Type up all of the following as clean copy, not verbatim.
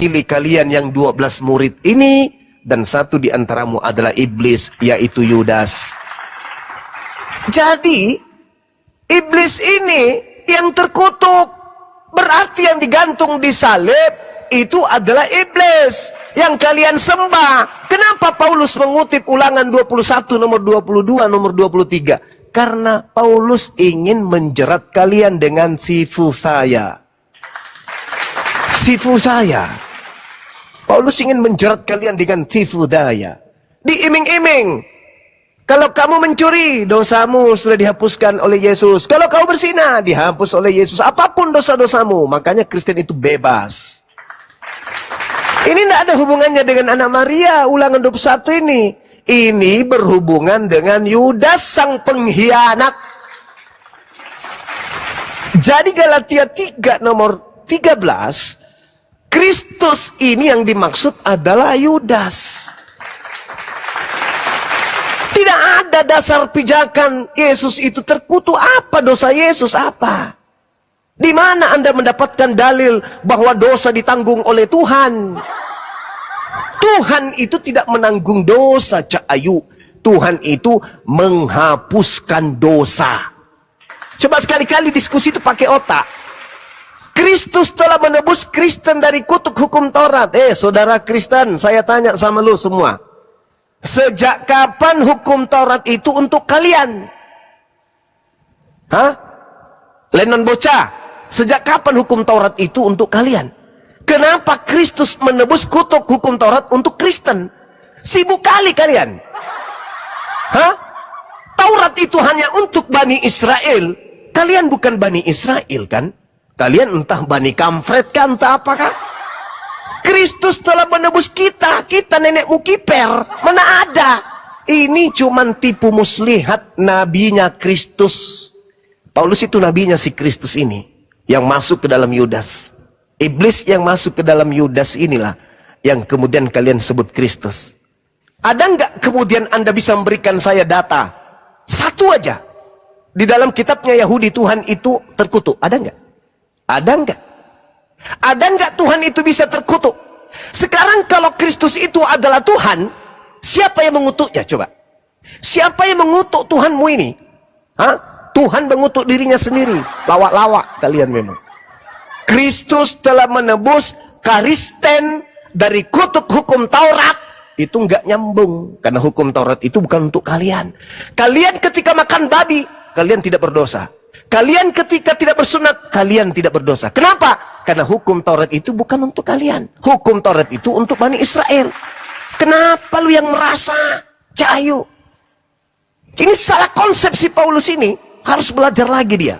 mewakili kalian yang 12 murid ini, dan satu di antaramu adalah iblis, yaitu Yudas. Jadi iblis ini yang terkutuk, berarti yang digantung di salib itu adalah iblis yang kalian sembah. Kenapa Paulus mengutip Ulangan 21 nomor 22 nomor 23? Karena Paulus ingin menjerat kalian dengan sifu saya. Sifu saya. Paulus ingin menjerat kalian dengan tifu daya. Diiming-iming. Kalau kamu mencuri, dosamu sudah dihapuskan oleh Yesus. Kalau kamu berzina, dihapus oleh Yesus. Apapun dosa-dosamu. Makanya Kristen itu bebas. Ini tidak ada hubungannya dengan anak Maria, Ulangan 21 ini. Ini berhubungan dengan Yudas sang pengkhianat. Jadi Galatia 3 nomor 13, Kristus ini yang dimaksud adalah Yudas. Tidak ada dasar pijakan Yesus itu terkutuk. Apa dosa Yesus? Apa? Di mana Anda mendapatkan dalil bahwa dosa ditanggung oleh Tuhan? Tuhan itu tidak menanggung dosa, Cak Ayu. Tuhan itu menghapuskan dosa. Coba sekali-kali diskusi itu pakai otak. Kristus telah menebus Kristen dari kutuk hukum Taurat. Saudara Kristen, saya tanya sama lu semua. Sejak kapan hukum Taurat itu untuk kalian? Hah? Lenon bocah, sejak kapan hukum Taurat itu untuk kalian? Kenapa Kristus menebus kutuk hukum Taurat untuk Kristen? Sibuk kali kalian. Hah? Taurat itu hanya untuk Bani Israel. Kalian bukan Bani Israel kan? Kalian entah Bani Kamfret kan, entah apakah. Kristus telah menebus kita. Kita nenekmu kiper. Mana ada? Ini cuman tipu muslihat nabinya Kristus. Paulus itu nabinya si Kristus ini. Yang masuk ke dalam Yudas. Iblis yang masuk ke dalam Yudas inilah yang kemudian kalian sebut Kristus. Ada nggak kemudian Anda bisa memberikan saya data? Satu aja. Di dalam kitabnya Yahudi Tuhan itu terkutuk. Ada nggak? Ada nggak? Ada nggak Tuhan itu bisa terkutuk? Sekarang kalau Kristus itu adalah Tuhan, siapa yang mengutuknya coba? Siapa yang mengutuk Tuhanmu ini? Hah? Tuhan mengutuk dirinya sendiri. Lawak-lawak kalian memang. Kristus telah menebus Kristen dari kutuk hukum Taurat. Itu nggak nyambung. Karena hukum Taurat itu bukan untuk kalian. Kalian ketika makan babi, kalian tidak berdosa. Kalian ketika tidak bersunat, kalian tidak berdosa. Kenapa? Karena hukum Taurat itu bukan untuk kalian. Hukum Taurat itu untuk Bani Israel. Kenapa lu yang merasa cahayu? Ini salah konsepsi Paulus ini. Harus belajar lagi dia.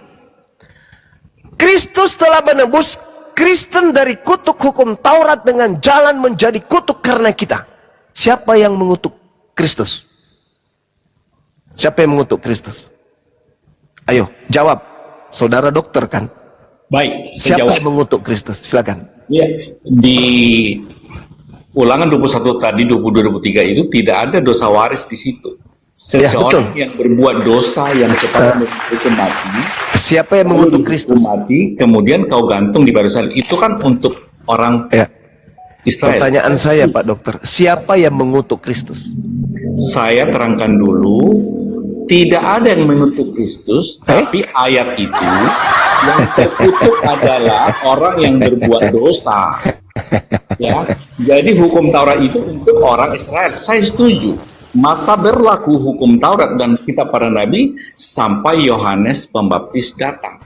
Kristus telah menebus Kristen dari kutuk hukum Taurat dengan jalan menjadi kutuk karena kita. Siapa yang mengutuk Kristus? Siapa yang mengutuk Kristus? Ayo, jawab. Saudara dokter kan? Baik, siapa yang mengutuk Kristus? Silakan. Ya, di Ulangan 21 tadi, 22-23 itu tidak ada dosa waris di situ. Seseorang yang berbuat dosa yang sepatutnya dihukum mati. Siapa yang mengutuk Kristus? Mati, kemudian kau gantung di batu salib. Itu kan untuk orang Israel. Pertanyaan saya, Pak Dokter, siapa yang mengutuk Kristus? Saya terangkan dulu. Tidak ada yang mengutuk Kristus, tapi ayat itu yang terkutuk adalah orang yang berbuat dosa. Ya, jadi hukum Taurat itu untuk orang Israel. Saya setuju. Maka berlaku hukum Taurat dan kitab para nabi sampai Yohanes Pembaptis datang.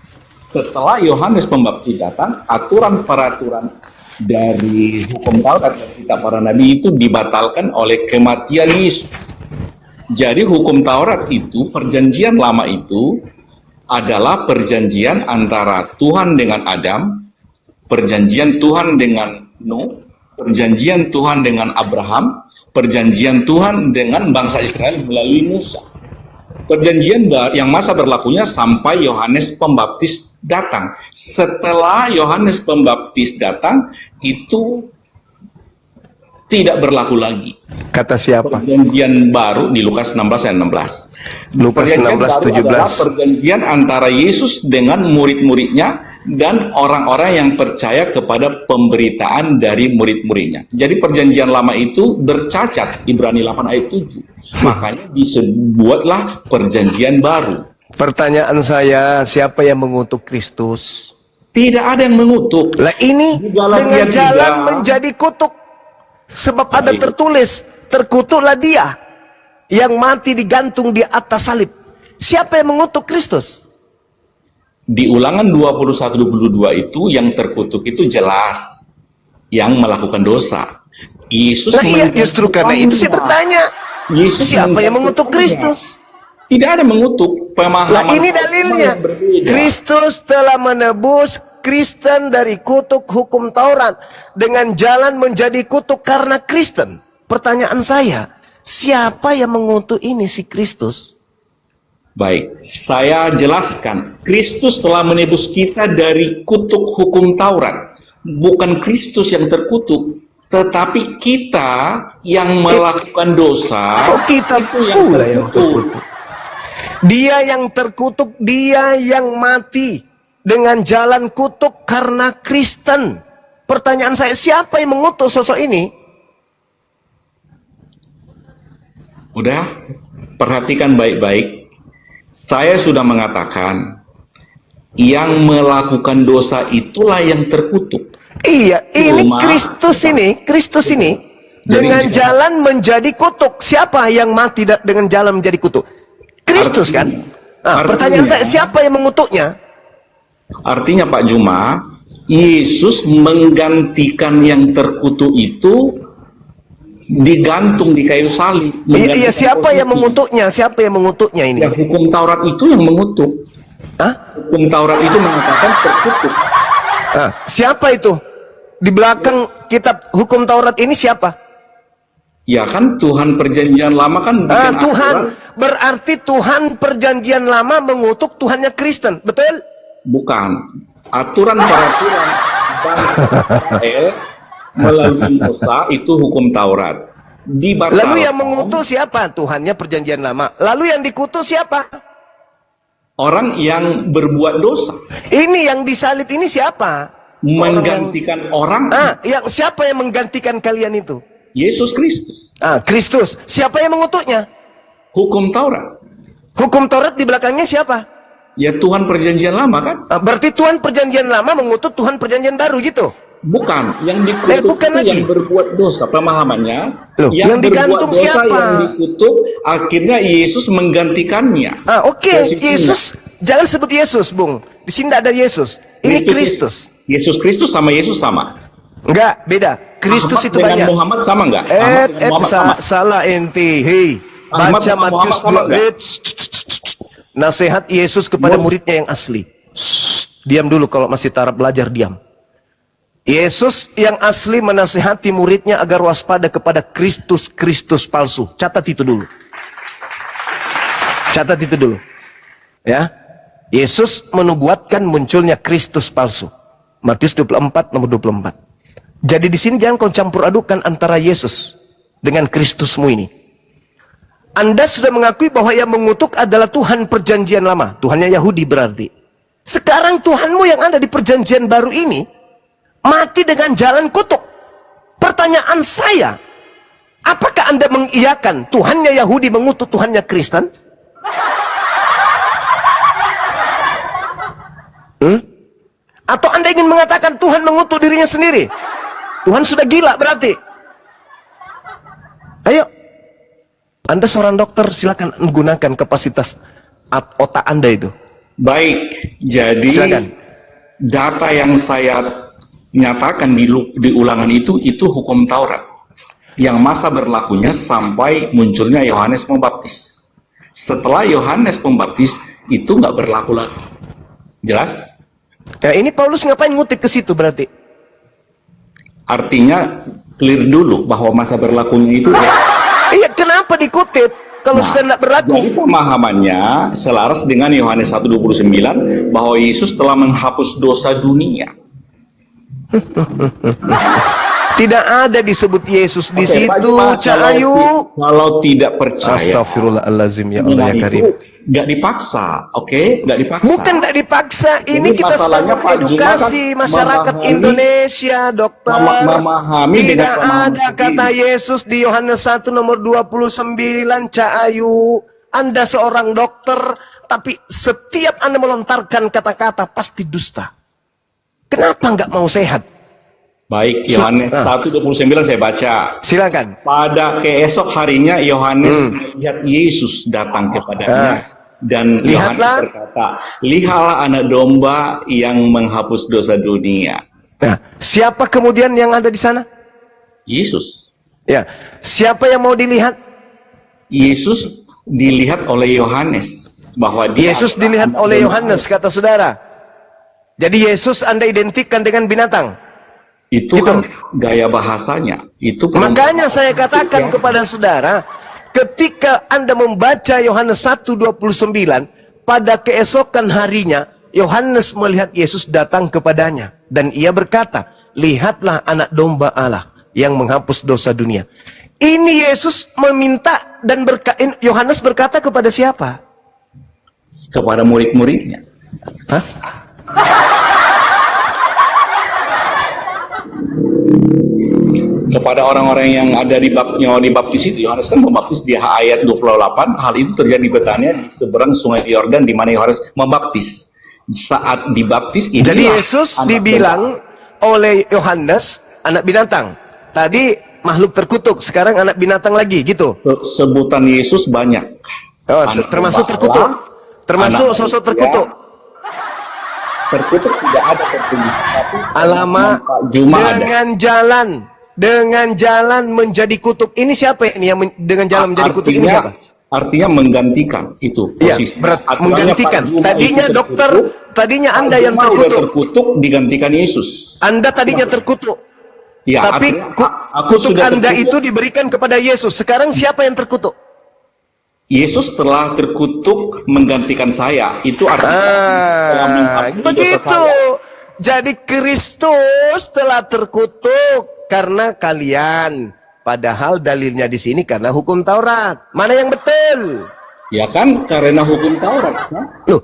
Setelah Yohanes Pembaptis datang, aturan-peraturan dari hukum Taurat dan kitab para nabi itu dibatalkan oleh kematian Yesus. Jadi hukum Taurat itu, perjanjian lama itu adalah perjanjian antara Tuhan dengan Adam, perjanjian Tuhan dengan Nuh, perjanjian Tuhan dengan Abraham, perjanjian Tuhan dengan bangsa Israel melalui Musa. Perjanjian yang masa berlakunya sampai Yohanes Pembaptis datang. Setelah Yohanes Pembaptis datang, itu tidak berlaku lagi. Kata siapa? Perjanjian baru di Lukas 16 ayat 16. Lukas 16, 17. Perjanjian antara Yesus dengan murid-muridnya dan orang-orang yang percaya kepada pemberitaan dari murid-muridnya. Jadi perjanjian lama itu bercacat, Ibrani 8 ayat 7. Makanya dibuatlah perjanjian baru. Pertanyaan saya, siapa yang mengutuk Kristus? Tidak ada yang mengutuk. Lah ini Di Galatia dengan jalan 3. menjadi kutuk. Sebab ada Baik. tertulis, terkutuklah dia yang mati digantung di atas salib. Siapa yang mengutuk Kristus? Di Ulangan 21-22 itu yang terkutuk itu jelas yang melakukan dosa. Yesus Nah iya, justru karena itu saya bertanya, Yesus siapa yang mengutuk Kristus? Tidak ada mengutuk, pemahaman. Lah ini dalilnya, yang berbeda. Kristus telah menebus Kristen dari kutuk hukum Taurat dengan jalan menjadi kutuk karena Kristen. Pertanyaan saya, siapa yang mengutuk ini si Kristus? Baik, saya jelaskan. Kristus telah menebus kita dari kutuk hukum Taurat. Bukan Kristus yang terkutuk, tetapi kita yang melakukan dosa. Oh, kita itu pula yang terkutuk. Dia yang terkutuk, dia yang mati dengan jalan kutuk karena Kristen. Pertanyaan saya, siapa yang mengutuk sosok ini? Udah, perhatikan baik-baik. Saya sudah mengatakan, yang melakukan dosa itulah yang terkutuk. Iya, ini Cuma- Kristus ini dengan Jadi- jalan menjadi kutuk. Siapa yang mati dengan jalan menjadi kutuk? Kristus kan? Nah, pertanyaan saya, siapa yang mengutuknya? Artinya Pak Juma, Yesus menggantikan yang terkutuk itu digantung di kayu salib. Iya, siapa yang mengutuknya? Siapa yang mengutuknya ini? Ya, hukum Taurat itu yang mengutuk. Hah? Hukum Taurat itu mengatakan terkutuk. Ah, siapa itu? Di belakang kitab hukum Taurat ini siapa? Ya kan Tuhan perjanjian lama kan bikin Tuhan. aturan. Berarti Tuhan perjanjian lama mengutuk Tuhannya Kristen. Betul? Bukan. Aturan-peraturan bangsa Israel melalui Musa itu hukum Taurat. Dibatalkan. Lalu yang mengutuk siapa? Tuhannya perjanjian lama. Lalu yang dikutuk siapa? Orang yang berbuat dosa. Ini yang disalib ini siapa? Menggantikan orang. Yang siapa yang menggantikan kalian itu? Yesus Kristus. Kristus. Siapa yang mengutuknya? Hukum Taurat. Hukum Taurat di belakangnya siapa? Ya Tuhan perjanjian lama kan? Berarti Tuhan perjanjian lama mengutuk Tuhan perjanjian baru gitu? Bukan. Yang dikutuk bukan itu lagi. yang berbuat dosa. Pemahamannya. Loh, yang digantung berbuat dosa, siapa? Yang dikutuk, akhirnya Yesus menggantikannya. Oke. Posisinya. Yesus. Jangan sebut Yesus, Bung. Di sini tidak ada Yesus. Ini Yesus- Kristus. Yesus Kristus sama Yesus sama. Enggak, beda. Kristus Ahmad itu dengan banyak. Muhammad sama enggak? Ahmad dengan Muhammad sama. Salah ente. Hei, Ahmad baca sama Matius Muhammad sama 2. enggak? Nasihat Yesus kepada muridnya yang asli. Diam dulu kalau masih taraf belajar, diam. Yesus yang asli menasihati muridnya agar waspada kepada Kristus palsu. Catat itu dulu. Catat itu dulu. Ya. Yesus menubuatkan munculnya Kristus palsu. Matius 24 nomor 24. Jadi di sini jangan kau campur adukan antara Yesus dengan Kristusmu ini. Anda sudah mengakui bahwa yang mengutuk adalah Tuhan perjanjian lama. Tuhannya Yahudi berarti. Sekarang Tuhanmu yang ada di perjanjian baru ini mati dengan jalan kutuk. Pertanyaan saya, apakah Anda mengiyakan Tuhannya Yahudi mengutuk Tuhannya Kristen? Atau Anda ingin mengatakan Tuhan mengutuk dirinya sendiri? Tuhan sudah gila berarti. Ayo. Anda seorang dokter, silakan gunakan kapasitas otak Anda itu. Baik, jadi Silakan. data yang saya nyatakan di ulangan itu hukum Taurat. Yang masa berlakunya sampai munculnya Yohanes Pembaptis. Setelah Yohanes Pembaptis itu nggak berlaku lagi. Jelas? Nah, ini Paulus ngapain ngutip ke situ berarti? Artinya clear dulu bahwa masa berlakunya itu Iya, kenapa dikutip kalau sudah tidak berlaku? Jadi pemahamannya selaras dengan Yohanes 1:29 bahwa Yesus telah menghapus dosa dunia. Tidak ada disebut Yesus di Oke, Pak situ, Juma, Cak Ayu. kalau tidak percaya Astagfirullahalazim, ya Allah ya dengan Karim. itu, nggak dipaksa, oke? Nggak dipaksa. Bukan tidak dipaksa, ini Jadi kita sedang masalahnya, Pak Juma mengedukasi kan masyarakat memahami- Indonesia, dokter. memahami dengan Tidak pemahaman ada sendiri. kata Yesus di Yohanes 1 nomor 29, Cak Ayu. Anda seorang dokter, tapi setiap Anda melontarkan kata-kata pasti dusta. Kenapa nggak mau sehat? Baik, Yohanes 1:29 saya baca. Silakan. Pada keesok harinya Yohanes melihat Yesus datang kepadanya dan Yohanes Lihatlah. berkata, "Lihatlah anak domba yang menghapus dosa dunia." Nah, siapa kemudian yang ada di sana? Yesus. Ya, siapa yang mau dilihat? Yesus dilihat oleh Yohanes bahwa dia Yesus adalah dilihat anak oleh domba. Yohanes, kata saudara. Jadi Yesus Anda identikkan dengan binatang. Itu Gitu. kan gaya bahasanya. Itu Makanya saya katakan kepada saudara, ketika Anda membaca Yohanes 1:29, pada keesokan harinya, Yohanes melihat Yesus datang kepadanya. Dan ia berkata, lihatlah anak domba Allah yang menghapus dosa dunia. Ini Yesus meminta dan Yohanes berkata kepada siapa? kepada murid-muridnya. Hah? Kepada orang-orang yang ada di dibaptis itu, Yohanes kan membaptis di ayat 28. Hal itu terjadi di Betania di seberang sungai Yordan di mana Yohanes membaptis. Saat dibaptis ini, Jadi Yesus dibilang oleh Yohanes anak binatang. Tadi makhluk terkutuk, sekarang anak binatang lagi, gitu. sebutan Yesus banyak. Oh, Anak termasuk domba terkutuk. Allah, Termasuk anak sosok manusia. terkutuk. Terkutuk tidak ada tertulis, tapi Alamak, Pak Juma ada. dengan jalan menjadi kutuk. Ini siapa ini yang dengan jalan menjadi kutuk? Ini siapa? Artinya menggantikan itu Iya, posisi. berat Aturannya menggantikan. Pak Juma Tadinya itu dokter, terkutuk, tadinya Pak Anda yang Juma udah terkutuk. terkutuk digantikan Yesus. Anda tadinya terkutuk. Ya, Tapi artinya, aku kutuk sudah Anda terkutuk. itu diberikan kepada Yesus. Sekarang siapa yang terkutuk? Yesus telah terkutuk menggantikan saya. Itu artinya telah menghapus dosa Begitu. saya. Jadi Kristus telah terkutuk karena kalian. Padahal dalilnya di sini karena hukum Taurat. Mana yang betul? Ya kan, karena hukum Taurat. Kan? Loh,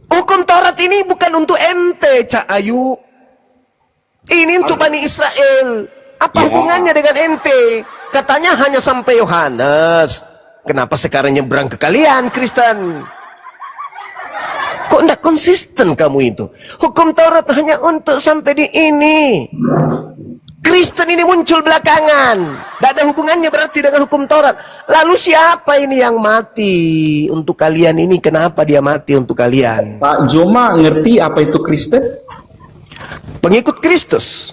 hukum Taurat ini bukan untuk ente, Cak Ayu. Ini untuk Bani Israel. Apa Ya. hubungannya dengan ente? Katanya hanya sampai Yohanes. Kenapa sekarang nyebrang ke kalian, Kristen? Kok enggak konsisten kamu itu? Hukum Taurat hanya untuk sampai di ini. Kristen ini muncul belakangan. Tidak ada hubungannya berarti dengan hukum Taurat. Lalu siapa ini yang mati untuk kalian ini? Kenapa dia mati untuk kalian? Pak Joma ngerti apa itu Kristen? Pengikut Kristus.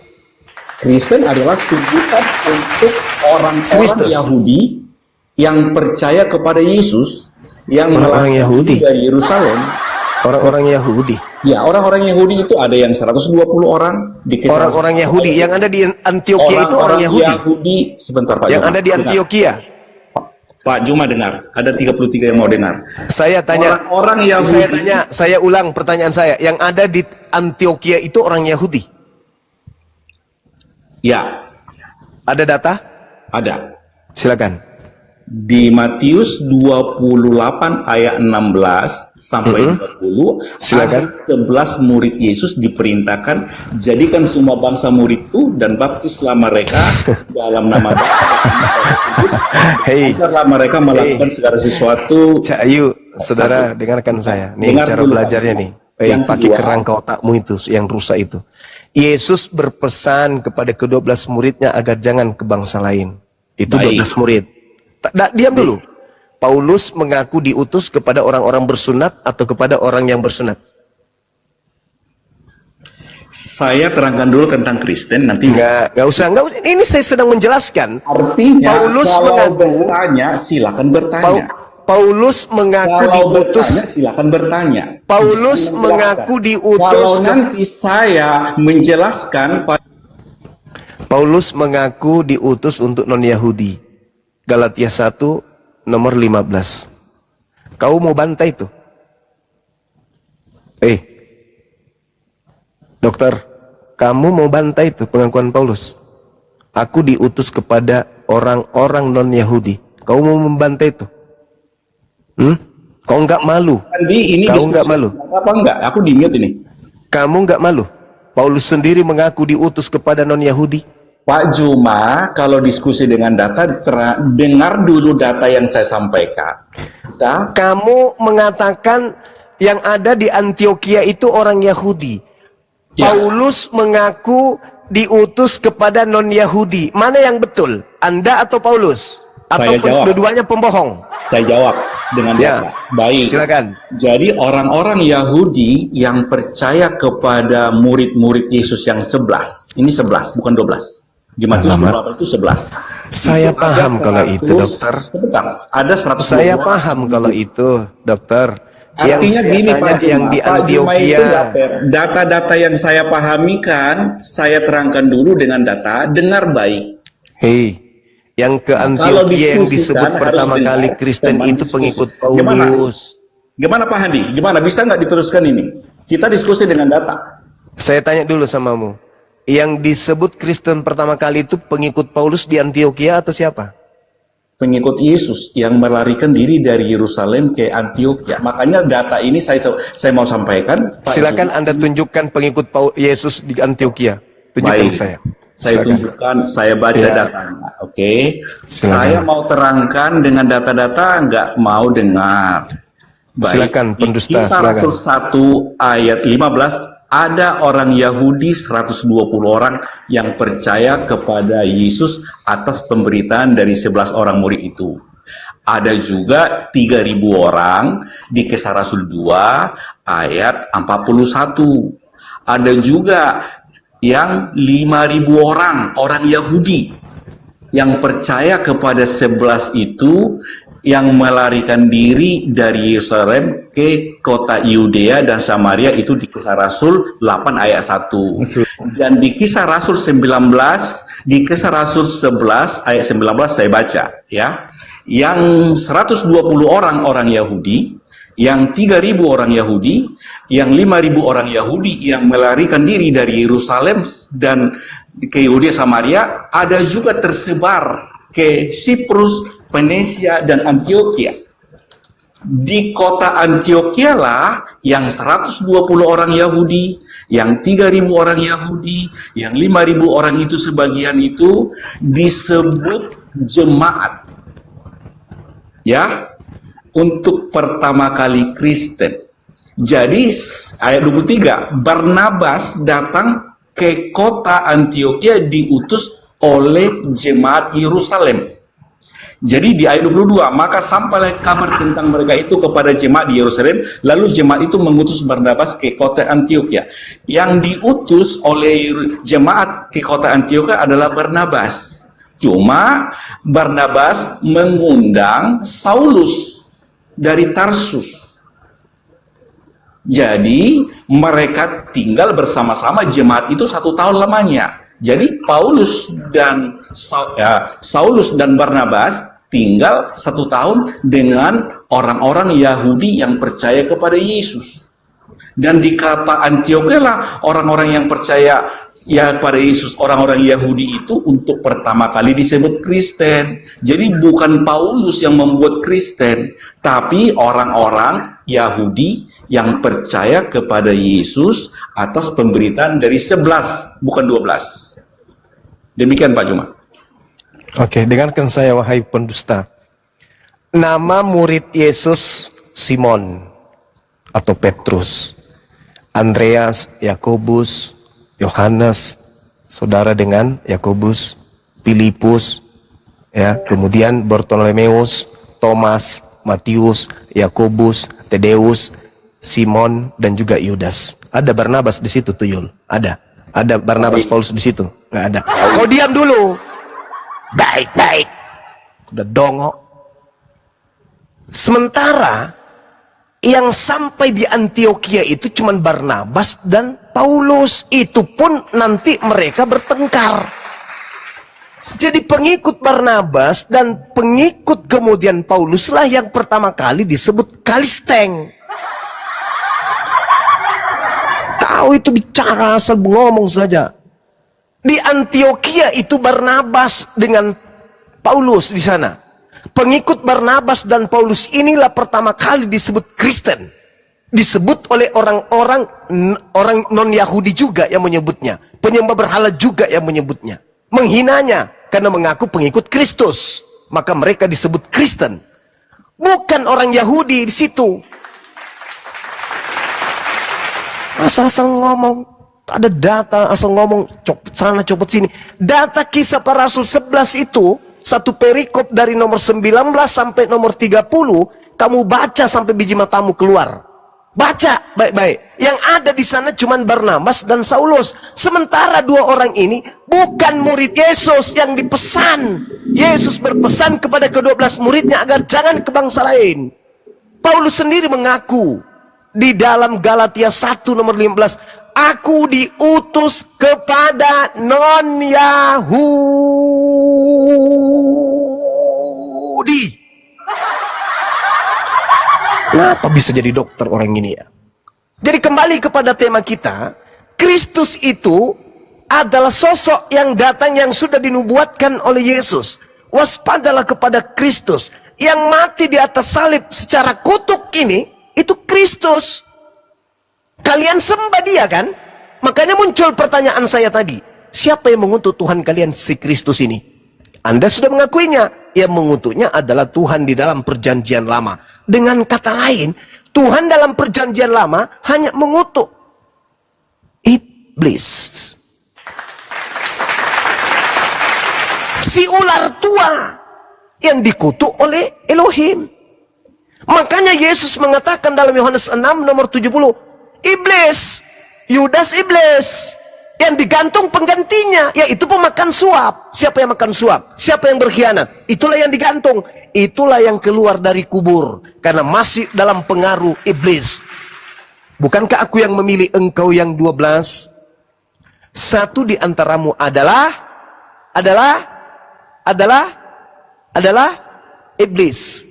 Kristen adalah sebutan untuk orang-orang Kristus. Yahudi yang percaya kepada Yesus, yang Orang-orang melarikan Yahudi. diri dari Yerusalem. Orang-orang Yahudi. Ya, orang-orang Yahudi itu ada yang 120 orang di kisah. Orang-orang Yahudi. Yang ada di Antioquia itu orang Yahudi. Sebentar Pak Yang Juma. ada di Antioquia. Pak Juma dengar, ada 33 yang mau dengar. Saya tanya. Orang Yahudi. Saya ulang pertanyaan saya. Yang ada di Antioquia itu orang Yahudi. Ya, Ada data? ada. Silakan. Di Matius 28 ayat 16 sampai 20, Silakan. ada 11 murid Yesus diperintahkan jadikan semua bangsa muridku dan baptislah mereka dalam nama Bapa Hei, ajarlah mereka melakukan segala sesuatu. Cak Ayu, saudara dengarkan saya. Nih Dengar cara dulu, belajarnya Pak. nih. Yang Pakai kedua. kerangka otakmu itu yang rusak itu. Yesus berpesan kepada ke-12 muridnya agar jangan ke bangsa lain. Itu Baik. 12 murid. Diam dulu. Paulus mengaku diutus kepada orang-orang bersunat atau kepada orang yang bersunat? Saya terangkan dulu tentang Kristen nanti. Enggak usah. Ini saya sedang menjelaskan. Artinya Paulus kalau mengaku- bertanya silakan bertanya. Paulus mengaku Kalau diutus. bertanya silakan bertanya. Paulus Menjelaskan. mengaku diutus Kalau ke- nanti saya menjelaskan Paulus mengaku diutus untuk non-Yahudi. Galatia 1 nomor 15. Kau mau bantai itu? Dokter, kamu mau bantai itu pengakuan Paulus? Aku diutus kepada orang-orang non-Yahudi. Kau mau membantai itu? Kau nggak malu? Andi, ini Kau diskusi nggak malu? apa enggak? Aku di mute ini. Kamu nggak malu? Paulus sendiri mengaku diutus kepada non-Yahudi. Pak Juma, kalau diskusi dengan data, dengar dulu data yang saya sampaikan. Kamu mengatakan yang ada di Antioquia itu orang Yahudi. Ya. Paulus mengaku diutus kepada non-Yahudi. Mana yang betul? Anda atau Paulus? Atau Saya jawab. dua-duanya pembohong? Saya jawab dengan Ya. data. Baik. Silakan. Jadi orang-orang Yahudi yang percaya kepada murid-murid Yesus yang 11. Ini 11, bukan 12. Di Matius Alamak. itu 11. Saya Itu paham ada kalau 100, itu, dokter. Sebentar, ada 100. Saya paham kalau itu, dokter. Artinya gini Pak Juma, yang di Pak Juma itu Antioquia. nggak fair. Data-data yang saya pahami kan, saya terangkan dulu dengan data, dengar baik. Hei, yang ke Kalau Antioquia yang diskusikan, disebut harus pertama dengar kali Kristen teman itu diskusi. pengikut Gimana? Paulus. Gimana Pak Handi? Gimana? Bisa nggak diteruskan ini? Kita diskusi dengan data. Saya tanya dulu samamu. Yang disebut Kristen pertama kali itu pengikut Paulus di Antioquia atau siapa? Pengikut Yesus yang melarikan diri dari Yerusalem ke Antioquia. Makanya data ini saya mau sampaikan. Pak Silakan Juma. Anda tunjukkan pengikut Yesus di Antioquia. Tunjukkan Baik. saya. Saya Silakan. tunjukkan, saya baca Ya. datanya. Oke. Silakan. Saya mau terangkan dengan data-data, nggak mau dengar. Silakan, pendusta, Di Kisah silakan. Rasul 1 ayat 15, ada orang Yahudi 120 orang yang percaya kepada Yesus atas pemberitaan dari 11 orang murid itu. Ada juga 3.000 orang di Kisah Rasul 2 ayat 41. Ada juga yang 5.000 orang Yahudi yang percaya kepada 11 itu, yang melarikan diri dari Yerusalem ke kota Yudea dan Samaria, itu di Kisah Rasul 8 ayat 1. Dan di Kisah Rasul 19, di Kisah Rasul 11 ayat 19 saya baca ya. Yang 120 orang Yahudi, yang 3.000 orang Yahudi, yang 5.000 orang Yahudi yang melarikan diri dari Yerusalem dan ke Yudea Samaria, ada juga tersebar ke Siprus, Venesia, dan Antioquia. Di kota Antioquia lah yang 120 orang Yahudi, yang 3.000 orang Yahudi, yang 5.000 orang itu sebagian itu disebut jemaat. Ya, untuk pertama kali Kristen. Jadi ayat 23, Barnabas datang ke kota Antioquia diutus oleh jemaat Yerusalem. Jadi di ayat 22, maka sampailah kabar tentang mereka itu kepada jemaat di Yerusalem, lalu jemaat itu mengutus Barnabas ke kota Antioquia. Yang diutus oleh jemaat ke kota Antioquia adalah Barnabas. Cuma Barnabas mengundang Saulus dari Tarsus. Jadi mereka tinggal bersama-sama jemaat itu 1 tahun lamanya. Jadi Saulus dan Barnabas tinggal 1 tahun dengan orang-orang Yahudi yang percaya kepada Yesus. Dan di kota Antioquia lah orang-orang yang percaya ya pada Yesus, orang-orang Yahudi itu untuk pertama kali disebut Kristen. Jadi bukan Paulus yang membuat Kristen, tapi orang-orang Yahudi yang percaya kepada Yesus atas pemberitaan dari 11, bukan 12. Demikian Pak Juma. Oke, dengarkan saya wahai pendusta. Nama murid Yesus Simon atau Petrus, Andreas, Yakobus, Yohanes, saudara dengan Yakobus, Filipus, ya, kemudian Bartolomeus, Thomas, Matius, Yakobus, Tadeus, Simon, dan juga Yudas. Ada Barnabas di situ, Tuyul. Ada Barnabas Paulus di situ? Nggak ada. Kau diam dulu. Baik. Udah dongok. Sementara yang sampai di Antioquia itu cuma Barnabas dan Paulus. Itu pun nanti mereka bertengkar. Jadi pengikut Barnabas dan pengikut kemudian Paulus lah yang pertama kali disebut Kalisteng. Kau itu bicara asal ngomong saja. Di Antioquia itu Barnabas dengan Paulus di sana. Pengikut Barnabas dan Paulus inilah pertama kali disebut Kristen. Disebut oleh orang-orang non-Yahudi juga yang menyebutnya. Penyembah berhala juga yang menyebutnya. Menghinanya karena mengaku pengikut Kristus. Maka mereka disebut Kristen. Bukan orang Yahudi di situ. Asal-asal ngomong. Ada data, asal ngomong copot sana, copot sini. Data Kisah Para Rasul 11 itu, satu perikop dari nomor 19 sampai nomor 30, kamu baca sampai biji matamu keluar. Baca baik-baik. Yang ada di sana cuma Barnabas dan Saulus. Sementara dua orang ini bukan murid Yesus yang dipesan. Yesus berpesan kepada ke-12 muridnya agar jangan ke bangsa lain. Paulus sendiri mengaku di dalam Galatia 1 nomor 15, aku diutus kepada non-Yahudi. Kenapa bisa jadi dokter orang ini ya? Jadi kembali kepada tema kita, Kristus itu adalah sosok yang datang yang sudah dinubuatkan oleh Yesus. Waspadalah kepada Kristus yang mati di atas salib secara kutuk ini, itu Kristus. Kalian sembah dia kan? Makanya muncul pertanyaan saya tadi. Siapa yang mengutuk Tuhan kalian si Kristus ini? Anda sudah mengakuinya. Yang mengutuknya adalah Tuhan di dalam perjanjian lama. Dengan kata lain, Tuhan dalam perjanjian lama hanya mengutuk iblis. Si ular tua yang dikutuk oleh Elohim. Makanya Yesus mengatakan dalam Yohanes 6 nomor 70, iblis, Yudas iblis, yang digantung penggantinya, yaitu pemakan suap. Siapa yang makan suap? Siapa yang berkhianat? Itulah yang digantung. Itulah yang keluar dari kubur. Karena masih dalam pengaruh iblis. Bukankah aku yang memilih engkau yang 12? Satu di antaramu adalah iblis.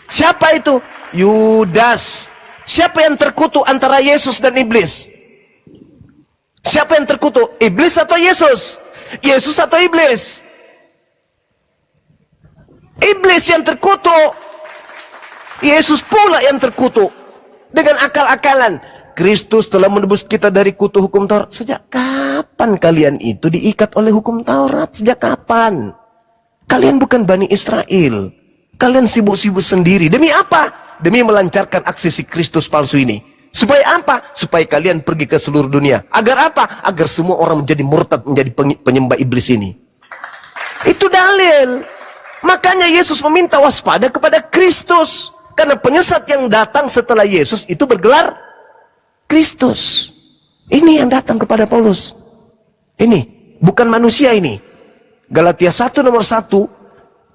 Siapa itu? Yudas. Siapa yang terkutuk antara Yesus dan iblis? Siapa yang terkutuk? Iblis atau Yesus? Yesus atau iblis? Iblis yang terkutuk. Yesus pula yang terkutuk. Dengan akal-akalan. Kristus telah menebus kita dari kutuk hukum Taurat. Sejak kapan kalian itu diikat oleh hukum Taurat? Sejak kapan? Kalian bukan Bani Israel. Kalian sibuk-sibuk sendiri. Demi apa? Demi melancarkan aksi si Kristus palsu ini. Supaya apa? Supaya kalian pergi ke seluruh dunia. Agar apa? Agar semua orang menjadi murtad, menjadi penyembah iblis ini. Itu dalil. Makanya Yesus meminta waspada kepada Kristus. Karena penyesat yang datang setelah Yesus itu bergelar Kristus. Ini yang datang kepada Paulus. Ini, bukan manusia ini. Galatia 1 nomor 1,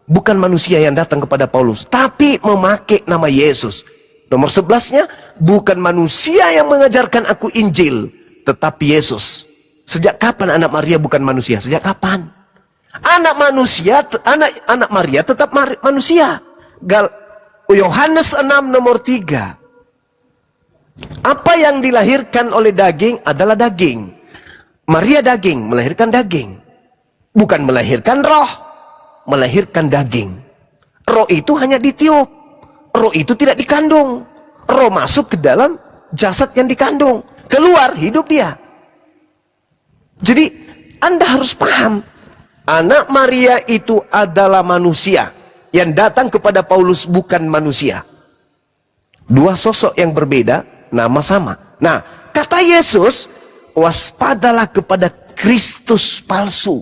bukan manusia yang datang kepada Paulus. Tapi memakai nama Yesus. Nomor 11-nya, bukan manusia yang mengajarkan aku Injil, tetapi Yesus. Sejak kapan anak Maria bukan manusia? Sejak kapan? Anak Maria tetap manusia. Yohanes 6 nomor 3. Apa yang dilahirkan oleh daging adalah daging. Maria daging, melahirkan daging. Bukan melahirkan roh, melahirkan daging. Roh itu hanya ditiup. Roh itu tidak dikandung. Roh masuk ke dalam jasad yang dikandung. Keluar, hidup dia. Jadi, Anda harus paham. Anak Maria itu adalah manusia. Yang datang kepada Paulus bukan manusia. Dua sosok yang berbeda, nama sama. Nah, kata Yesus, waspadalah kepada Kristus palsu.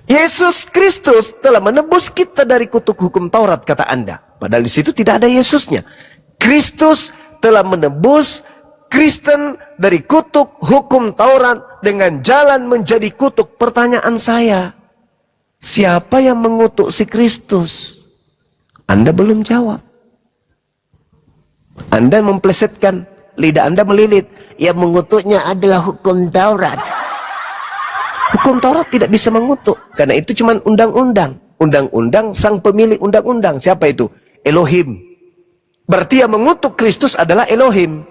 Yesus Kristus telah menebus kita dari kutuk hukum Taurat, kata Anda. Padahal di situ tidak ada Yesusnya. Kristus telah menebus Kristen dari kutuk hukum Taurat dengan jalan menjadi kutuk. Pertanyaan saya, siapa yang mengutuk si Kristus? Anda belum jawab. Anda memplesetkan, lidah Anda melilit. Yang mengutuknya adalah hukum Taurat. Hukum Taurat tidak bisa mengutuk, karena itu cuma undang-undang. Undang-undang, sang pemilik undang-undang. Siapa itu? Elohim. Berarti yang mengutuk Kristus adalah Elohim.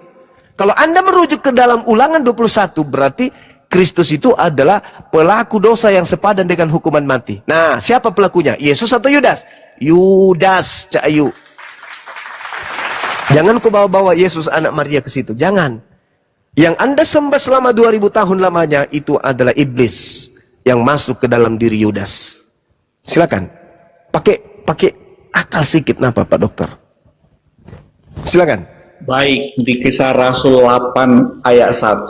Kalau Anda merujuk ke dalam Ulangan 21, berarti Kristus itu adalah pelaku dosa yang sepadan dengan hukuman mati. Nah, siapa pelakunya? Yesus atau Yudas? Yudas, Cak Ayu. Jangan kau bawa-bawa Yesus anak Maria ke situ. Jangan. Yang Anda sembah selama 2000 tahun lamanya itu adalah iblis yang masuk ke dalam diri Yudas. Silakan. Pakai akal sedikit napa Pak Dokter? Silakan. Baik, di Kisah Rasul 8 ayat 1,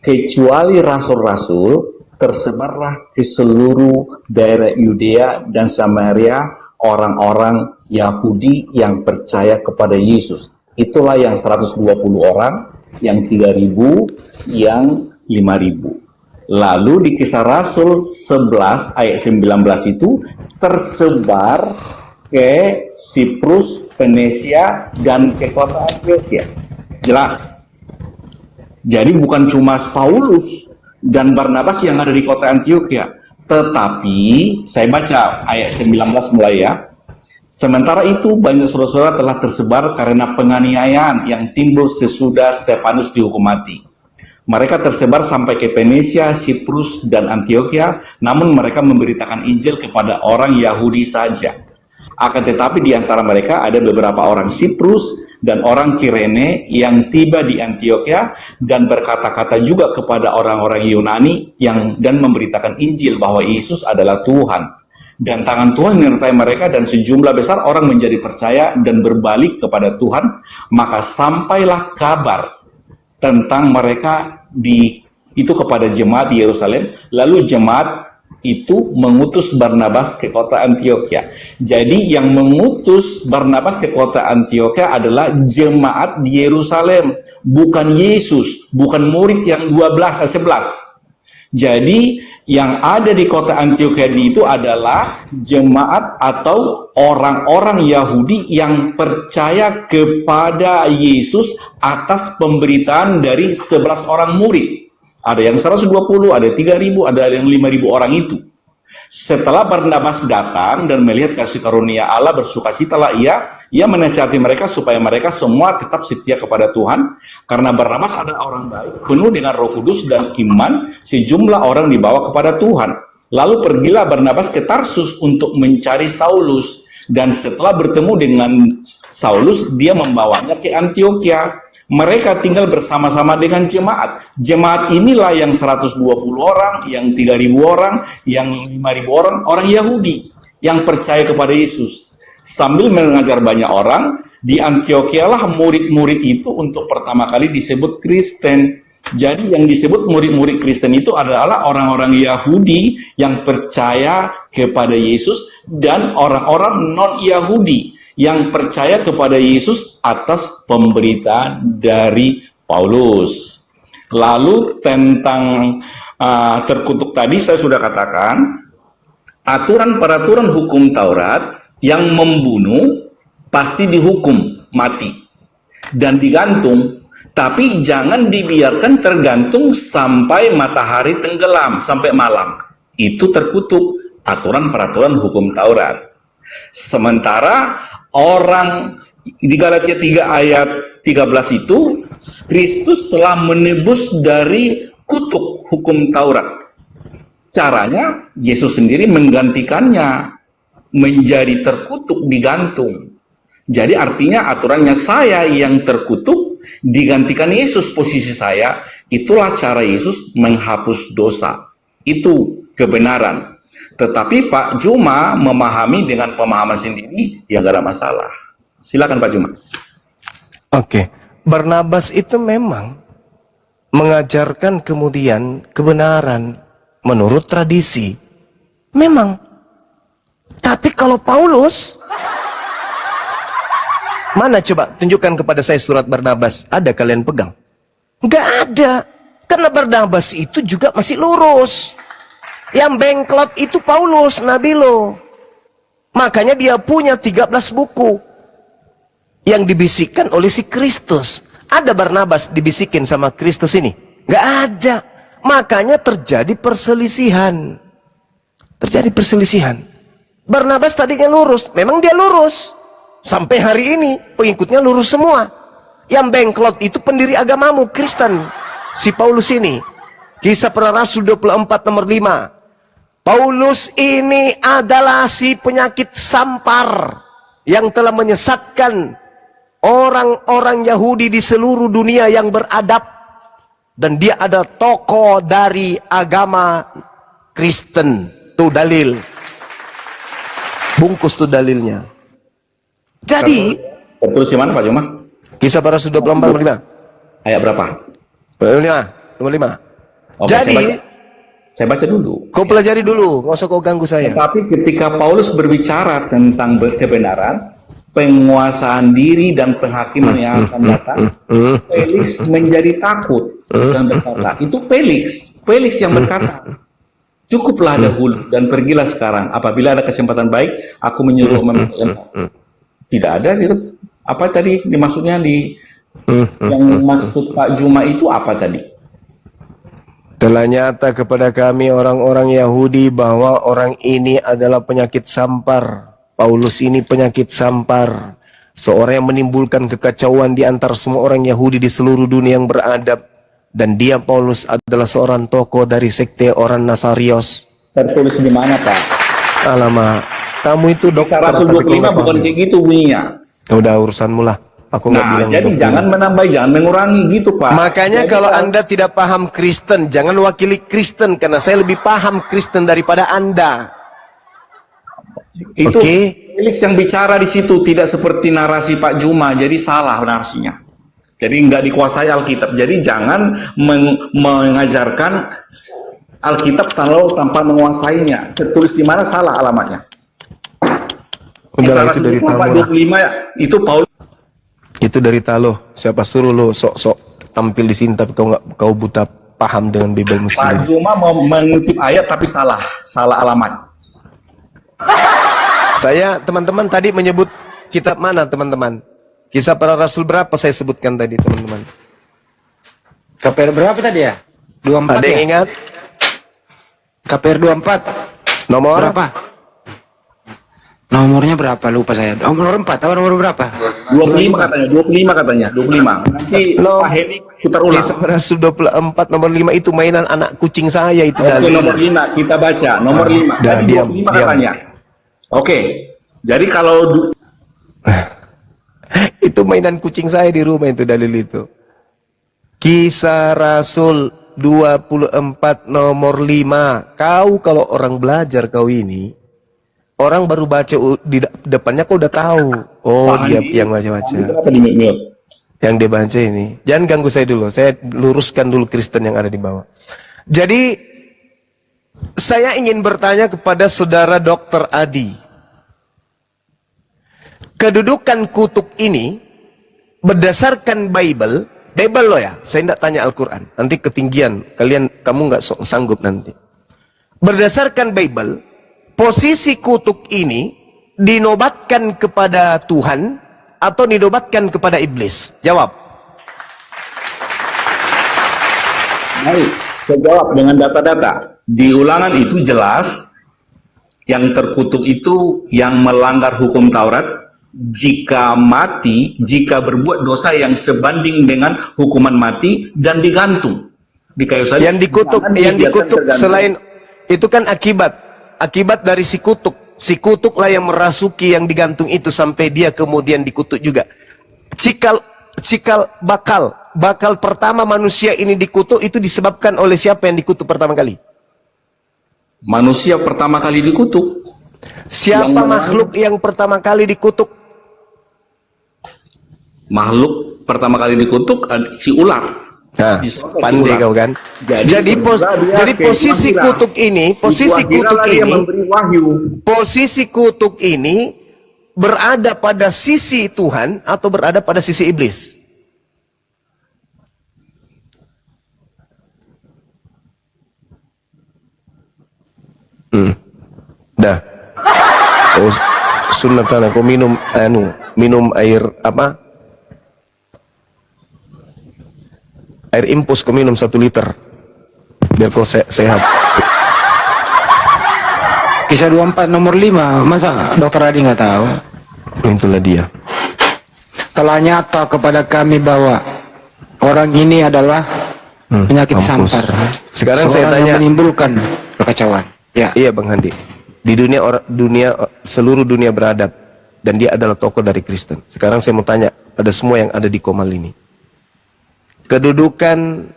kecuali rasul-rasul tersebarlah ke seluruh daerah Yudea dan Samaria orang-orang Yahudi yang percaya kepada Yesus. Itulah yang 120 orang, yang 3.000, yang 5.000. Lalu di Kisah Rasul 11 ayat 19 itu tersebar ke Siprus, Venesia, dan ke kota Antioquia. Jelas. Jadi bukan cuma Saulus dan Barnabas yang ada di kota Antioquia, tetapi saya baca ayat 19 mulai ya. Sementara itu banyak saudara-saudara telah tersebar karena penganiayaan yang timbul sesudah Stefanus dihukum mati. Mereka tersebar sampai ke Venesia, Siprus, dan Antioquia, namun mereka memberitakan Injil kepada orang Yahudi saja. Akan tetapi di antara mereka ada beberapa orang Siprus dan orang Kirene yang tiba di Antioquia dan berkata-kata juga kepada orang-orang Yunani dan memberitakan Injil bahwa Yesus adalah Tuhan. Dan tangan Tuhan menyertai mereka dan sejumlah besar orang menjadi percaya dan berbalik kepada Tuhan. Maka sampailah kabar tentang mereka itu kepada jemaat di Yerusalem. Lalu jemaat itu mengutus Barnabas ke kota Antioquia. Jadi yang mengutus Barnabas ke kota Antioquia adalah jemaat di Yerusalem, bukan Yesus, bukan murid yang 12 atau 11. Jadi yang ada di kota Antioquia itu adalah jemaat atau orang-orang Yahudi yang percaya kepada Yesus atas pemberitaan dari 11 orang murid. Ada yang 120, ada 3.000, ada yang 5.000 orang itu. Setelah Barnabas datang dan melihat kasih karunia Allah, bersukacitalah ia menasihati mereka supaya mereka semua tetap setia kepada Tuhan. Karena Barnabas adalah orang baik, penuh dengan Roh Kudus dan iman, sejumlah orang dibawa kepada Tuhan. Lalu pergilah Barnabas ke Tarsus untuk mencari Saulus. Dan setelah bertemu dengan Saulus, dia membawanya ke Antioquia. Mereka tinggal bersama-sama dengan jemaat. Jemaat inilah yang 120 orang, yang 3.000 orang, yang 5.000 orang Yahudi yang percaya kepada Yesus. Sambil mengajar banyak orang, di Antioquia lah murid-murid itu untuk pertama kali disebut Kristen. Jadi yang disebut murid-murid Kristen itu adalah orang-orang Yahudi yang percaya kepada Yesus dan orang-orang non-Yahudi yang percaya kepada Yesus atas pemberitaan dari Paulus. Lalu tentang terkutuk tadi saya sudah katakan, aturan-peraturan hukum Taurat yang membunuh pasti dihukum mati dan digantung, tapi jangan dibiarkan tergantung sampai matahari tenggelam, sampai malam. Itu terkutuk, aturan-peraturan hukum Taurat. Sementara orang di Galatia 3 ayat 13 itu, Kristus telah menebus dari kutuk hukum Taurat. Caranya, Yesus sendiri menggantikannya menjadi terkutuk, digantung. Jadi artinya aturannya saya yang terkutuk, digantikan Yesus posisi saya. Itulah cara Yesus menghapus dosa. Itu kebenaran. Tetapi Pak Juma memahami dengan pemahaman sendiri, ya gak ada masalah. Silakan Pak Juma. Oke, Barnabas itu memang mengajarkan kemudian kebenaran menurut tradisi. Memang. Tapi kalau Paulus, mana coba tunjukkan kepada saya surat Barnabas. Ada kalian pegang? Nggak ada. Karena Barnabas itu juga masih lurus. Yang bengklot itu Paulus, Nabilo. Makanya dia punya 13 buku yang dibisikkan oleh si Kristus. Ada Barnabas dibisikin sama Kristus ini? Nggak ada. Makanya terjadi perselisihan. Terjadi perselisihan. Barnabas tadinya lurus. Memang dia lurus. Sampai hari ini pengikutnya lurus semua. Yang bengklot itu pendiri agamamu, Kristen. si Paulus ini. Kisah Para Rasul 24 nomor 5. Paulus ini adalah si penyakit sampar yang telah menyesatkan orang-orang Yahudi di seluruh dunia yang beradab. Dan dia adalah tokoh dari agama Kristen. Tuh dalil. Bungkus tuh dalilnya. Jadi, Tertulis di mana Pak Juma? Kisah Para Rasul 24 nomor 5. Ayat berapa? Nomor 5. Oke, Jadi, saya baca dulu. kau pelajari dulu, nggak usah kau ganggu saya. Tetapi ketika Paulus berbicara tentang kebenaran, penguasaan diri dan penghakiman yang akan datang, Felix menjadi takut dan berkata, itu Felix yang berkata, cukuplah dahulu dan pergilah sekarang. Apabila ada kesempatan baik, aku menyuruh tidak ada gitu. Apa tadi dimaksudnya yang maksud Pak Juma itu apa tadi? Telah nyata kepada kami orang-orang Yahudi bahwa orang ini adalah penyakit sampar. Paulus ini penyakit sampar. Seorang yang menimbulkan kekacauan di antara semua orang Yahudi di seluruh dunia yang beradab. Dan dia, Paulus, adalah seorang tokoh dari sekte orang Nasarios. Tertulis di mana Pak? Alamak, kamu itu dokter. Kisah Rasul 25 bukan kayak gitu bunyinya. Udah urusanmu lah. Aku nggak bilang jadi dokter. jangan menambah, jangan mengurangi gitu Pak. Makanya jadi, kalau Anda tidak paham Kristen, jangan wakili Kristen, karena saya lebih paham Kristen daripada Anda. itu Oke. Felix yang bicara di situ tidak seperti narasi Pak Juma, jadi salah narasinya. Jadi nggak dikuasai Alkitab. Jadi jangan mengajarkan Alkitab tanpa menguasainya. Tertulis di mana salah alamatnya. Udah itu dari tamu lah. 25 ya, itu Paulus. Itu dari talo. Siapa suruh lo sok-sok tampil di sini tapi kau buta paham dengan Bible Pak sendiri. Juma mau mengutip ayat tapi salah alamat. Saya teman-teman tadi menyebut kitab mana teman-teman? Kisah Para Rasul berapa saya sebutkan tadi teman-teman? KPR berapa tadi ya? 24 Ada yang ya? ingat? KPR 24. Nomor? Berapa? Nomornya berapa? Lupa saya. Nomor 4 atau nomor berapa? 25 katanya, 25. Nanti No. Pak Heni putar ulang. Kisah Para Rasul 24 nomor 5 itu mainan anak kucing saya itu Oke, dalil. nomor 5 kita baca, nomor 5. Dah, Tadi diam, 25 diam. katanya. Oke. Jadi kalau Itu mainan kucing saya di rumah itu dalil itu. Kisah Rasul 24 nomor 5. Kau kalau orang belajar kau ini, orang baru baca di depannya kau udah tahu. Oh, Pak dia Andi, yang baca-baca. kenapa di mute? Yang dia baca ini. Jangan ganggu saya dulu. Saya luruskan dulu Kristen yang ada di bawah. Jadi, saya ingin bertanya kepada saudara Dr. Adi. Kedudukan kutuk ini berdasarkan Bible loh ya. Saya tidak tanya Al-Quran. Nanti ketinggian. Kamu nggak sanggup nanti. Berdasarkan Bible, posisi kutuk ini dinobatkan kepada Tuhan atau dinobatkan kepada iblis? Jawab. Baik, saya jawab dengan data-data. Di Ulangan itu jelas yang terkutuk itu yang melanggar hukum Taurat jika berbuat dosa yang sebanding dengan hukuman mati dan digantung di kayu salib. Yang dikutuk selain itu kan akibat dari si kutuk. Si kutuklah yang merasuki yang digantung itu sampai dia kemudian dikutuk juga. Cikal bakal pertama manusia ini dikutuk itu disebabkan oleh siapa yang dikutuk pertama kali? Manusia pertama kali dikutuk. Siapa makhluk yang pertama kali dikutuk? Makhluk pertama kali dikutuk si ular. Nah, Si pandai ular. kau kan? Jadi posisi kutuk ini, posisi kutuk ini berada pada sisi Tuhan atau berada pada sisi iblis? Dah. Oh, sunat sana kau minum air apa? Air impus kau minum 1 liter biar kau sehat. Kisah 24 nomor 5. Masa Dokter Adi nggak tahu? Itulah dia. Telah nyata kepada kami bahwa orang ini adalah Penyakit mampus. sampar. Sekarang saya Seorang yang tanya. menimbulkan kekacauan. Ya. Iya Bang Handi. Di seluruh dunia beradab. Dan dia adalah tokoh dari Kristen. Sekarang saya mau tanya pada semua yang ada di Komal ini. Kedudukan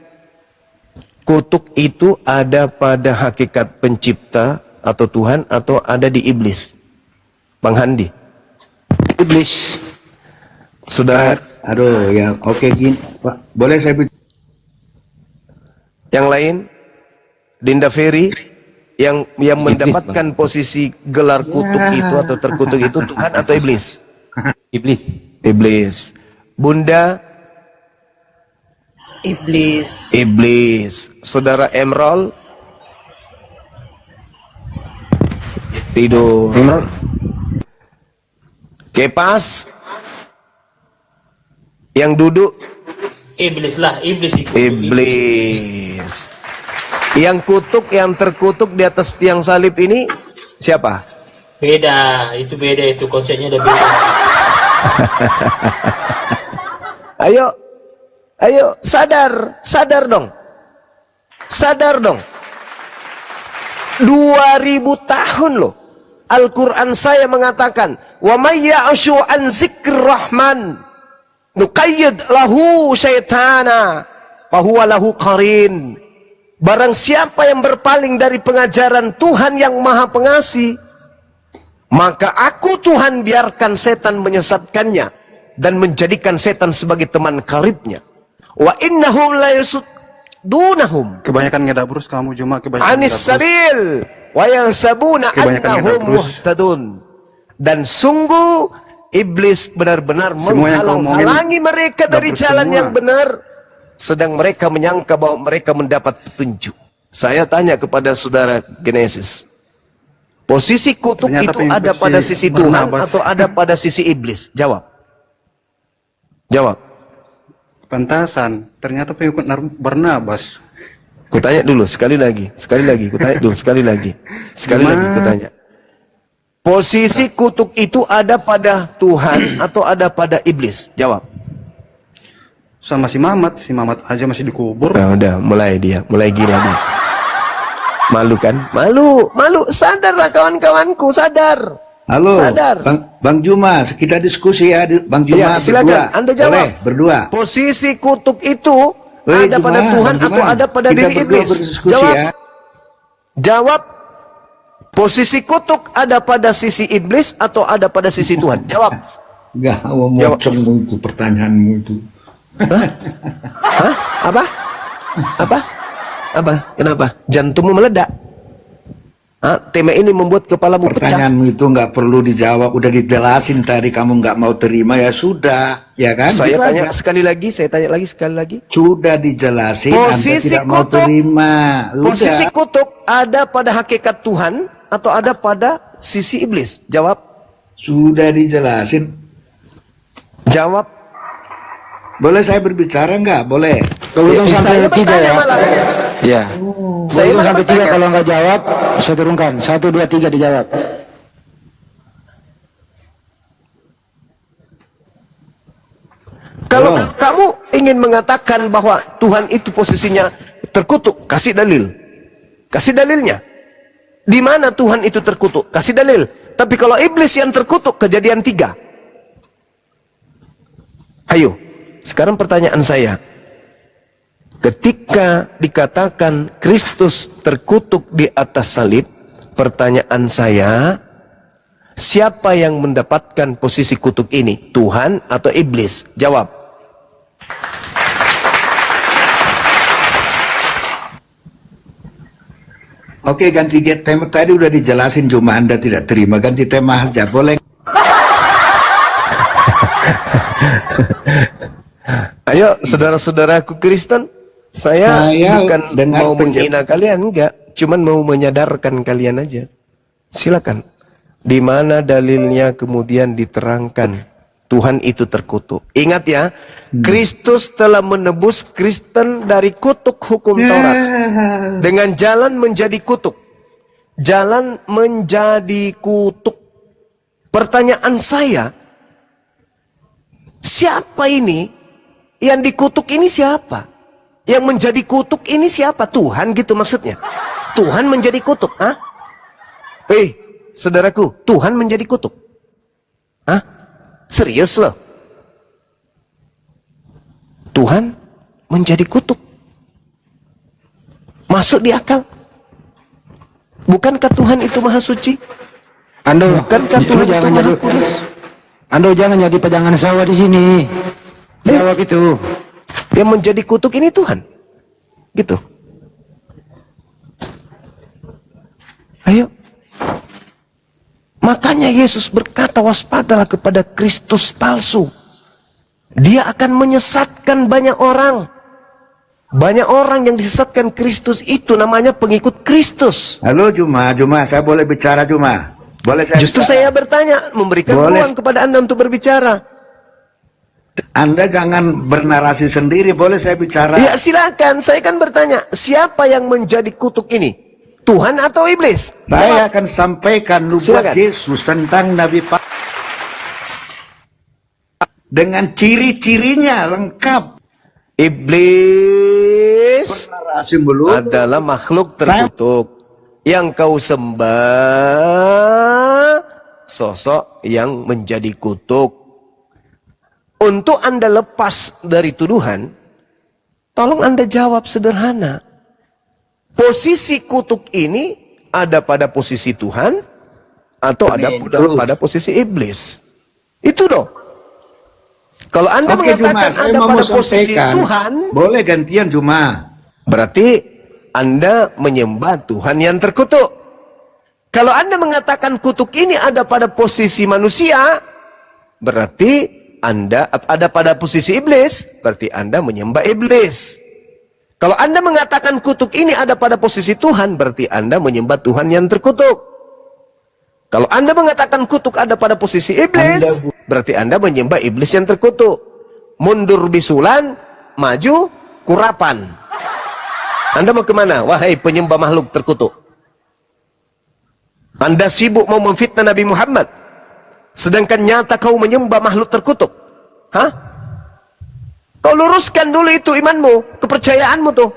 kutuk itu ada pada hakikat pencipta atau Tuhan atau ada di iblis? Bang Handi. Iblis. Saudara Aduh, ya oke gini, Pak. Boleh saya yang lain? Dinda Ferry yang mendapatkan posisi gelar kutuk itu atau terkutuk itu Tuhan atau iblis? Iblis. Iblis. Bunda? Iblis. Iblis. Saudara Emerald? Tidur. Kepas? Yang duduk? Iblis lah, iblis itu. Iblis. Yang kutuk, yang terkutuk di atas tiang salib ini siapa? Beda, itu beda, itu konsepnya udah beda. Ayo, sadar dong. Sadar dong. 2000 tahun loh. Al-Quran saya mengatakan, wa may ya'shu an zikr rahman nuqayyid lahu syaitana fahuwa lahu qarin. Barang siapa yang berpaling dari pengajaran Tuhan yang Maha Pengasih, maka aku Tuhan biarkan setan menyesatkannya dan menjadikan setan sebagai teman karibnya. Wa innahum la yasuddunahum Kebanyakan ngedabrus kamu cuma kebanyakan anis sabil wa yansabuna Kebanyakan annahum ngedabrus. muhtadun. Dan sungguh iblis benar-benar Semua yang kau omongin menghalang-halangi mereka dari dabrus jalan semua. yang benar, sedang mereka menyangka bahwa mereka mendapat petunjuk. Saya tanya kepada saudara Genesis, posisi kutuk Ternyata itu ada si pada sisi Tuhan Barnabas. atau ada pada sisi iblis? Jawab. Pantasan, ternyata pengikut Barnabas. Kutanya dulu sekali lagi, kutanya dulu sekali lagi, kutanya. Posisi kutuk itu ada pada Tuhan atau ada pada iblis? Jawab. Sama si Mamat aja masih dikubur. Udah, mulai gila dia. Malu kan? Malu, sadarlah kawan-kawanku, sadar. Halo, Sadar. Bang Juma, kita diskusi ya, Bang Juma Ya, silakan, berdua. Anda jawab. Boleh, berdua. Posisi kutuk itu Weh, ada pada Juma, Tuhan Bang atau Juma. ada pada Kita diri berdua iblis? berdiskusi Jawab. ya. Jawab. Posisi kutuk ada pada sisi iblis atau ada pada sisi Tuhan? Jawab. Enggak mau Jawab. mocong itu pertanyaanmu itu. Hah? Apa? Kenapa? Jantungmu meledak? Tema ini membuat kepalamu pecah. Pertanyaanmu itu nggak perlu dijawab, udah dijelasin tadi, kamu nggak mau terima ya sudah, ya kan? Saya Gitu tanya aja. sekali lagi, sekali lagi. Sudah dijelasin, Posisi Anda tidak mau kutuk. terima. Posisi Udah. kutuk ada pada hakikat Tuhan atau ada pada sisi iblis? Jawab. Sudah dijelasin. Jawab. Boleh saya berbicara nggak? Boleh. Kalau udah sampai Saya 3 bertanya ya. malah. Ya. Saya Saya malah sampai 3, bertanya. kalau nggak jawab, saya turunkan. 1, 2, 3 dijawab. Kalau kamu ingin mengatakan bahwa Tuhan itu posisinya terkutuk, kasih dalil. Kasih dalilnya. Di mana Tuhan itu terkutuk? Kasih dalil. Tapi kalau iblis yang terkutuk, Kejadian 3. Ayo, sekarang pertanyaan saya. Ketika dikatakan Kristus terkutuk di atas salib, pertanyaan saya, siapa yang mendapatkan posisi kutuk ini? Tuhan atau iblis? Jawab. Oke, ganti tema tadi udah dijelasin, cuma Anda tidak terima. Ganti tema aja, boleh? Ayo, saudara-saudaraku Kristen, saya bukan dengar mau menghina kalian, enggak. Cuman mau menyadarkan kalian aja. Silakan. Di mana dalilnya kemudian diterangkan Tuhan itu terkutuk. Ingat ya, Kristus telah menebus Kristen dari kutuk hukum Taurat. Dengan jalan menjadi kutuk. Jalan menjadi kutuk. Pertanyaan saya, siapa ini? Yang dikutuk ini siapa? Yang menjadi kutuk ini siapa? Tuhan gitu maksudnya. Tuhan menjadi kutuk, ah? Saudaraku, Tuhan menjadi kutuk. Hah? Serius loh? Tuhan menjadi kutuk. Masuk di akal? Bukankah Tuhan itu maha suci? Ando, Bukankah Tuhan itu jangan maha jadi kudus? Ando jangan jadi pejangan sawah di sini. Jawab itu. Yang menjadi kutuk ini Tuhan. Gitu. Ayo. Makanya Yesus berkata, waspadalah kepada Kristus palsu. Dia akan menyesatkan banyak orang. Banyak orang yang disesatkan Kristus itu namanya pengikut Kristus. Halo Juma, saya boleh bicara Juma? Boleh saya Justru bicara? saya bertanya, memberikan Boleh. ruang kepada Anda untuk berbicara. Anda jangan bernarasi sendiri, boleh saya bicara? Ya silakan, saya kan bertanya, siapa yang menjadi kutuk ini? Tuhan atau iblis? Saya akan sampaikan nubuat Silakan. Yesus tentang Nabi Pak dengan ciri-cirinya lengkap. Iblis Narasi melulu. adalah makhluk terkutuk. Yang kau sembah sosok yang menjadi kutuk. Untuk Anda lepas dari tuduhan, tolong Anda jawab sederhana. Posisi kutuk ini ada pada posisi Tuhan atau ada pada posisi iblis? Itu dong. Kalau Anda Oke, mengatakan Juma, saya Anda mau pada posisi sampaikan. Tuhan, Boleh gantian Juma. berarti Anda menyembah Tuhan yang terkutuk. Kalau Anda mengatakan kutuk ini ada pada posisi manusia, berarti Anda ada pada posisi iblis, berarti Anda menyembah iblis. Kalau Anda mengatakan kutuk ini ada pada posisi Tuhan, berarti Anda menyembah Tuhan yang terkutuk. Kalau Anda mengatakan kutuk ada pada posisi iblis, berarti Anda menyembah iblis yang terkutuk. Mundur bisulan, maju kurapan. Anda mau kemana? Wahai penyembah makhluk terkutuk. Anda sibuk mau memfitnah Nabi Muhammad, sedangkan nyata kau menyembah makhluk terkutuk. Hah? Kau luruskan dulu itu imanmu, kepercayaanmu tuh.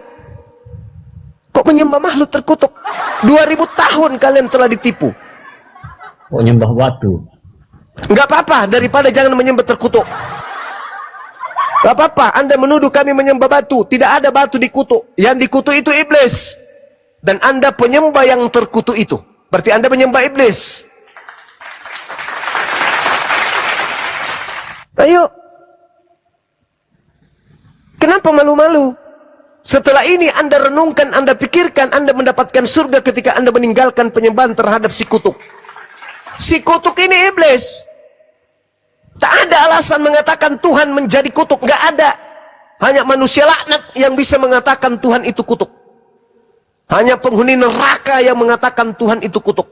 Kok menyembah makhluk terkutuk? 2000 tahun kalian telah ditipu. Kok nyembah batu? Enggak apa-apa, daripada jangan menyembah terkutuk. Enggak apa-apa, Anda menuduh kami menyembah batu. Tidak ada batu dikutuk. Yang dikutuk itu iblis. Dan Anda penyembah yang terkutuk itu. Berarti Anda menyembah iblis. Ayo. Kenapa malu-malu? Setelah ini Anda renungkan, Anda pikirkan, Anda mendapatkan surga ketika Anda meninggalkan penyembahan terhadap si kutuk. Si kutuk ini iblis. Tak ada alasan mengatakan Tuhan menjadi kutuk. Nggak ada. Hanya manusia laknat yang bisa mengatakan Tuhan itu kutuk. Hanya penghuni neraka yang mengatakan Tuhan itu kutuk.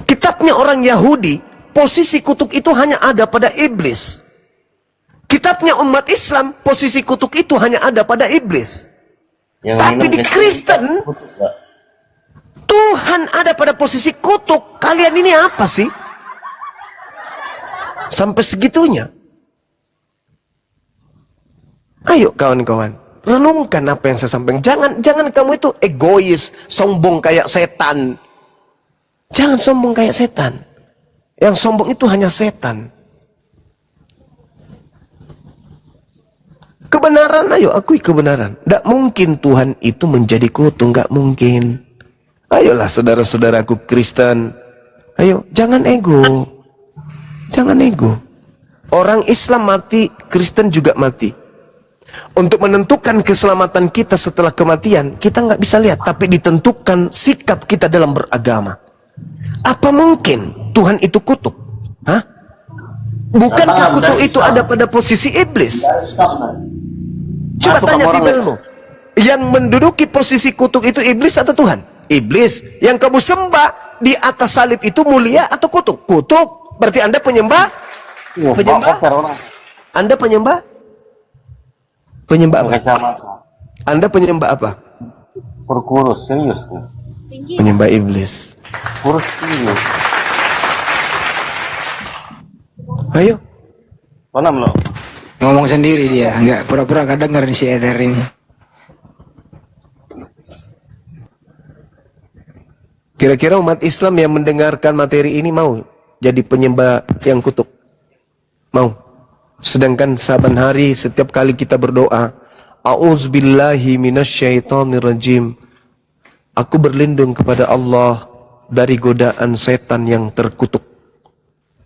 Kitabnya orang Yahudi, posisi kutuk itu hanya ada pada iblis. Kitabnya umat Islam, posisi kutuk itu hanya ada pada iblis. Tapi di Kristen, Tuhan ada pada posisi kutuk. Kalian ini apa sih? Sampai segitunya. Ayo kawan-kawan, renungkan apa yang saya sampaikan. Jangan kamu itu egois, sombong kayak setan. Jangan sombong kayak setan. Yang sombong itu hanya setan. Kebenaran, ayo akui kebenaran. Tidak mungkin Tuhan itu menjadi kutuk, nggak mungkin. Ayolah saudara-saudaraku Kristen. Ayo, jangan ego. Jangan ego. Orang Islam mati, Kristen juga mati. Untuk menentukan keselamatan kita setelah kematian, kita nggak bisa lihat, tapi ditentukan sikap kita dalam beragama. Apa mungkin Tuhan itu kutuk? Hah? Bukankah kutuk itu ada pada posisi iblis? Coba tanya Bibelmu. Yang menduduki posisi kutuk itu iblis atau Tuhan? Iblis. Yang kamu sembah di atas salib itu mulia atau kutuk? Kutuk. Berarti Anda penyembah? Penyembah? Anda penyembah? Penyembah apa? Anda penyembah apa? Kurus, serius nih. Penyembah iblis. Kurus serius. Ayo. Mana lo? Ngomong sendiri dia, nggak pura-pura kadang dengar si Ether ini. Kira-kira umat Islam yang mendengarkan materi ini mau jadi penyembah yang kutuk? Mau? Sedangkan saban hari setiap kali kita berdoa, A'udzubillahi minasyaitonirrajim. Aku berlindung kepada Allah dari godaan setan yang terkutuk.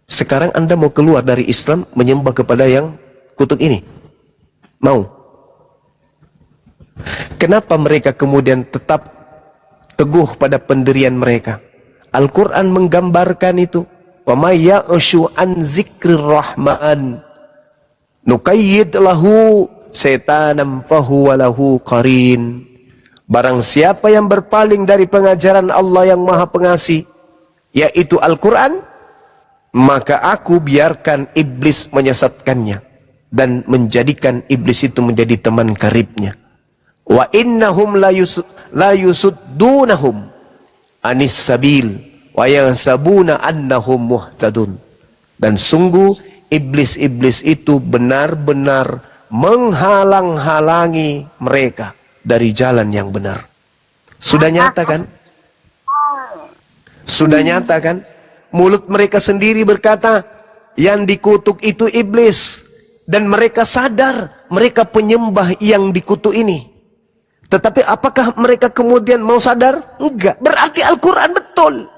Sekarang Anda mau keluar dari Islam menyembah kepada yang kutuk ini? Mau? Kenapa mereka kemudian tetap teguh pada pendirian mereka? Al-Quran menggambarkan itu. Wa may ya'shu an zikrir rahman nuqayyid lahu setanam fahuwa lahu qarin. Barang siapa yang berpaling dari pengajaran Allah yang Maha Pengasih, yaitu Al-Quran, maka aku biarkan iblis menyesatkannya dan menjadikan iblis itu menjadi teman karibnya. Wa innahum la yusuddunahum anis sabil wa yansabuna annahum muhtadun. Dan sungguh iblis-iblis itu benar-benar menghalang-halangi mereka dari jalan yang benar. Sudah nyata kan? Sudah nyata kan? Mulut mereka sendiri berkata, yang dikutuk itu iblis. Dan mereka sadar, mereka penyembah yang dikutuk ini. Tetapi apakah mereka kemudian mau sadar? Enggak. Berarti Al-Quran betul.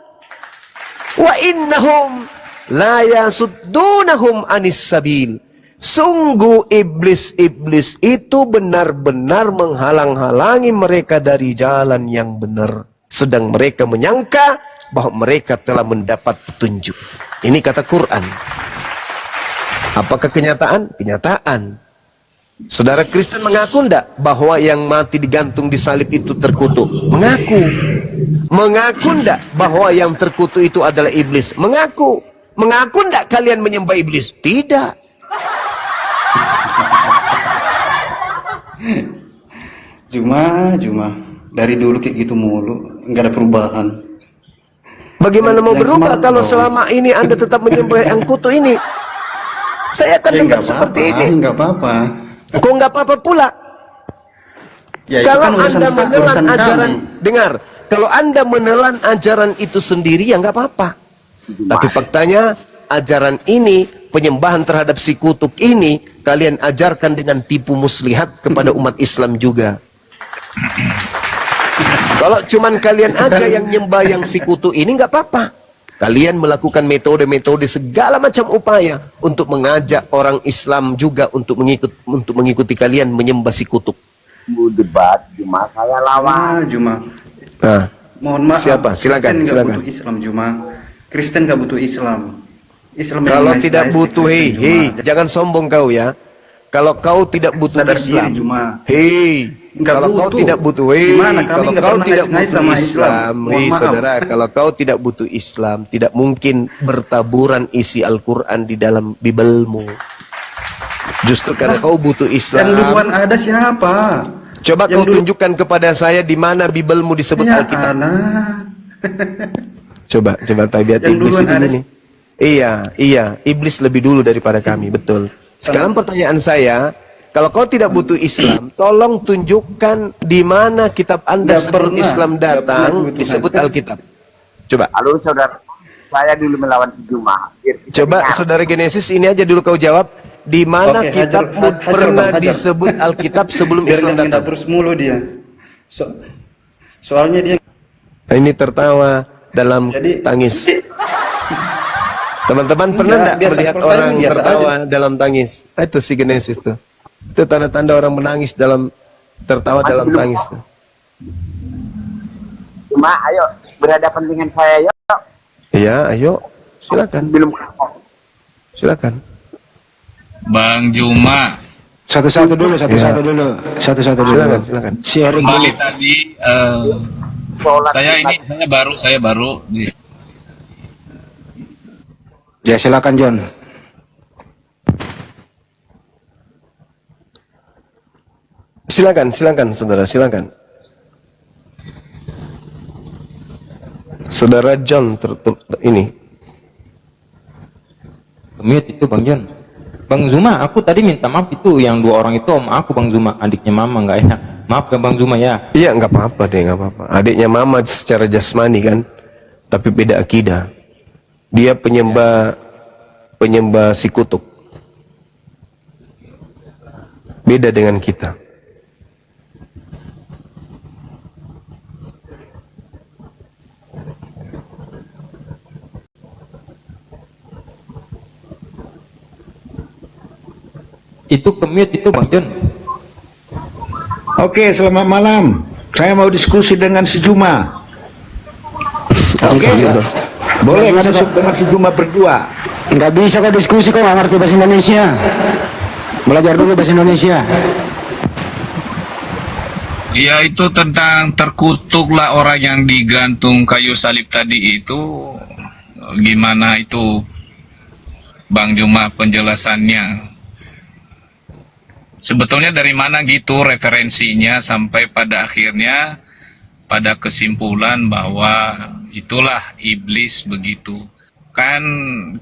Wa innahum la yasuddunahum anis sabil. Sungguh iblis-iblis itu benar-benar menghalang-halangi mereka dari jalan yang benar. Sedang mereka menyangka bahwa mereka telah mendapat petunjuk. Ini kata Quran. Apakah kenyataan? Kenyataan. Saudara Kristen mengaku enggak bahwa yang mati digantung di salib itu terkutuk? Mengaku. Mengaku enggak bahwa yang terkutuk itu adalah iblis? Mengaku. Mengaku enggak kalian menyembah iblis? Tidak. Cuma dari dulu kayak gitu mulu, nggak ada perubahan. Bagaimana mau Yang berubah smart kalau dong. selama ini Anda tetap menyembah yang kutu ini? Saya akan tetap nggak seperti apa-apa, ini. nggak apa-apa. Kok nggak apa-apa pula? Ya, itu Kalau kan Anda menelan urusan ajaran, kami. dengar, kalau Anda menelan ajaran itu sendiri ya nggak apa-apa. Tapi faktanya ajaran ini, penyembahan terhadap si kutuk ini, kalian ajarkan dengan tipu muslihat kepada umat Islam juga. Kalau cuman kalian aja yang nyembah yang si kutuk ini nggak apa-apa. Kalian melakukan metode-metode segala macam upaya untuk mengajak orang Islam juga untuk mengikuti kalian menyembah si kutuk. Debat Juma saya lawan. Juma. Nah, Mohon maaf. siapa? Silakan, Kristen nggak silakan. butuh Islam Juma. Kristen nggak butuh Islam. Islam yang Kalau nice-nice tidak di butuh, Kristen, Juma. hei, jangan sombong kau ya. Kalau kau tidak butuh Sadar Islam, diri, Juma. hei, Nggak kalau kau butuh. tidak butuh, hei, Gimana? Kami kalau nggak kau pernah tidak nice-nice butuh sama Islam, Islam. hei Mohon maaf. saudara, kalau kau tidak butuh Islam, tidak mungkin bertaburan isi Al-Quran di dalam Bibelmu. Justru karena kau butuh Yang duluan Islam. ada siapa? Coba yang kau dulu- tunjukkan kepada saya di mana Bibelmu disebut Ya Alkitab. Allah. Coba tabiat Yang iblis duluan itu ada ini. Iya, iblis lebih dulu daripada kami, betul. Sekarang pertanyaan saya, kalau kau tidak butuh Islam, tolong tunjukkan di mana kitab Anda Nggak sebelum pernah, Islam nggak pernah datang kebutuhan. disebut Alkitab. Coba, Halo saudara, saya dulu melawan si Juma. Biar kita coba dengar. saudara Genesis ini aja dulu kau jawab. Di mana Oke, kitabmu hajar, pernah Bang, hajar. disebut Alkitab sebelum Biar Islam yang datang? terus mulu dia. Soalnya dia Nah, ini tertawa dalam Jadi- tangis. Teman-teman pernah Enggak, enggak biasa, melihat kalau saya orang biasa tertawa dalam tangis? Itu si Genesis tuh. Itu tanda-tanda orang menangis dalam tertawa dalam belum. tangis tuh. Juma, ayo berhadapan dengan saya yuk. Iya, ayo. Silakan. Belum. Silakan. Bang Juma, Satu-satu dulu. Satu-satu dulu. Silakan. Sharing kembali dulu. tadi Sholat saya baru di Ya silakan John. Silakan, saudara, silakan. Saudara John ini. Mute itu Bang John. Bang Zuma, aku tadi minta maaf itu yang 2 orang itu om aku Bang Zuma, adiknya mama, nggak enak. Maaf ya Bang Zuma ya. Iya, nggak apa-apa deh, nggak apa-apa. Adiknya mama secara jasmani kan, tapi beda akidah. Dia penyembah si kutuk. Beda dengan kita. Itu kemute itu Bang John. Oke, selamat malam. Saya mau diskusi dengan si Juma. Oke, boleh kan masuk dengan si Juma berdua? Nggak bisa kok diskusi, kok nggak ngerti bahasa Indonesia. Belajar dulu bahasa Indonesia. Ya itu tentang terkutuklah orang yang digantung kayu salib tadi itu. Gimana itu Bang Juma penjelasannya? Sebetulnya dari mana gitu referensinya sampai pada akhirnya pada kesimpulan bahwa itulah iblis begitu. Kan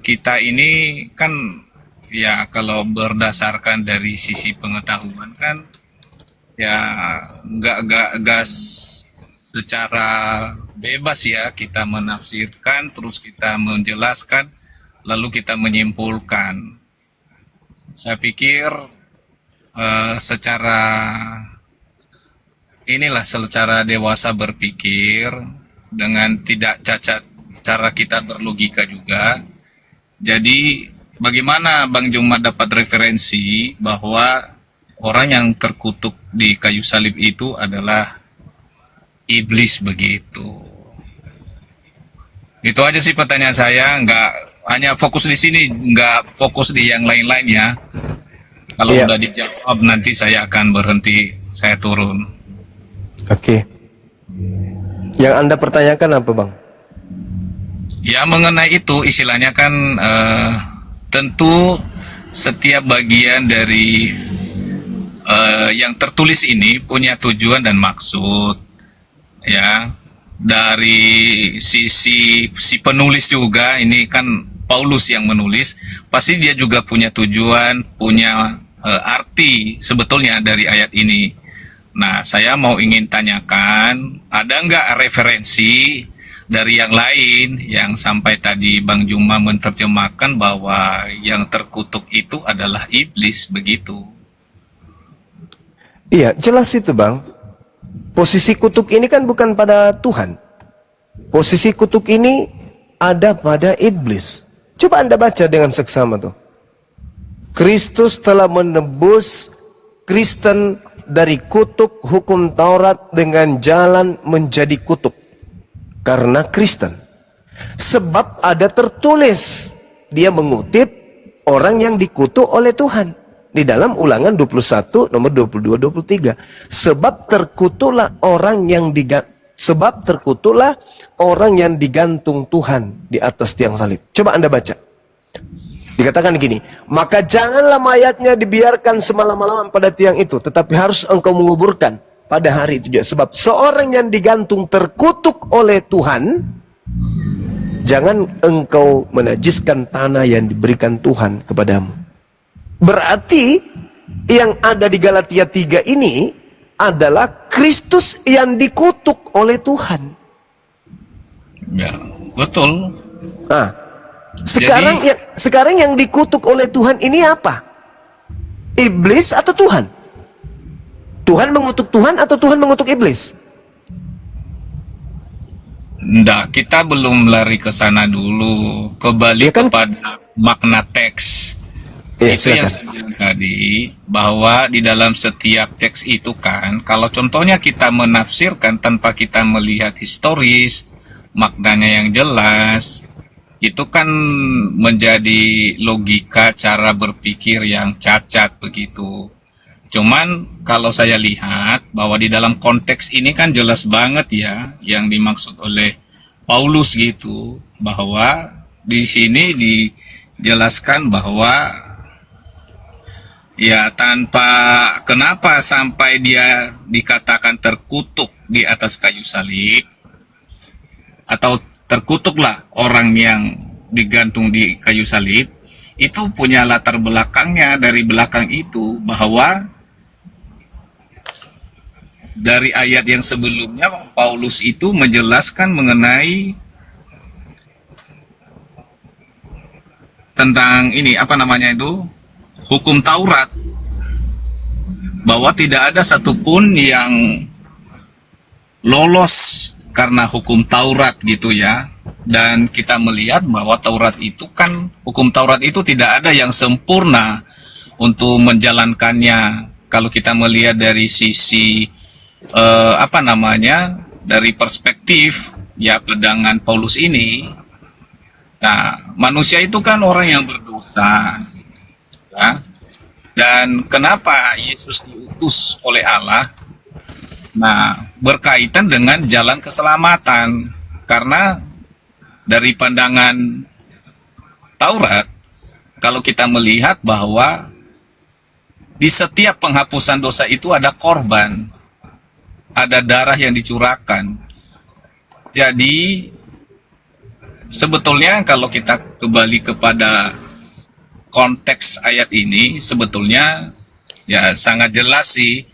kita ini kan ya kalau berdasarkan dari sisi pengetahuan kan ya nggak secara bebas ya kita menafsirkan terus kita menjelaskan lalu kita menyimpulkan. Saya pikir secara dewasa berpikir dengan tidak cacat cara kita berlogika juga. Jadi bagaimana Bang Juma dapat referensi bahwa orang yang terkutuk di kayu salib itu adalah iblis begitu? Itu aja sih pertanyaan saya, nggak hanya fokus di sini, nggak fokus di yang lain-lainnya. Kalau Iya. udah dijawab nanti saya akan berhenti, saya turun. Oke. Yang Anda pertanyakan apa, Bang? Ya mengenai itu istilahnya kan tentu setiap bagian dari yang tertulis ini punya tujuan dan maksud. Ya, dari sisi si penulis juga, ini kan Paulus yang menulis, pasti dia juga punya tujuan, punya arti sebetulnya dari ayat ini. Nah, saya mau ingin tanyakan, ada nggak referensi dari yang lain yang sampai tadi Bang Juma menerjemahkan bahwa yang terkutuk itu adalah iblis begitu? Iya, jelas itu, Bang. Posisi kutuk ini kan bukan pada Tuhan. Posisi kutuk ini ada pada iblis. Coba Anda baca dengan seksama tuh. Kristus telah menebus Kristen dari kutuk hukum Taurat dengan jalan menjadi kutuk. Karena Kristen. Sebab ada tertulis. Dia mengutip orang yang dikutuk oleh Tuhan. Di dalam Ulangan 21 nomor 22-23. Sebab terkutuklah orang yang digantung Tuhan di atas tiang salib. Coba Anda baca. Dikatakan gini, maka janganlah mayatnya dibiarkan semalam-malaman pada tiang itu, tetapi harus engkau menguburkan pada hari itu juga. Sebab seorang yang digantung terkutuk oleh Tuhan, jangan engkau menajiskan tanah yang diberikan Tuhan kepadamu. Berarti yang ada di Galatia 3 ini adalah Kristus yang dikutuk oleh Tuhan. Ya, betul. Nah, sekarang yang dikutuk oleh Tuhan ini apa? Iblis atau Tuhan? Tuhan mengutuk Tuhan atau Tuhan mengutuk iblis? Nggak, kita belum lari ke sana dulu. Kembali Ya kan? kepada makna teks. Ya, Itu yang silakan. saya bilang tadi, bahwa di dalam setiap teks itu kan, kalau contohnya kita menafsirkan tanpa kita melihat historis, maknanya yang jelas, itu kan menjadi logika cara berpikir yang cacat begitu. Cuman kalau saya lihat bahwa di dalam konteks ini kan jelas banget ya yang dimaksud oleh Paulus gitu, bahwa di sini dijelaskan bahwa ya kenapa sampai dia dikatakan terkutuk di atas kayu salib, atau terkutuklah orang yang digantung di kayu salib, itu punya latar belakangnya dari belakang itu, bahwa dari ayat yang sebelumnya Paulus itu menjelaskan mengenai tentang ini apa namanya itu, hukum Taurat, bahwa tidak ada satupun yang lolos karena hukum Taurat gitu ya. Dan kita melihat bahwa Taurat itu kan, hukum Taurat itu tidak ada yang sempurna untuk menjalankannya. Kalau kita melihat dari sisi apa namanya, dari perspektif ya pandangan Paulus ini, nah manusia itu kan orang yang berdosa ya. Dan kenapa Yesus diutus oleh Allah? Nah, berkaitan dengan jalan keselamatan. Karena dari pandangan Taurat, kalau kita melihat bahwa di setiap penghapusan dosa itu ada korban, ada darah yang dicurahkan. Jadi sebetulnya kalau kita kembali kepada konteks ayat ini, sebetulnya ya sangat jelas sih.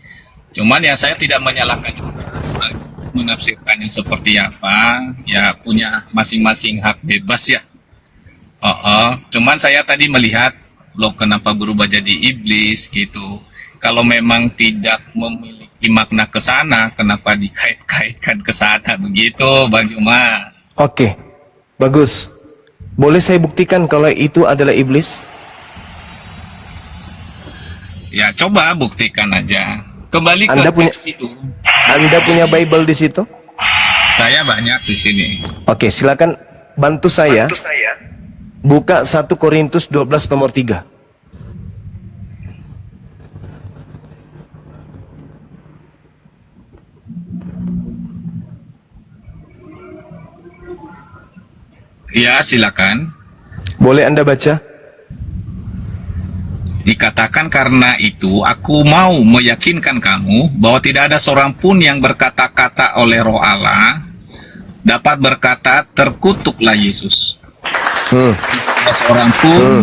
Cuman ya saya tidak menyalahkan juga, menafsirkannya seperti apa, ya punya masing-masing hak bebas ya. Cuman saya tadi melihat, loh kenapa berubah jadi iblis gitu. Kalau memang tidak memiliki makna ke sana, kenapa dikait-kaitkan ke sana begitu, Bang Juma? Oke, bagus. Boleh saya buktikan kalau itu adalah iblis? Ya coba buktikan aja. Kembali ke Anda punya, teks itu. Anda punya Bible di situ? Saya banyak di sini. Oke, silakan bantu saya. Buka 1 Korintus 12 nomor 3. Ya, silakan. Boleh Anda baca? Dikatakan karena itu aku mau meyakinkan kamu bahwa tidak ada seorang pun yang berkata-kata oleh Roh Allah dapat berkata terkutuklah Yesus. Tidak ada seorang pun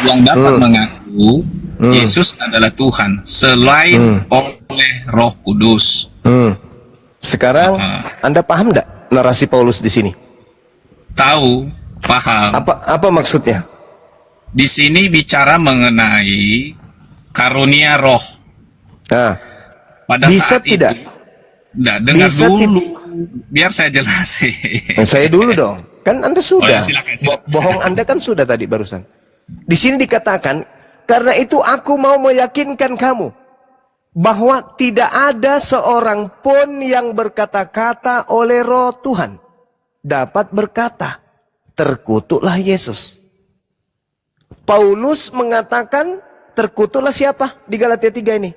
yang dapat mengaku Yesus adalah Tuhan selain oleh Roh Kudus. Sekarang Anda paham enggak narasi Paulus di sini? Tahu, paham. Apa maksudnya? Di sini bicara mengenai karunia roh. Nah, Pada bisa saat tidak? itu, enggak, dengar Bisa dulu, biar saya jelasin. Saya dulu dong. Kan Anda sudah. Oh ya, silakan. Bohong Anda kan sudah tadi barusan. Di sini dikatakan, karena itu aku mau meyakinkan kamu bahwa tidak ada seorang pun yang berkata-kata oleh Roh Tuhan dapat berkata, terkutuklah Yesus. Paulus mengatakan terkutuklah siapa di Galatia 3 ini?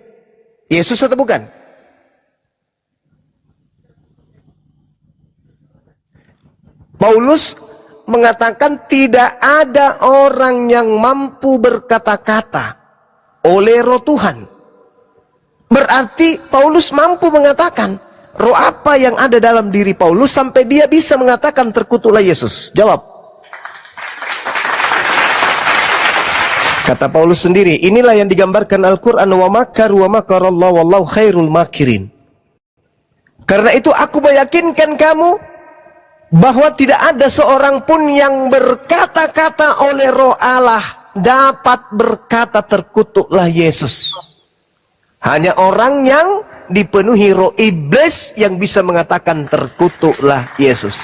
Yesus atau bukan? Paulus mengatakan tidak ada orang yang mampu berkata-kata oleh Roh Tuhan. Berarti Paulus mampu mengatakan roh apa yang ada dalam diri Paulus sampai dia bisa mengatakan terkutuklah Yesus? Jawab. Kata Paulus sendiri, inilah yang digambarkan Al-Quran, wa makaru wa makarallahu wallahu khairul makirin. Karena itu aku meyakinkan kamu bahwa tidak ada seorang pun yang berkata-kata oleh Roh Allah dapat berkata terkutuklah Yesus. Hanya orang yang dipenuhi roh iblis yang bisa mengatakan terkutuklah Yesus.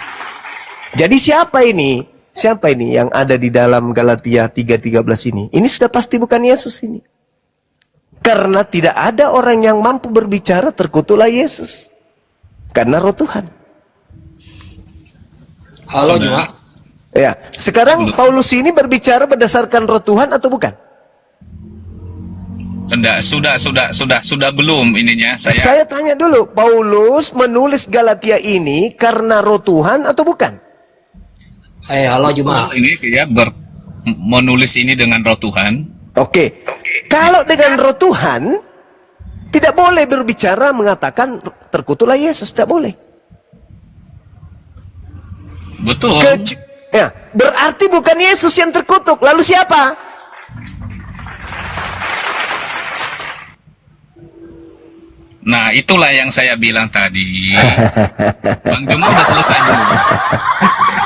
Jadi siapa ini? Siapa ini yang ada di dalam Galatia 3:13 ini? Ini sudah pasti bukan Yesus ini. Karena tidak ada orang yang mampu berbicara terkutuklah Yesus. Karena Roh Tuhan. Halo Juma. Ya, sekarang Paulus ini berbicara berdasarkan Roh Tuhan atau bukan? Enggak, sudah belum ininya. Saya tanya dulu, Paulus menulis Galatia ini karena Roh Tuhan atau bukan? Halo Juma. Ini dia menulis ini dengan Roh Tuhan. Oke. Kalau dengan Roh Tuhan tidak boleh berbicara mengatakan terkutuklah Yesus, tidak boleh. Betul. Ya, berarti bukan Yesus yang terkutuk. Lalu siapa? Nah, itulah yang saya bilang tadi. Bang Juma udah selesai belum?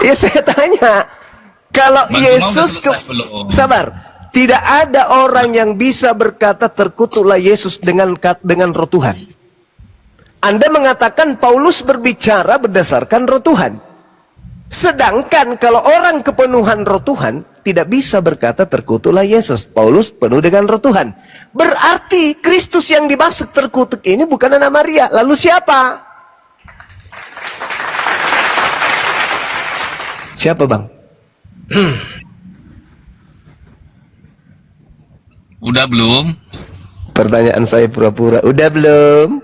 Ya saya tanya, kalau Bang Juma Yesus udah selesai belum? sabar, tidak ada orang yang bisa berkata terkutuklah Yesus dengan roh Tuhan. Anda mengatakan Paulus berbicara berdasarkan roh Tuhan. Sedangkan kalau orang kepenuhan roh Tuhan tidak bisa berkata terkutuklah Yesus. Paulus penuh dengan roh Tuhan. Berarti Kristus yang dimaksud terkutuk ini bukan Anak Maria. Lalu siapa? Siapa, Bang? Udah belum? Pertanyaan saya pura-pura. Udah belum?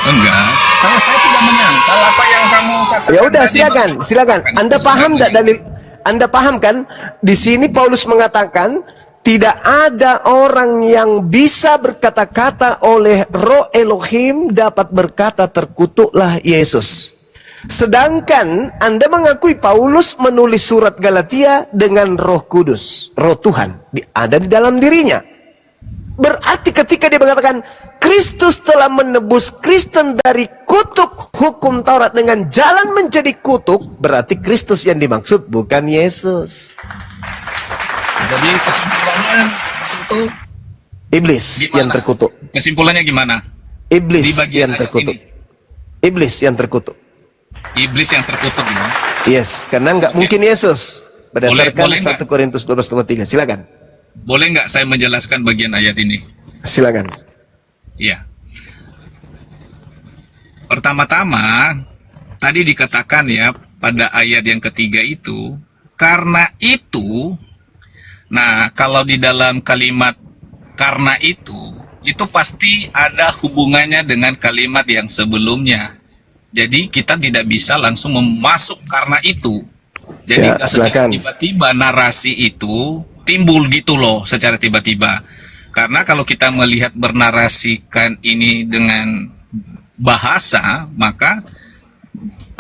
Enggak. Saya tidak menyangkal apa yang kamu katakan. Ya udah, tadi, silakan, Bang. silakan. Anda paham enggak dalil? Anda paham kan? Di sini Paulus mengatakan tidak ada orang yang bisa berkata-kata oleh Roh Elohim dapat berkata terkutuklah Yesus. Sedangkan Anda mengakui Paulus menulis surat Galatia dengan Roh Kudus, Roh Tuhan ada di dalam dirinya. Berarti ketika dia mengatakan Kristus telah menebus Kristen dari kutuk hukum Taurat dengan jalan menjadi kutuk, berarti Kristus yang dimaksud bukan Yesus. Jadi kesimpulannya itu Iblis gimana? yang terkutuk. Kesimpulannya gimana? Iblis Di bagian yang ayat terkutuk. ini. Iblis yang terkutuk. Iblis yang terkutuk, ya. Yes, karena nggak mungkin Yesus. Berdasarkan Boleh 1 Korintus 12:3. Silakan. Boleh nggak saya menjelaskan bagian ayat ini? Silakan. Iya. Pertama-tama, tadi dikatakan ya pada ayat yang ketiga itu, karena itu, nah kalau di dalam kalimat karena itu pasti ada hubungannya dengan kalimat yang sebelumnya. Jadi kita tidak bisa langsung masuk karena itu. Jadi Ya, secara silakan. tiba-tiba narasi itu timbul gitu loh secara tiba-tiba. Karena kalau kita melihat bernarasikan ini dengan bahasa, maka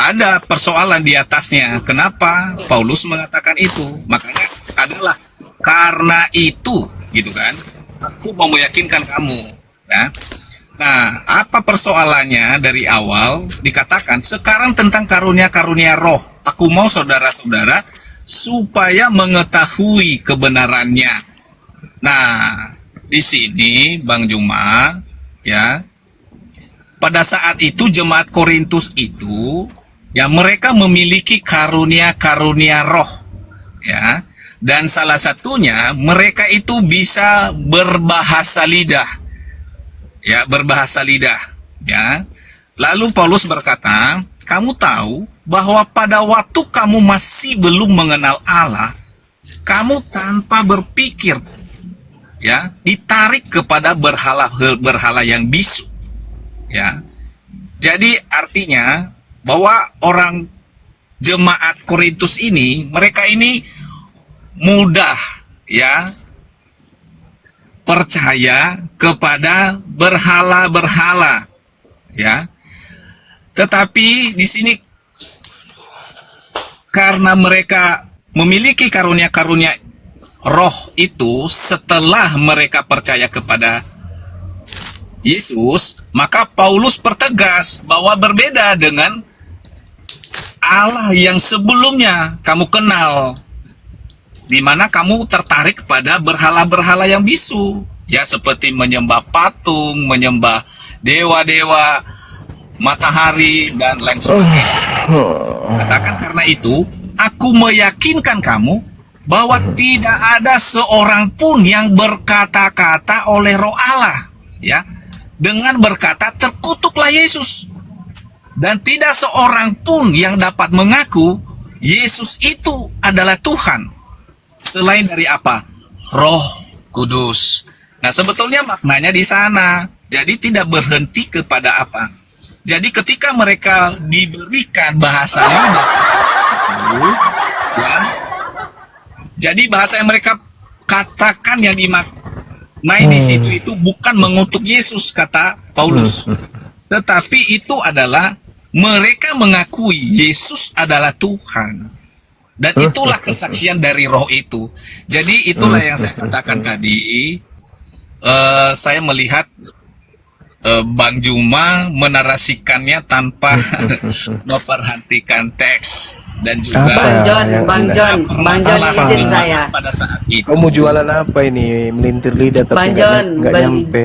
ada persoalan di atasnya. Kenapa Paulus mengatakan itu? Makanya adalah karena itu, gitu kan? Aku mau meyakinkan kamu. Ya. Nah, apa persoalannya dari awal dikatakan sekarang tentang karunia-karunia roh. Aku mau saudara-saudara supaya mengetahui kebenarannya. Nah, di sini Bang Juma, ya, pada saat itu jemaat Korintus itu, ya mereka memiliki karunia-karunia roh, ya, dan salah satunya mereka itu bisa berbahasa lidah, ya, berbahasa lidah, ya. Lalu Paulus berkata, kamu tahu bahwa pada waktu kamu masih belum mengenal Allah, kamu tanpa berpikir, ya, ditarik kepada berhala yang bisu, ya. Jadi artinya bahwa orang jemaat Korintus ini, mereka ini mudah, ya, percaya kepada berhala-berhala, ya. Tetapi di sini karena mereka memiliki karunia-karunia roh itu setelah mereka percaya kepada Yesus, maka Paulus pertegas bahwa berbeda dengan Allah yang sebelumnya kamu kenal, di mana kamu tertarik pada berhala-berhala yang bisu, ya, seperti menyembah patung, menyembah dewa-dewa, matahari, dan lain sebagainya. Katakan karena itu, aku meyakinkan kamu bahwa tidak ada seorang pun yang berkata-kata oleh Roh Allah, ya, dengan berkata terkutuklah Yesus, dan tidak seorang pun yang dapat mengaku Yesus itu adalah Tuhan selain dari apa? Roh Kudus. Nah, sebetulnya maknanya di sana. Jadi tidak berhenti kepada apa? Jadi ketika mereka diberikan bahasa lidah, ya, jadi bahasa yang mereka katakan yang dimaknai di situ itu bukan mengutuk Yesus, kata Paulus, tetapi itu adalah mereka mengakui Yesus adalah Tuhan, dan itulah kesaksian dari Roh itu. Jadi itulah yang saya katakan tadi. Saya melihat Bang Juma menarasikannya tanpa memperhatikan teks dan juga Bang John izin saya. pada saat itu. Kamu jualan apa ini? Melintir lidah tapi Bang John, nggak nyampe.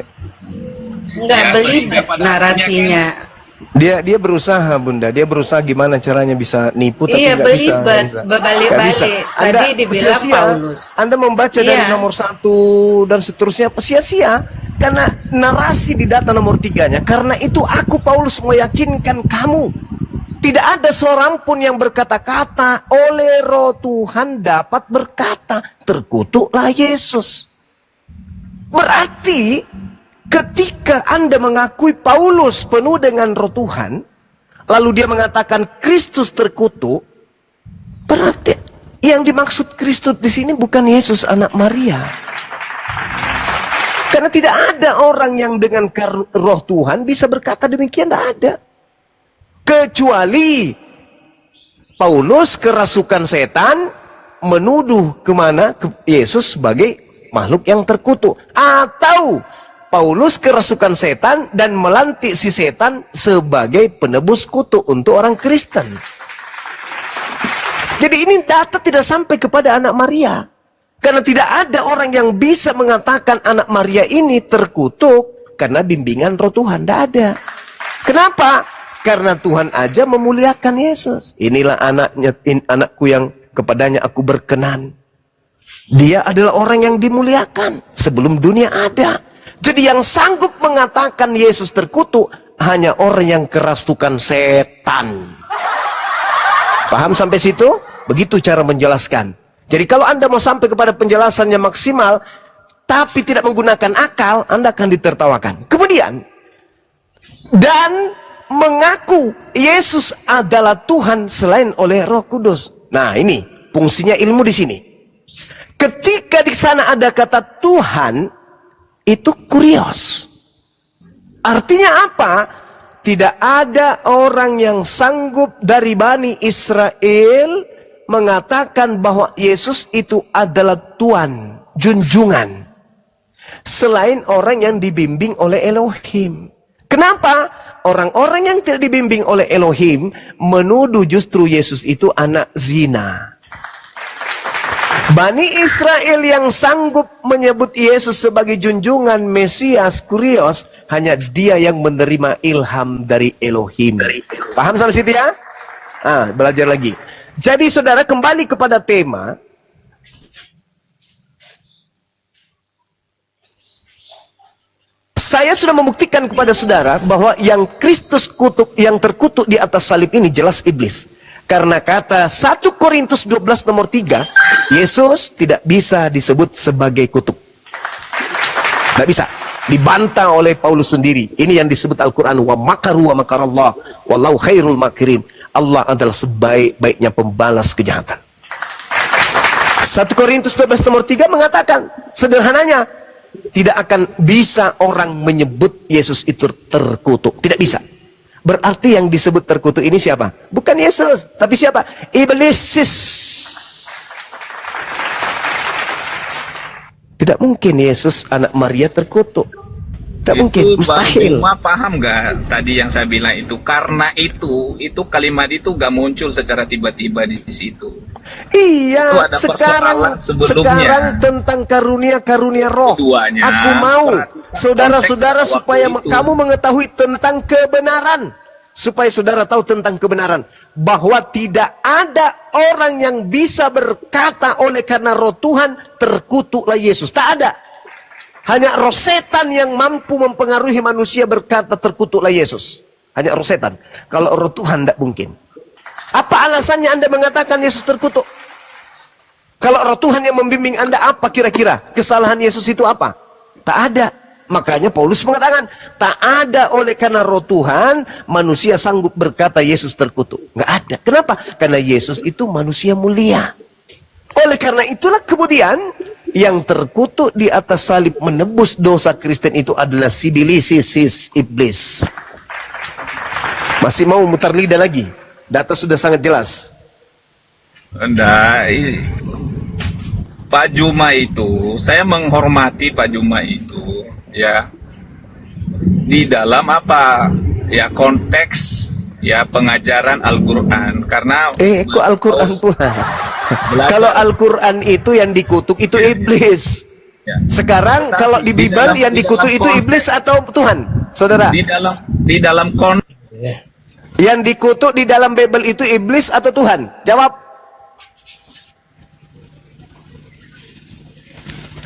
Enggak Ya, belibet sehingga pada narasinya. Dia berusaha, Bunda. Dia berusaha gimana caranya bisa nipu tapi Iya, nggak bisa. belibet, Nggak bisa. berbalik-balik. Nggak bisa. Anda Tadi dibilang sia-sia. Paulus. Anda membaca dari Iya. nomor 1 dan seterusnya sia-sia karena narasi di data nomor 3-nya. Karena itu aku Paulus meyakinkan kamu, tidak ada seorang pun yang berkata-kata oleh Roh Tuhan dapat berkata, terkutuklah Yesus. Berarti ketika Anda mengakui Paulus penuh dengan Roh Tuhan, lalu dia mengatakan Kristus terkutuk, berarti yang dimaksud Kristus di sini bukan Yesus anak Maria. Karena tidak ada orang yang dengan Roh Tuhan bisa berkata demikian, tidak ada. Kecuali Paulus kerasukan setan menuduh kemana? Ke Yesus sebagai makhluk yang terkutuk. Atau Paulus kerasukan setan dan melantik si setan sebagai penebus kutuk untuk orang Kristen. Jadi ini data tidak sampai kepada anak Maria. Karena tidak ada orang yang bisa mengatakan anak Maria ini terkutuk karena bimbingan Roh Tuhan. Tidak ada. Kenapa? Karena Tuhan aja memuliakan Yesus. Inilah anakku yang kepadanya aku berkenan. Dia adalah orang yang dimuliakan sebelum dunia ada. Jadi yang sanggup mengatakan Yesus terkutuk hanya orang yang kerasukan setan. Paham sampai situ? Begitu cara menjelaskan. Jadi kalau Anda mau sampai kepada penjelasan yang maksimal, tapi tidak menggunakan akal, Anda akan ditertawakan. Kemudian, dan mengaku Yesus adalah Tuhan selain oleh Roh Kudus. Nah ini fungsinya ilmu di sini. Ketika di sana ada kata Tuhan, itu kurios. Artinya apa? Tidak ada orang yang sanggup dari Bani Israel mengatakan bahwa Yesus itu adalah Tuhan, junjungan, selain orang yang dibimbing oleh Elohim. Kenapa? Orang-orang yang tidak dibimbing oleh Elohim menuduh justru Yesus itu anak zina. Bani Israel yang sanggup menyebut Yesus sebagai junjungan Mesias, kurios, hanya dia yang menerima ilham dari Elohim. Paham sampai situ ya? Belajar lagi. Jadi saudara kembali kepada tema. Saya sudah membuktikan kepada saudara bahwa yang Kristus kutuk, yang terkutuk di atas salib ini jelas iblis. Karena kata 1 Korintus 12 nomor 3, Yesus tidak bisa disebut sebagai kutuk. Tidak bisa. Dibantah oleh Paulus sendiri. Ini yang disebut Al-Quran. Wa makaru wa makarallah. Wallahu khairul makirin. Allah adalah sebaik-baiknya pembalas kejahatan. 1 Korintus 12 nomor 3 mengatakan, sederhananya, tidak akan bisa orang menyebut Yesus itu terkutuk. Tidak bisa. Berarti yang disebut terkutuk ini siapa? Bukan Yesus, tapi siapa? Iblis. Tidak mungkin Yesus anak Maria terkutuk. Tidak mungkin, mustahil. Bang Juma paham nggak tadi yang saya bilang itu? Karena itu kalimat itu nggak muncul secara tiba-tiba di situ. Iya, Itu ada persoalan sebelumnya. sekarang tentang karunia-karunia roh. Keduanya, Aku mau saudara-saudara konteks supaya waktu itu. kamu mengetahui tentang kebenaran. Supaya saudara tahu tentang kebenaran. Bahwa tidak ada orang yang bisa berkata oleh karena roh Tuhan terkutuklah Yesus. Tak ada. Hanya roh setan yang mampu mempengaruhi manusia berkata terkutuklah Yesus. Hanya roh setan. Kalau roh Tuhan tidak mungkin. Apa alasannya Anda mengatakan Yesus terkutuk? Kalau roh Tuhan yang membimbing Anda, apa kira-kira? Kesalahan Yesus itu apa? Tak ada. Makanya Paulus mengatakan, tak ada oleh karena roh Tuhan, manusia sanggup berkata Yesus terkutuk. Nggak ada. Kenapa? Karena Yesus itu manusia mulia. Oleh karena itulah kemudian, yang terkutuk di atas salib menebus dosa Kristen itu adalah sibilisis iblis. Masih mau mutar lidah lagi? Data sudah sangat jelas. Enggak, Pak Juma itu, saya menghormati Pak Juma itu, ya. di dalam apa? Ya konteks ya pengajaran Al-Qur'an, karena Kok Al-Quran pula? Kalau Al-Quran itu yang dikutuk itu iblis. Ya. Sekarang Tetapi kalau di Bible yang dikutuk itu konteks- iblis atau Tuhan? Saudara, di dalam konteks yang dikutuk di dalam Bible itu iblis atau Tuhan? Jawab.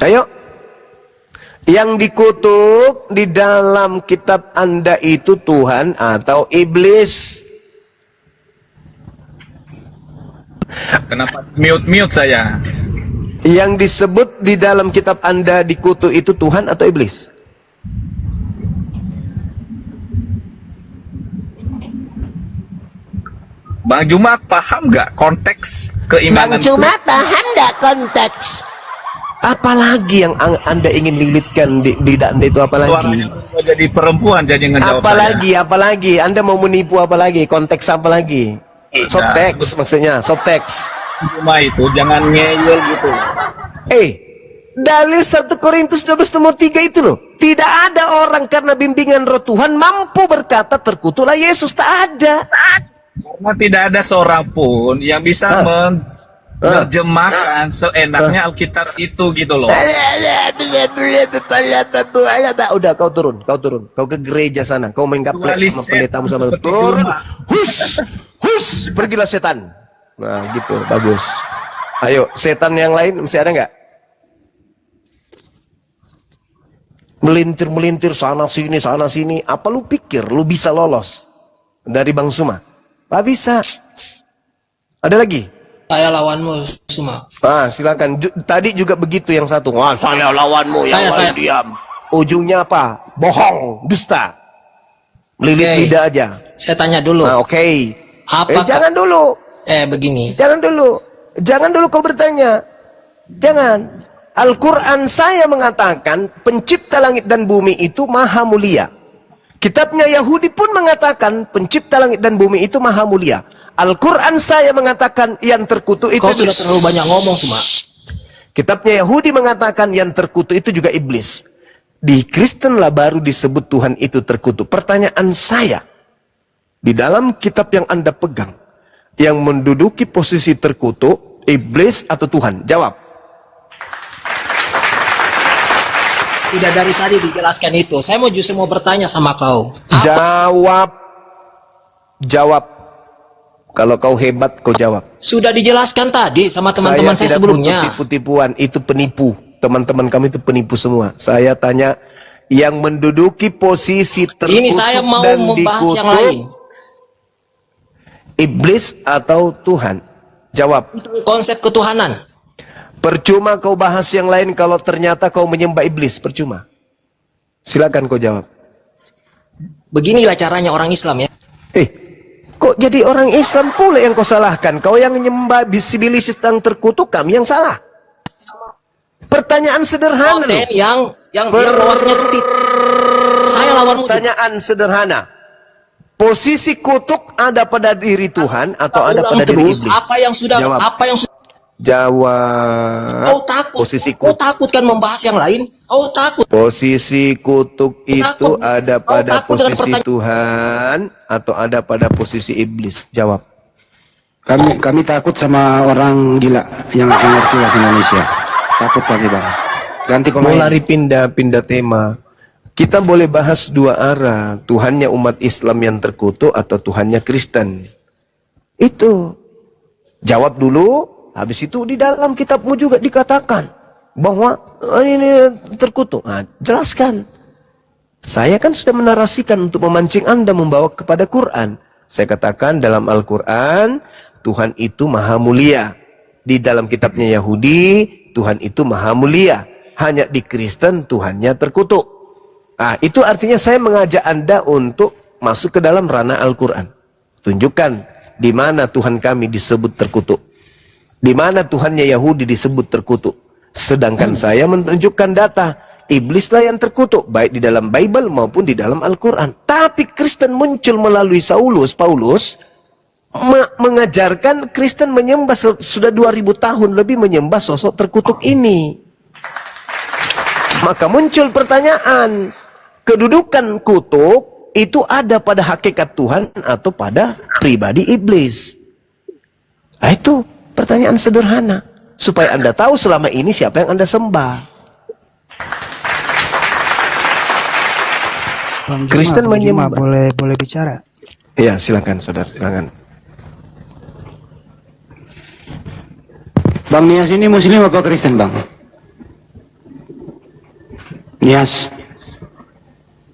Ayo. Yang dikutuk di dalam kitab Anda itu Tuhan atau iblis? kenapa mute saya? Yang disebut di dalam kitab Anda dikutuk itu Tuhan atau iblis? Bang Juma paham nggak konteks keimanan? Paham nggak konteks? Apalagi yang Anda ingin lilitkan di lidah Anda itu apalagi? Suaranya berubah jadi perempuan jadi ngejawab Apalagi Anda mau menipu apalagi? Konteks apa lagi? Subteks maksudnya, subteks. Juma itu jangan ngeyel gitu. Dalil 1 Korintus 12:3 itu loh. Tidak ada orang karena bimbingan roh Tuhan mampu berkata terkutuklah Yesus. Tak ada. Karena tidak ada seorang pun yang bisa menerjemahkan seenaknya Alkitab itu gitu loh. Udah kau turun. Kau ke gereja sana. Kau main gaplek sama pendetamu sama turun. Hus, pergilah setan. Nah, gitu, bagus. Ayo, setan yang lain masih ada nggak? Melintir sana sini. Apa lu pikir lu bisa lolos dari Bang Suma? Tak bisa. Ada lagi? Saya lawanmu, Suma. Silakan. Tadi juga begitu yang satu. Saya lawanmu, yang lain diam. Ujungnya apa? Bohong, dusta. Melilit lidah aja. Saya tanya dulu. Oke. Apakah- Jangan dulu. Begini. Jangan dulu kau bertanya. Jangan. Al-Quran saya mengatakan pencipta langit dan bumi itu maha mulia. Kitabnya Yahudi pun mengatakan pencipta langit dan bumi itu maha mulia. Al-Quran saya mengatakan yang terkutuk itu... Kau sudah terlalu banyak ngomong, Suma. Kitabnya Yahudi mengatakan yang terkutuk itu juga iblis. Di Kristen lah baru disebut Tuhan itu terkutuk. Pertanyaan saya, di dalam kitab yang Anda pegang, yang menduduki posisi terkutuk, iblis atau Tuhan? Jawab. Tidak dari tadi dijelaskan itu. Saya justru mau bertanya sama kau. Jawab. Kalau kau hebat, kau jawab. Sudah dijelaskan tadi sama teman-teman saya tidak sebelumnya. butuh tipu-tipuan, itu penipu. Teman-teman kami itu penipu semua. Saya tanya, yang menduduki posisi terkutuk Ini saya mau dan membahas dikutuk, yang lain. iblis atau Tuhan? Jawab. Konsep ketuhanan. Percuma kau bahas yang lain kalau ternyata kau menyembah iblis. Percuma. Silakan kau jawab. Beginilah caranya orang Islam ya. Kok jadi orang Islam pula yang kau salahkan? Kau yang menyembah iblis yang terkutuk, kami yang salah. Pertanyaan sederhana loh. Yang wawasannya sempit. Saya lawanmu. Pertanyaan sederhana. Posisi kutuk ada pada diri Tuhan atau ada pada diri iblis? Apa yang sudah Jawab. Jawab. Kau takut. Posisi Kau kutuk. takut kan membahas yang lain? Kau takut. Posisi kutuk itu takut. ada Kau pada takut dengan posisi Tuhan atau ada pada posisi iblis? Jawab. Kami takut sama orang gila yang akan ngerti bahasa Indonesia. Takut kami, Bang. Ganti Mau pemain. lari pindah tema. Kita boleh bahas dua arah. Tuhannya umat Islam yang terkutuk atau Tuhannya Kristen. Itu. Jawab dulu. Habis itu di dalam kitabmu juga dikatakan bahwa ini terkutuk. Jelaskan. Saya kan sudah menarasikan untuk memancing Anda membawa kepada Quran. Saya katakan dalam Al-Quran, Tuhan itu maha mulia. Di dalam kitabnya Yahudi, Tuhan itu maha mulia. Hanya di Kristen, Tuhannya terkutuk. Itu artinya saya mengajak Anda untuk masuk ke dalam ranah Al-Quran. Tunjukkan di mana Tuhan kami disebut terkutuk. Di mana Tuhannya Yahudi disebut terkutuk. Sedangkan saya menunjukkan data. Iblislah yang terkutuk. Baik di dalam Bible maupun di dalam Al-Quran. Tapi Kristen muncul melalui Paulus. Mengajarkan Kristen menyembah sudah 2000 tahun lebih menyembah sosok terkutuk ini. Maka muncul pertanyaan. kedudukan kutuk itu ada pada hakikat Tuhan atau pada pribadi iblis? Nah, itu pertanyaan sederhana. Supaya Anda tahu selama ini siapa yang Anda sembah. Bang Juma, Kristen Bang Juma, menyembah. boleh bicara? Ya, silakan saudara, silakan. Bang Nias ini Muslim apa Kristen, Bang? Nias.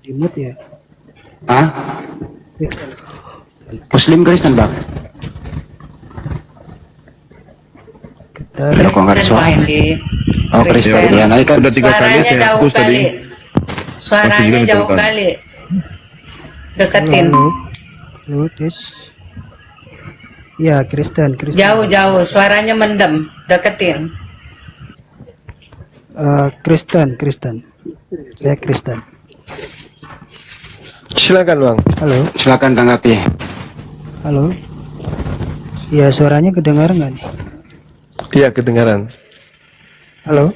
Dimut ya. Ah? Muslim Kristen, Bang? Ada kok nggak ada suara. Oh, Kristen. Ya, nah, kan udah 3 kali Suaranya saya jauh kali. Suaranya jauh kali. Deketin. Halo, tes. Ya, Kristen. Jauh-jauh, suaranya mendem. Deketin. Kristen. Saya Kristen. Silakan Bang. Halo. Silakan tanggapi. Halo. Ya, suaranya kedengaran nggak nih? Iya, kedengaran. Halo.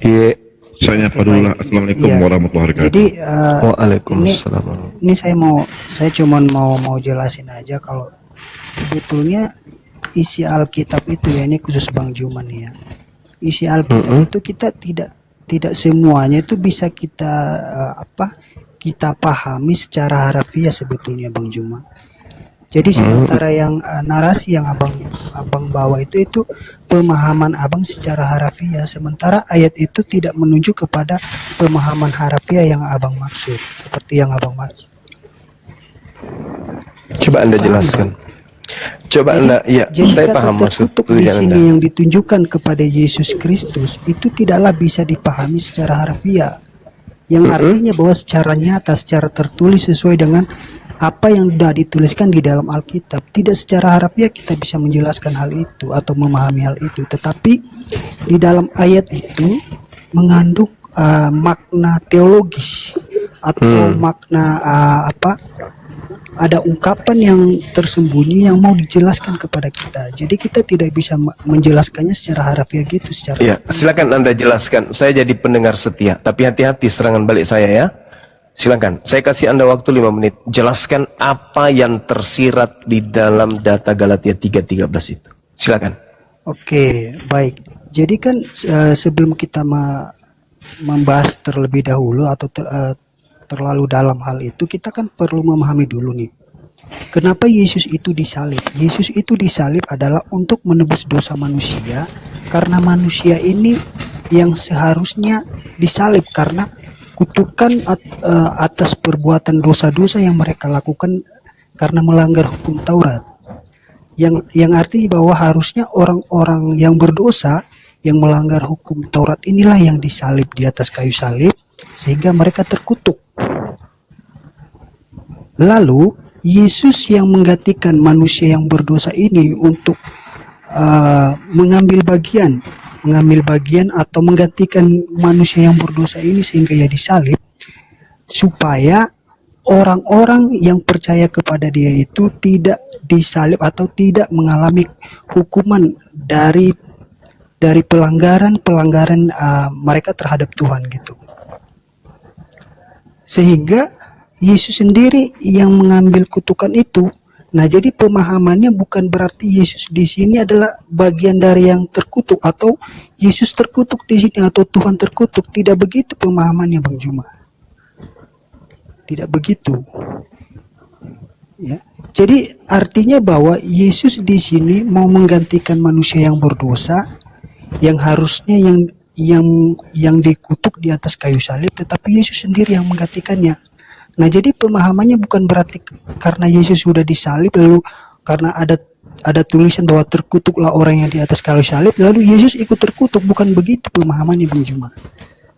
Iya. Saya dulu. Assalamualaikum Iya. warahmatullahi wabarakatuh. Jadi Waalaikumsalam. ini saya cuma mau jelasin aja kalau sebetulnya isi Alkitab itu ya, ini khusus Bang Juman ya. Isi Alkitab itu kita tidak semuanya itu bisa kita kita pahami secara harafiah sebetulnya Bang Juma. Jadi sementara yang narasi yang abang bawa itu pemahaman abang secara harafiah, sementara ayat itu tidak menunjuk kepada pemahaman harafiah yang abang maksud, seperti yang abang maksud. Coba Anda jelaskan. Coba Anda, ya, saya paham maksud terkutuk di tujuan sini Anda. yang ditunjukkan kepada Yesus Kristus itu tidaklah bisa dipahami secara harafiah, yang artinya bahwa secara nyata, secara tertulis sesuai dengan apa yang sudah dituliskan di dalam Alkitab. Tidak secara harafiah kita bisa menjelaskan hal itu atau memahami hal itu, tetapi di dalam ayat itu mengandung makna teologis atau makna ada ungkapan yang tersembunyi yang mau dijelaskan kepada kita. Jadi kita tidak bisa menjelaskannya secara harafiah gitu. Ya, silakan Anda jelaskan. Saya jadi pendengar setia, tapi hati-hati serangan balik saya ya. Silakan, saya kasih Anda waktu 5 menit. Jelaskan apa yang tersirat di dalam data Galatia 3:13 itu. Silakan. Oke, baik. Jadi kan sebelum kita membahas terlebih dahulu atau terlalu dalam hal itu, kita kan perlu memahami dulu nih. Kenapa Yesus itu disalib? Yesus itu disalib adalah untuk menebus dosa manusia, karena manusia ini yang seharusnya disalib karena kutukan atas perbuatan dosa-dosa yang mereka lakukan karena melanggar hukum Taurat. Yang artinya bahwa harusnya orang-orang yang berdosa yang melanggar hukum Taurat inilah yang disalib di atas kayu salib sehingga mereka terkutuk. Lalu Yesus yang menggantikan manusia yang berdosa ini untuk mengambil bagian atau menggantikan manusia yang berdosa ini sehingga ia disalib, supaya orang-orang yang percaya kepada dia itu tidak disalib atau tidak mengalami hukuman dari pelanggaran mereka terhadap Tuhan gitu. Sehingga Yesus sendiri yang mengambil kutukan itu. Nah, jadi pemahamannya bukan berarti Yesus di sini adalah bagian dari yang terkutuk atau Yesus terkutuk di sini atau Tuhan terkutuk. Tidak begitu pemahamannya Bang Juma. Tidak begitu. Ya. Jadi artinya bahwa Yesus di sini mau menggantikan manusia yang berdosa yang harusnya yang dikutuk di atas kayu salib, tetapi Yesus sendiri yang menggantikannya. Nah, jadi pemahamannya bukan berarti karena Yesus sudah disalib lalu karena ada tulisan bahwa terkutuklah orang yang di atas kayu salib lalu Yesus ikut terkutuk, bukan begitu pemahamannya Bang Juma.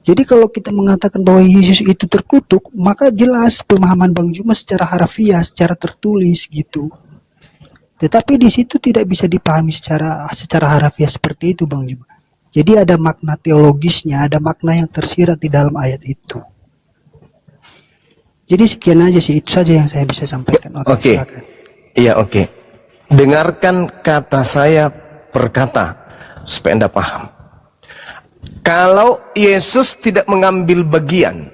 Jadi kalau kita mengatakan bahwa Yesus itu terkutuk, maka jelas pemahaman Bang Juma secara harafiah, secara tertulis gitu. Tetapi di situ tidak bisa dipahami secara harafiah seperti itu Bang Juma. Jadi ada makna teologisnya, ada makna yang tersirat di dalam ayat itu. Jadi sekian aja sih, itu saja yang saya bisa sampaikan. Oke. Iya, oke. Dengarkan kata saya per kata supaya Anda paham. Kalau Yesus tidak mengambil bagian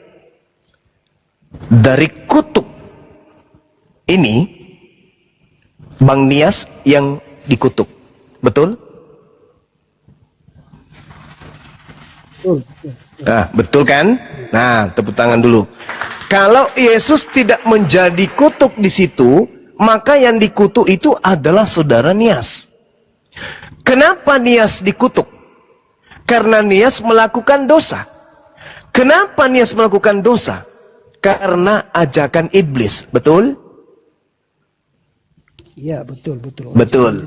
Dari kutuk ini, Bang Nias yang dikutuk. Betul? Nah, betul kan? Nah, tepuk tangan dulu. Kalau Yesus tidak menjadi kutuk di situ, maka yang dikutuk itu adalah saudara Nias. Kenapa Nias dikutuk? Karena Nias melakukan dosa. Kenapa Nias melakukan dosa? Karena ajakan iblis, betul? Iya, betul, betul. Betul.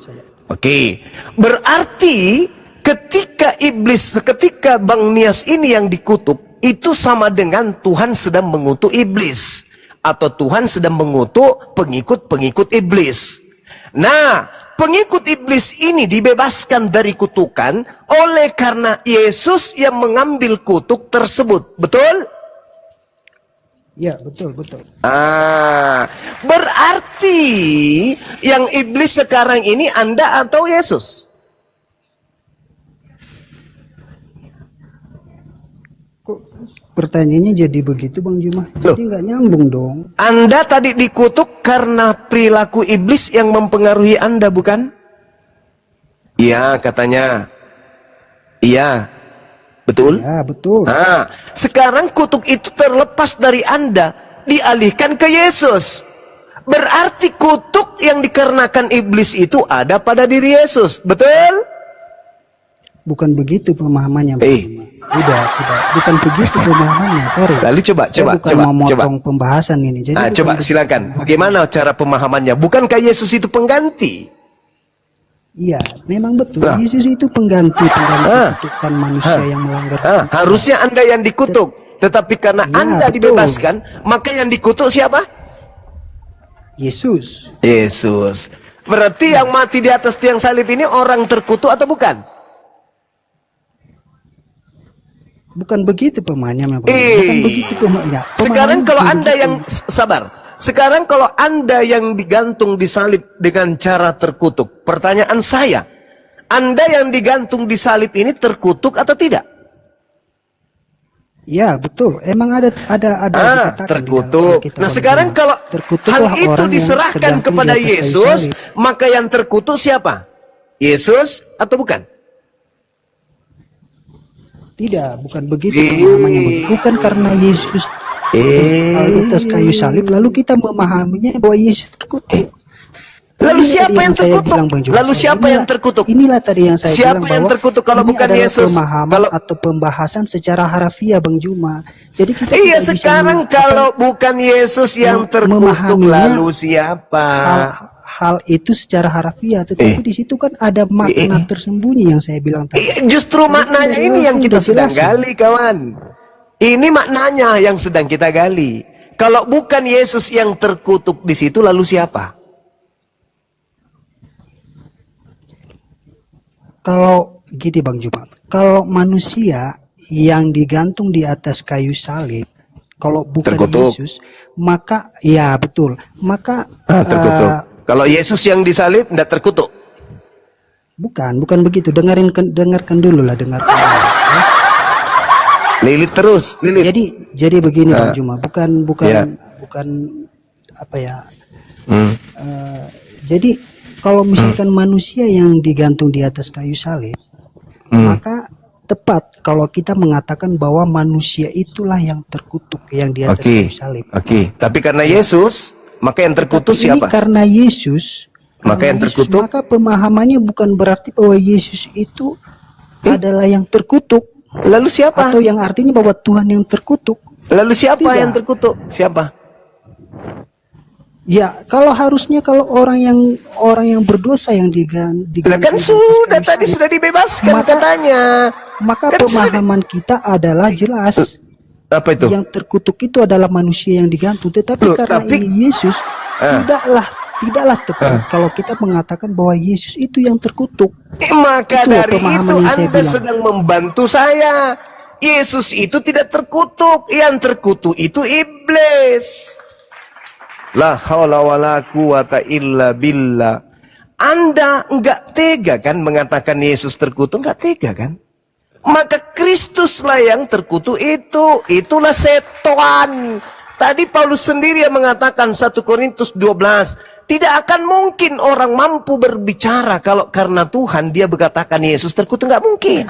Oke. Berarti ketika Bang Nias ini yang dikutuk, itu sama dengan Tuhan sedang mengutuk iblis. Atau Tuhan sedang mengutuk pengikut-pengikut iblis. Nah, pengikut iblis ini dibebaskan dari kutukan oleh karena Yesus yang mengambil kutuk tersebut. Betul? Ya, betul, betul. Berarti yang iblis sekarang ini Anda atau Yesus? Kok pertanyaannya jadi begitu, Bang Juma? Jadi nggak nyambung dong. Anda tadi dikutuk karena perilaku iblis yang mempengaruhi Anda, bukan? Iya, katanya. Iya. Betul? Ya, betul. Nah, sekarang kutuk itu terlepas dari Anda, dialihkan ke Yesus. Berarti kutuk yang dikarenakan iblis itu ada pada diri Yesus. Betul? Bukan begitu pemahamannya, Bang Juma. Udah. Bukan begitu pemahamannya, sorry. Lalu coba. Mau motong pembahasan ini. Jadi coba silakan. Bagaimana cara pemahamannya? Bukankah Yesus itu pengganti? Iya, memang betul. Yesus itu pengganti kutukan manusia yang melanggar. Harusnya Anda yang dikutuk, tetapi karena Anda dibebaskan, maka yang dikutuk siapa? Yesus. Yesus. Berarti yang mati di atas tiang salib ini orang terkutuk atau bukan? Bukan begitu pemahamannya, Pak. Bukan begitu pemahamannya. Sekarang kalau Anda yang sabar. Sekarang kalau Anda yang digantung di salib dengan cara terkutuk, pertanyaan saya, Anda yang digantung di salib ini terkutuk atau tidak? Ya, betul. Emang ada terkutuk. Nah, sekarang kalau hal itu diserahkan kepada Yesus, maka yang terkutuk siapa? Yesus atau bukan? Tidak, bukan begitu pemahamannya. Bukan karena Yesus di atas kayu salib, lalu kita memahaminya bahwa Yesus terkutuk. Lalu siapa yang terkutuk? Lalu siapa yang terkutuk? Inilah tadi yang saya siapa bilang yang bahwa terkutuk kalau bukan Yesus? Pemahaman atau pembahasan secara harafiah, Bang Juma. Jadi kita sekarang kalau bukan Yesus yang terkutuk, lalu siapa? Hal itu secara harafiah, tetapi di situ kan ada makna tersembunyi yang saya bilang tadi. Justru maknanya ini yang kita sedang gali, kawan. Ini maknanya yang sedang kita gali. Kalau bukan Yesus yang terkutuk di situ, lalu siapa? Kalau gini, Bang Juma, kalau manusia yang digantung di atas kayu salib, kalau bukan Yesus, maka ya betul, maka terkutuk. Kalau Yesus yang disalib tidak terkutuk. Bukan begitu. Dengarkan dulu lah, dengarkan. Lilit terus, lilit. Jadi begini, Bang Juma, bukan apa ya? Jadi kalau misalkan manusia yang digantung di atas kayu salib, maka tepat kalau kita mengatakan bahwa manusia itulah yang terkutuk yang di atas kayu salib. Tapi karena Yesus, maka yang terkutuk siapa? Ini karena Yesus, maka yang terkutuk. Maka pemahamannya bukan berarti bahwa Yesus itu adalah yang terkutuk. Lalu siapa? Atau yang artinya bahwa Tuhan yang terkutuk. Lalu siapa yang terkutuk? Siapa? Ya, kalau harusnya kalau orang yang berdosa yang diganti. Kan sudah tadi sudah dibebaskan katanya. Maka kan pemahaman kita adalah jelas. Apa itu? Yang terkutuk itu adalah manusia yang digantung. Tetapi ini Yesus tidaklah tepat kalau kita mengatakan bahwa Yesus itu yang terkutuk. Maka dari itu Anda sedang membantu saya. Yesus itu tidak terkutuk. Yang terkutuk itu iblis. La haula wala quwata illa billah. Anda enggak tega kan mengatakan Yesus terkutuk? Enggak tega kan? Maka Kristuslah yang terkutuk itu. Itulah setan. Tadi Paulus sendiri yang mengatakan 1 Korintus 12, tidak akan mungkin orang mampu berbicara kalau karena Tuhan dia berkatakan Yesus terkutuk, nggak mungkin.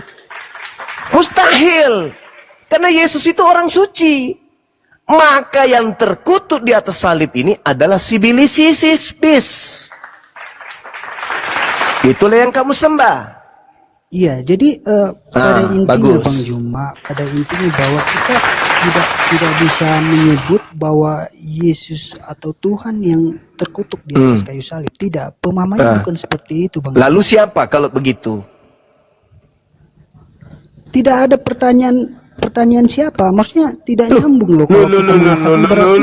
Mustahil. Karena Yesus itu orang suci. Maka yang terkutuk di atas salib ini adalah si Bilisisis. Itulah yang kamu sembah. Iya, jadi pada intinya bagus. Bang Juma, pada intinya bahwa kita tidak bisa menyebut bahwa Yesus atau Tuhan yang terkutuk di atas kayu salib. Tidak, pemahamannya bukan seperti itu, Bang. Lalu siapa kalau begitu? Tidak ada pertanyaan siapa, maksudnya tidak nyambung loh. Kalau kita mengatakan berarti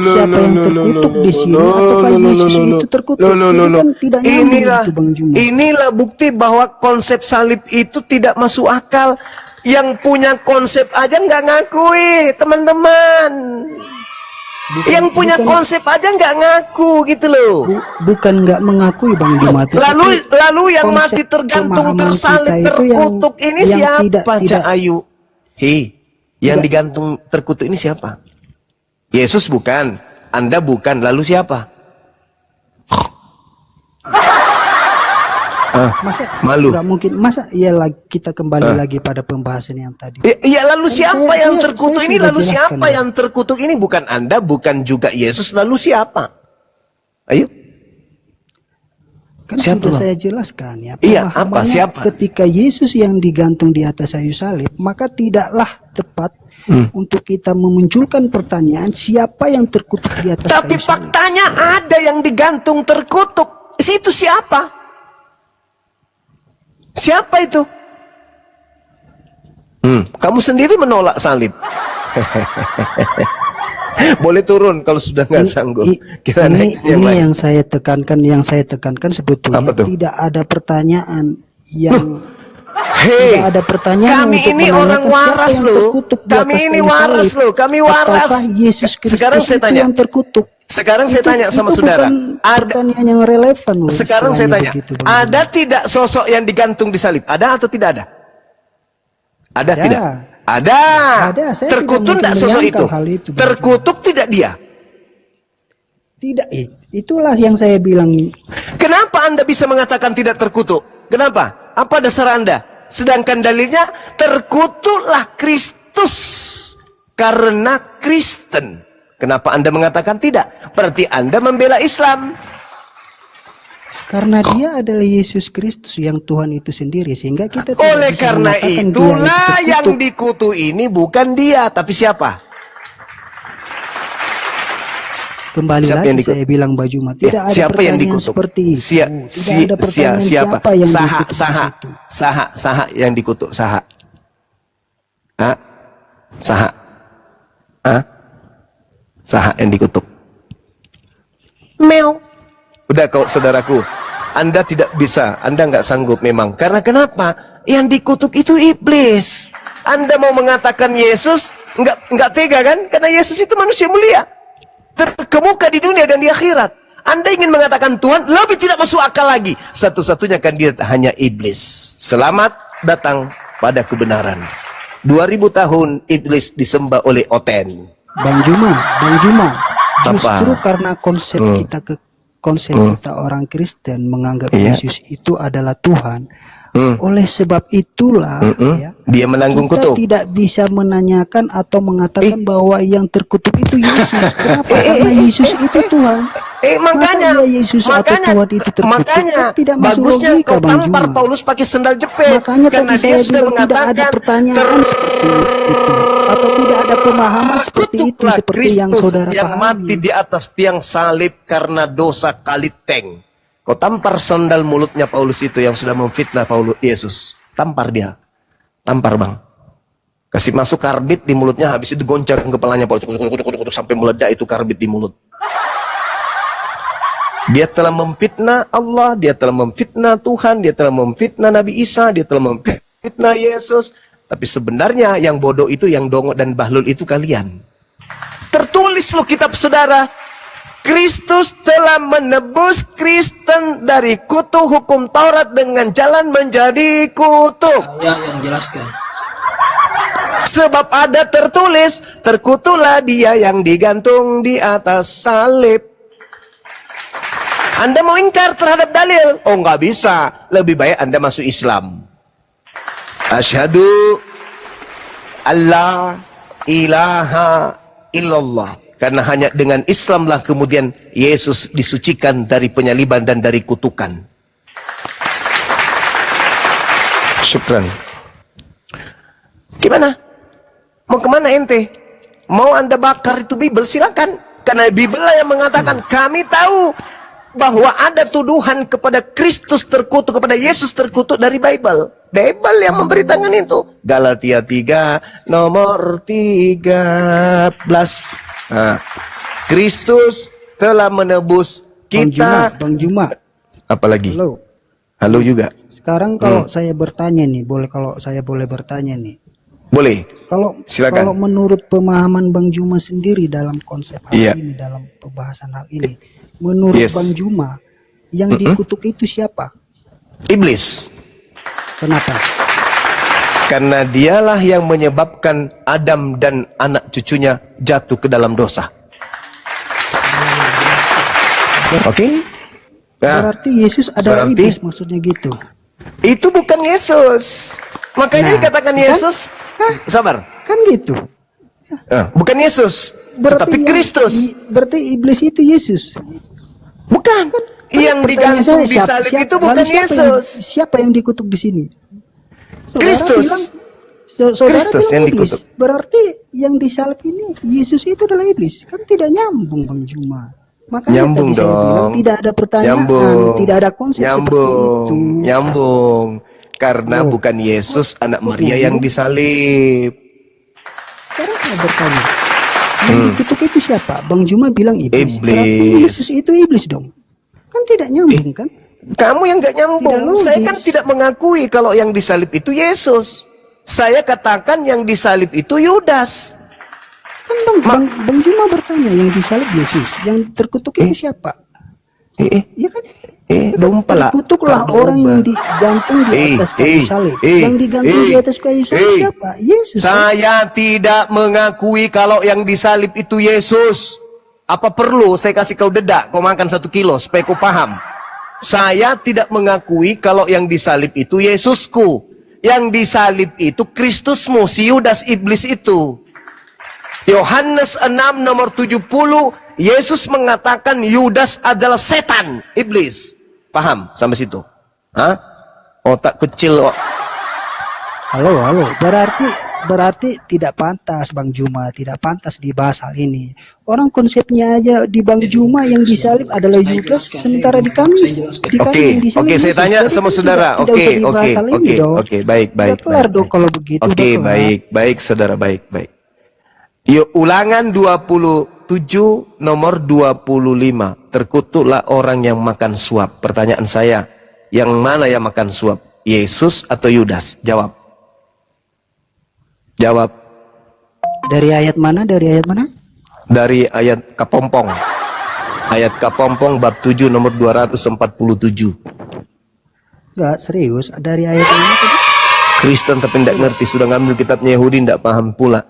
siapa yang terkutuk di sini, ataukah Yesus itu terkutuk? Jadi kan tidak nyambung itu, Bang Juma. Inilah bukti bahwa konsep salib itu tidak masuk akal. Yang punya konsep aja nggak ngakui, teman-teman. Yang punya konsep aja nggak ngaku gitu loh. Bukan nggak mengakui, Bang Juma. Lalu yang mati tergantung tersalib terkutuk ini siapa, Cak Ayu? Hei, yang digantung terkutuk ini siapa? Yesus bukan, Anda bukan, lalu siapa? Masa malu? Nggak mungkin, masa ya kita kembali lagi pada pembahasan yang tadi. Ya lalu siapa yang terkutuk ini? sudah Lalu jelaskan, siapa yang terkutuk ini? Bukan Anda, bukan juga Yesus, lalu siapa? Ayo. Kan Siapa, sudah Bang? saya jelaskan ya. Iya, apa? Pemahamannya Siapa? ketika Yesus yang digantung di atas kayu salib, maka tidaklah tepat untuk kita memunculkan pertanyaan siapa yang terkutuk di atas Tapi kayu salib. faktanya ada yang digantung terkutuk. Itu siapa? Siapa itu? Kamu sendiri menolak salib. Boleh turun kalau sudah nggak sanggup. Kita naik yang lain. Yang saya tekankan sebetulnya tidak ada pertanyaan yang Hei, tidak ada pertanyaan. kami untuk ini menanyakan orang siapa waras yang loh. terkutuk di Kami atas ini kayu waras salib. loh. Kami waras. Ataukah Yesus Kristus Sekarang saya itu tanya. yang terkutuk? Sekarang saya tanya sama Itu saudara. bukan pertanyaan yang relevan loh. Sekarang saya tanya. istilahnya begitu, Bang. Ada tidak sosok yang digantung di salib? Ada atau tidak ada? Ada tidak? Ada. Saya Terkutuk tidak tidak sosok menyangkal itu? hal itu, Bang. Terkutuk tidak dia? Tidak, itulah yang saya bilang. Kenapa Anda bisa mengatakan tidak terkutuk? Kenapa? Apa dasar Anda? Sedangkan dalilnya terkutuklah Kristus karena Kristen. Kenapa Anda mengatakan tidak? Berarti Anda membela Islam. Karena dia adalah Yesus Kristus yang Tuhan itu sendiri, sehingga kita tidak Oleh bisa karena mengatakan itulah dia itu yang terkutuk. dikutuk ini bukan dia, tapi siapa? Kembali Siapa lagi yang dikutuk? saya bilang Mbak Juma, tidak ada siapa yang pertanyaan dikutuk? seperti itu. Tidak ada pertanyaan Siapa? siapa yang Saha, dikutuk di saha, situ. saha yang dikutuk, saha. Hah? Saha. Hah? Saha yang dikutuk. Meow. Udah kau saudaraku, Anda tidak bisa, Anda nggak sanggup memang. Karena kenapa? Yang dikutuk itu iblis. Anda mau mengatakan Yesus nggak tega kan? Karena Yesus itu manusia mulia, terkemuka di dunia dan di akhirat. Anda ingin mengatakan Tuhan lebih tidak masuk akal lagi. Satu-satunya kandidat hanya iblis. Selamat datang pada kebenaran. 2000 tahun iblis disembah oleh Oten. Bang Juma, justru Apa? karena konsep kita orang Kristen menganggap Iya. Yesus itu adalah Tuhan. Oleh sebab itulah ya, Dia menanggung kita kutuk. tidak bisa menanyakan atau mengatakan bahwa yang terkutuk itu Yesus. Kenapa? Karena Yesus itu Tuhan. Makanya, Masa dia Yesus atau Tuhan itu terkutuk? makanya Kan tidak masuk bagusnya logika, kau Bang tampar Juma. Paulus pakai sendal jepit. Makanya karena tadi dia saya sudah bilang tidak ada mengatakan pertanyaan seperti itu, atau tidak ada pemahaman seperti itu, terkutuklah seperti yang Kristus saudara yang pahami. mati di atas tiang salib karena dosa kaliteng. Kau tampar sandal mulutnya Paulus itu yang sudah memfitnah Paulus Yesus. Tampar dia. Tampar, Bang. Kasih masuk karbit di mulutnya, habis itu goncang kepalanya Paulus sampai meledak itu karbit di mulut. Dia telah memfitnah Allah, dia telah memfitnah Tuhan, dia telah memfitnah Nabi Isa, dia telah memfitnah Yesus. Tapi sebenarnya yang bodoh itu, yang dongok dan bahlul itu kalian. Tertulis loh kitab saudara. Kristus telah menebus Kristen dari kutuk hukum Taurat dengan jalan menjadi kutuk. Saya yang jelaskan. Sebab ada tertulis, terkutuklah dia yang digantung di atas salib. Anda mau ingkar terhadap dalil? Oh, nggak bisa. Lebih baik Anda masuk Islam. Asyhadu alla ilaha illallah. Karena hanya dengan Islamlah kemudian Yesus disucikan dari penyaliban dan dari kutukan. Syukran. Gimana? Mau kemana ente? Mau Anda bakar itu Bible? Silakan. Karena Bible lah yang mengatakan, kami tahu bahwa ada tuduhan kepada Kristus terkutuk, kepada Yesus terkutuk dari Bible. Bible yang memberitakan itu. Galatia 3 nomor 13. Nah, Kristus telah menebus kita. Bang Juma. Apalagi? Halo. Halo juga. Sekarang kalau saya bertanya nih, kalau saya boleh bertanya nih. Boleh. Silakan. Kalau menurut pemahaman Bang Juma sendiri dalam konsep hal ini, dalam pembahasan hal ini, menurut Bang Juma, yang dikutuk itu siapa? Iblis. Kenapa? Karena dialah yang menyebabkan Adam dan anak cucunya jatuh ke dalam dosa. Oke? Berarti Yesus adalah iblis, maksudnya gitu. Itu bukan Yesus. Makanya dikatakan Yesus. Sabar. Kan gitu. Bukan Yesus. Tetapi Kristus. Berarti iblis itu Yesus. Bukan. Yang digantung di salib itu bukan Yesus. Siapa yang dikutuk di sini? Kristus. Kristus yang dikutuk. Berarti yang disalib ini Yesus itu adalah iblis. Kan tidak nyambung Bang Juma. Makanya nyambung tadi saya bilang tidak ada pertanyaan, tidak ada konsep seperti itu. Nyambung. Karena bukan Yesus anak Maria yang disalib. Sekarang saya bertanya, yang dikutuk itu siapa? Bang Juma bilang iblis. Berarti Yesus itu iblis dong. Kan tidak nyambung kan? Kamu yang gak nyambung. Saya kan tidak mengakui kalau yang disalib itu Yesus. Saya katakan yang disalib itu Yudas. Kan Bang Juma bertanya, yang disalib Yesus, yang terkutuk itu siapa? Ya kan? Terkutuklah orang yang digantung di atas kayu salib. Yang digantung di atas kayu salib siapa? Yesus. Saya tidak mengakui kalau yang disalib itu Yesus. Apa perlu saya kasih kau dedak, kau makan 1 kilo supaya kau paham? Saya tidak mengakui kalau yang disalib itu Yesusku. Yang disalib itu Kristusmu, si Yudas iblis itu. Yohanes 6 nomor 70, Yesus mengatakan Yudas adalah setan, iblis. Paham sampai situ? Hah? Otak kecil. Halo. Berarti tidak pantas Bang Juma, tidak pantas dibahas hal ini. Orang konsepnya aja di Bang Juma yang disalib adalah Yudas, sementara di kami Oke, saya tanya sama saudara. Oke, baik. Kalau begitu. Oke, baik, saudara, baik. Yuk, Ulangan 27 nomor 25. Terkutuklah orang yang makan suap. Pertanyaan saya, yang mana yang makan suap? Yesus atau Yudas? Jawab. Dari ayat mana? Dari ayat Kapompong. Ayat Kapompong bab 7 nomor 247. Enggak, serius. Dari ayat mana tadi? Kristen tapi tidak ngerti. Sudah ngambil kitabnya Yahudi, tidak paham pula.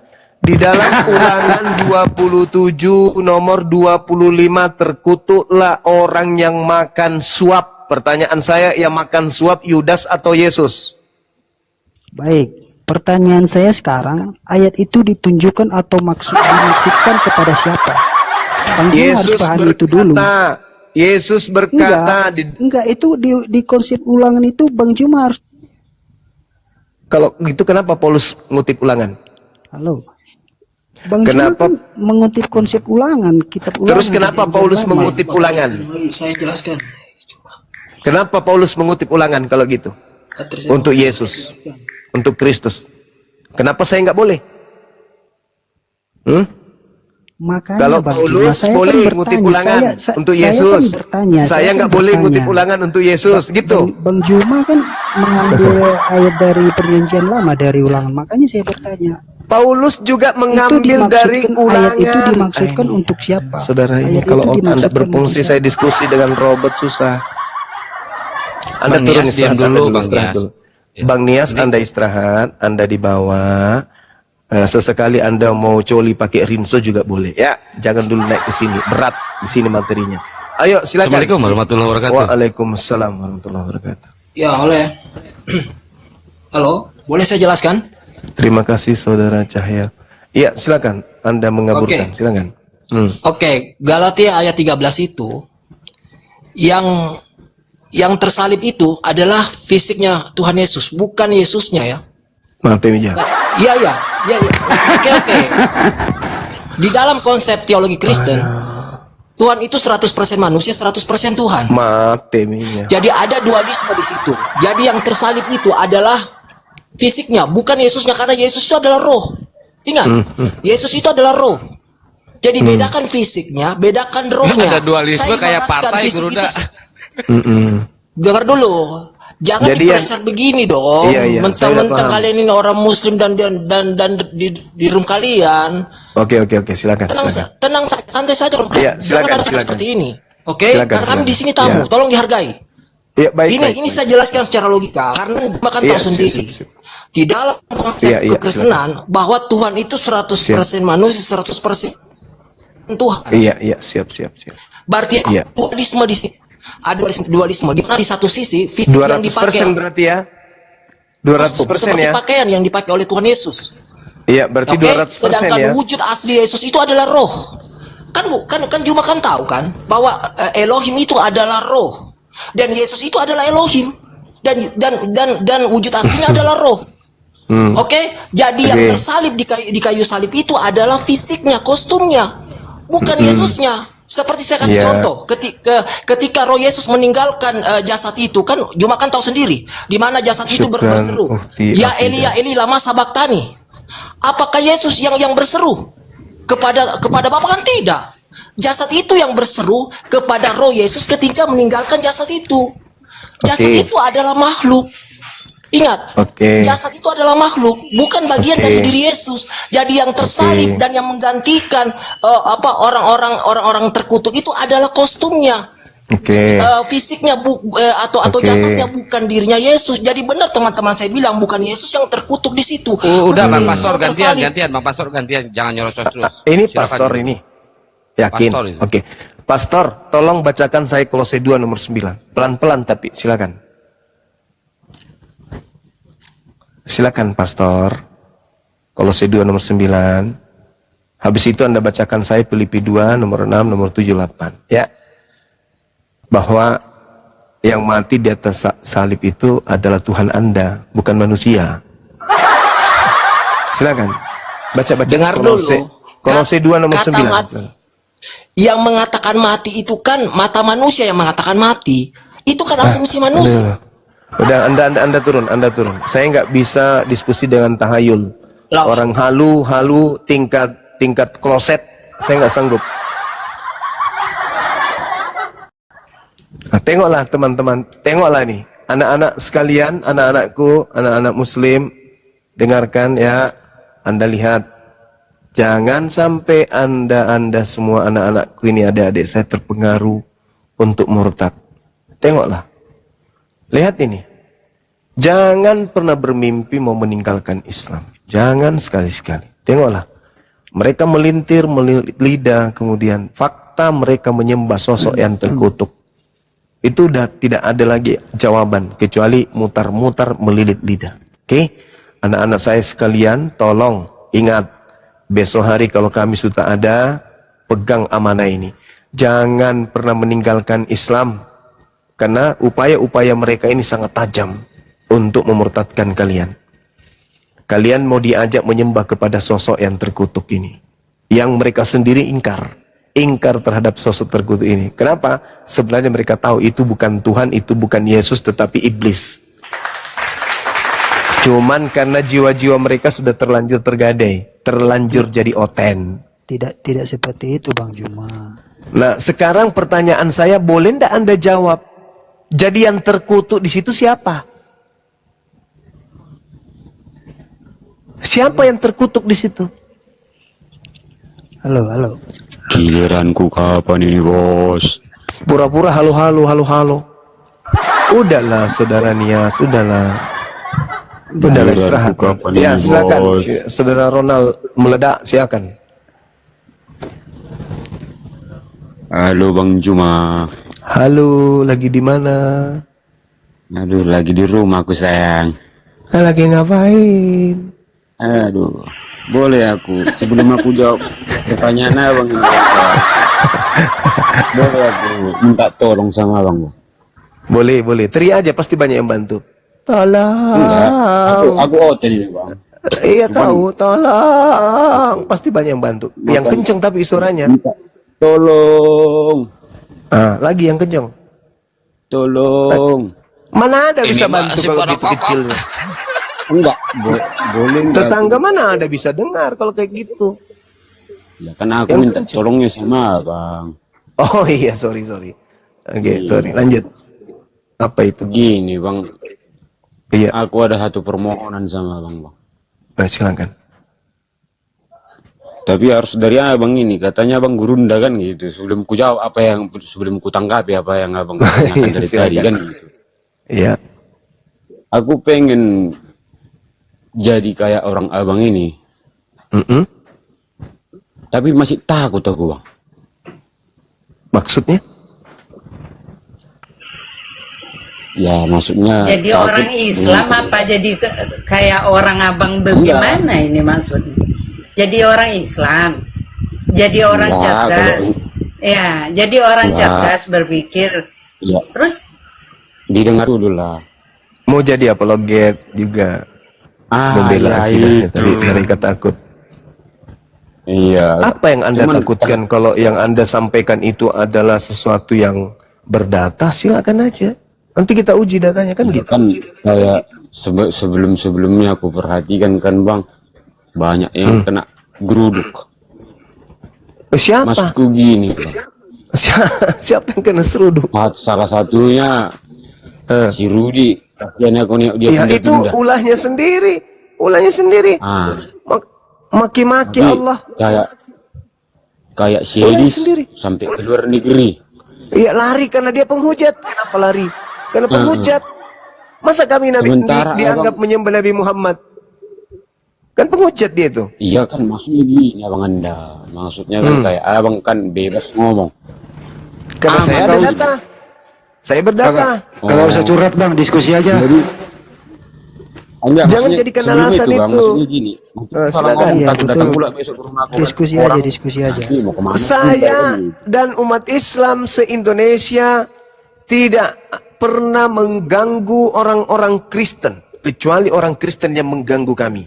Di dalam Ulangan 27 nomor 25, terkutuklah orang yang makan suap. Pertanyaan saya, yang makan suap Yudas atau Yesus? Baik, pertanyaan saya sekarang, ayat itu ditunjukkan atau dimaksudkan kepada siapa? Yesus berkata, Yesus berkata. Enggak, itu di konsep Ulangan itu Bang Juma harus. Kalau gitu kenapa Paulus ngutip Ulangan? Halo. Bang kenapa kan mengutip konsep Ulangan, kitab Ulangan? Terus kenapa Paulus mengutip Ulangan? Saya jelaskan. Kenapa Paulus mengutip Ulangan kalau gitu? Untuk Yesus, untuk Kristus. Kenapa saya nggak boleh? Makanya kalau Paulus boleh mengutip Ulangan untuk Yesus, saya nggak boleh mengutip Ulangan untuk Yesus, gitu. Bang Juma kan mengambil ayat dari Perjanjian Lama, dari Ulangan. Makanya saya bertanya. Paulus juga mengambil dari Ulangan. Ayat itu dimaksudkan untuk siapa? Saudara ini kalau Anda berfungsi, saya diskusi dengan Robert susah. Anda turun istirahat dulu, Bang Nias. Bang Nias, Anda istirahat, Anda di bawah. Sesekali Anda mau coli pakai rinso juga boleh. Ya, jangan dulu naik ke sini. Berat di sini materinya. Ayo, silakan. Assalamualaikum warahmatullahi wabarakatuh. Waalaikumsalam warahmatullahi wabarakatuh. Ya, oleh. Halo, boleh saya jelaskan? Terima kasih Saudara Cahya. Iya, silakan. Anda mengaburkan. Oke. Silakan. Oke, Galatia ayat 13 itu yang tersalib itu adalah fisiknya Tuhan Yesus, bukan Yesusnya ya. Mati meja. Iya. Oke. Di dalam konsep teologi Kristen, Tuhan itu 100% manusia, 100% Tuhan. Mati meja. Jadi ada dualisme di situ. Jadi yang tersalib itu adalah fisiknya, bukan Yesusnya, karena Yesus itu adalah roh. Ingat, Yesus itu adalah roh. Jadi bedakan fisiknya, bedakan rohnya. Ada dualisme kayak partai, Guruda. Dengar dulu. Jangan dipressure begini dong. Mentang-mentang kalian ini orang Muslim dan di room kalian. Oke, silakan. Tenang saja, santai saja. Iya, silakan. Seperti ini. Oke, karena kami di sini tamu, tolong dihargai. Iya, baik. Ini saya jelaskan secara logika karena makan tahu sendiri. Di dalam konsep kekristenan bahwa Tuhan itu 100% manusia, 100% Tuhan. Iya, siap. Berarti dualisme di sini. Ada dualisme di mana di satu sisi fisik yang dipakai 200% berarti ya. 200% seperti ya. pakaian yang dipakai oleh Tuhan Yesus. Iya, berarti 200% sedangkan ya. wujud asli Yesus itu adalah roh. Kan Juma kan tahu kan bahwa Elohim itu adalah roh dan Yesus itu adalah Elohim dan wujud aslinya adalah roh. Oke, jadi yang tersalib di kayu salib itu adalah fisiknya, kostumnya, bukan Yesusnya. Seperti saya kasih contoh, ketika roh Yesus meninggalkan jasad itu, kan Juma kan tahu sendiri di mana jasad itu berseru, ya Eli lama sabaktani. Apakah Yesus yang berseru kepada Bapa? Kan tidak. Jasad itu yang berseru kepada roh Yesus ketika meninggalkan jasad itu. Jasad itu adalah makhluk. Ingat, jasad itu adalah makhluk, bukan bagian dari diri Yesus. Jadi yang tersalib dan yang menggantikan orang-orang terkutuk itu adalah kostumnya, fisiknya atau jasadnya, bukan dirinya Yesus. Jadi benar teman-teman saya bilang, bukan Yesus yang terkutuk di situ. Udah Bang Pastor gantian, Bang Pastor gantian, jangan nyerocos terus. Ini Pastor ini. Yakin? Oke. Pastor, tolong bacakan saya Kolose 2 nomor 9. Pelan-pelan tapi silakan. Silakan Pastor. Kolose 2 nomor 9. Habis itu Anda bacakan saya Filipi 2 nomor 6 nomor 7 8 ya. Bahwa yang mati di atas salib itu adalah Tuhan Anda, bukan manusia. Silakan. Baca Dengar Kolose 2 nomor 9. Yang mengatakan mati itu kan mata manusia yang mengatakan mati. Itu kan asumsi manusia. Udah Anda turun. Saya nggak bisa diskusi dengan tahayul. Orang halu tingkat kloset, saya nggak sanggup. Nah, tengoklah teman-teman, tengoklah nih, anak-anak sekalian, anak-anakku, anak-anak Muslim, dengarkan ya, Anda lihat, jangan sampai Anda semua anak-anakku ini, adik-adik saya terpengaruh untuk murtad. Tengoklah. Lihat ini, jangan pernah bermimpi mau meninggalkan Islam. Jangan sekali-sekali. Tengoklah, mereka melilit lidah, kemudian fakta mereka menyembah sosok yang terkutuk. Itu udah tidak ada lagi jawaban, kecuali mutar-mutar melilit lidah. Oke? Anak-anak saya sekalian, tolong ingat, besok hari kalau kami sudah ada, pegang amanah ini. Jangan pernah meninggalkan Islam. Karena upaya-upaya mereka ini sangat tajam untuk memurtadkan kalian. Kalian mau diajak menyembah kepada sosok yang terkutuk ini. Yang mereka sendiri ingkar terhadap sosok terkutuk ini. Kenapa? Sebenarnya mereka tahu itu bukan Tuhan, itu bukan Yesus, tetapi iblis. Cuman karena jiwa-jiwa mereka sudah terlanjur tergadai, terlanjur jadi oten. Tidak seperti itu Bang Juma. Nah, sekarang pertanyaan saya, boleh ndak Anda jawab? Jadi yang terkutuk di situ siapa? Siapa yang terkutuk di situ? Halo. Giliranku kapan ini, Bos? Pura-pura halo. Udahlah, Saudara Nia, sudahlah. Udah istirahat. Kapan Ya, ini, silakan. Bos? Saudara Ronald meledak, silakan. Halo Bang Juma. Halo, lagi di mana? Aduh, lagi di rumah aku sayang. Lagi ngapain? Aduh, boleh aku sebelum aku jawab pertanyaan Abang ini, boleh aku minta tolong sama Abang? Boleh, boleh. Teriak aja, pasti banyak yang bantu. Tolong. Enggak, aku out ini Bang. Iya tahu, tolong. Pasti banyak yang bantu. Yang kenceng tapi suaranya. Tolong. Lagi yang kenceng. Tolong. Mana ada bisa Ini mah bantu si kalau para gitu kecilnya? Enggak, boleh enggak? Tetangga mana ada bisa dengar kalau kayak gitu? Ya kan aku Yang minta kenceng. tolongnya sama Bang. Oh iya, sorry. Oke, sorry. Lanjut. Apa itu? Gini Bang, Iya, aku ada satu permohonan sama Bang. silakan. Tapi harus dari Abang ini, katanya Abang gurunda kan gitu. Sebelum ku jawab sebelum ku tanggapi apa yang Abang tanyakan dari tadi kan gitu. Iya. Aku pengen jadi kayak orang Abang ini. Tapi masih takut aku Bang. Maksudnya? Ya maksudnya Jadi takut orang Islam dengan- apa jadi kayak orang abang bagaimana ini maksudnya? Jadi orang Islam, jadi orang Enggak, cerdas, ya, jadi orang Enggak. cerdas berpikir. Ya, Terus didengar dulu lah. Mau jadi apologet juga. Membela ya akidahnya itu. tadi mereka takut. Iya. Apa yang Anda Cuman- takutkan kalau yang Anda sampaikan itu adalah sesuatu yang berdata, silakan aja. Nanti kita uji datanya kan gitu. Kan kayak sebelum-sebelumnya aku perhatikan kan Bang, banyak yang kena geruduk. Siapa? Maksudku gini Bang. Siapa yang kena seruduk? Salah satunya si Rudi. Kasihan aku nih dia Ya itu pindah-pindah. ulahnya sendiri. Ulahnya sendiri. Maki-maki Tapi Allah. Kayak si Ulahnya Edis sendiri. sampai ke luar negeri. Iya lari karena dia penghujat. Kenapa lari? Karena penghujat. Masa kami Sementara dianggap menyembah Nabi Muhammad? Kan penghujat dia itu. Iya kan maksudnya gini Abang Anda. Maksudnya kan kayak Abang kan bebas ngomong. Karena saya ada tahu. data. Saya berdata. Kalau usah curhat Bang, diskusi aja. Enggak, Jangan maksudnya jadikan sebelum alasan Bang, itu. maksudnya gini. Kalau silakan. ngomong Iya, takut datang betul. pula besok ke rumah aku. Diskusi Orang aja, diskusi aja. nanti mau kemana? Saya dan umat Islam se-Indonesia tidak pernah mengganggu orang-orang Kristen. Kecuali orang Kristen yang mengganggu kami.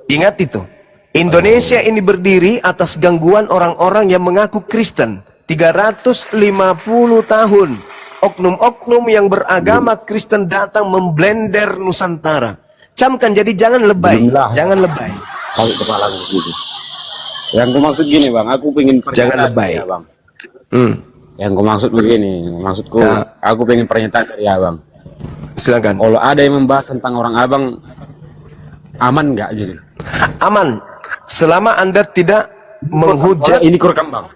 Ingat itu. Indonesia ini berdiri atas gangguan orang-orang yang mengaku Kristen. 350 tahun. Oknum-oknum yang beragama Kristen datang memblender Nusantara. Camkan, jadi jangan lebay. Belum lah. Jangan lebay. Kalau kepala gitu. Yang ku maksud gini Bang, aku pengen Jangan pernyataan lebay. dari Abang. Yang ku maksud begini, maksudku aku pengen pernyataan dari Abang. Silakan. Kalau ada yang membahas tentang orang Abang, aman nggak gitu? Aman. Selama Anda tidak menghujat. Ini kurekam Bang.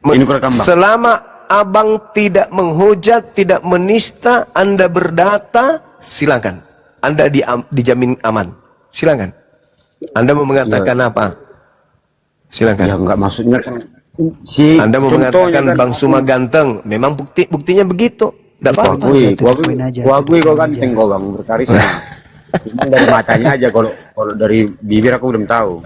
Ini kurekam Bang. Selama Abang tidak menghujat, tidak menista, Anda berdata, silakan. Anda dijamin aman. Silakan. Anda mau mengatakan apa? Silakan. Ya enggak, maksudnya kan Anda mau mengatakan Bang Suma ganteng. Memang buktinya begitu. Tidak apa-apa. Gua akui kok ganteng kok Bang, berkarisma. Cuma dari matanya aja, kalau dari bibir aku belum tahu.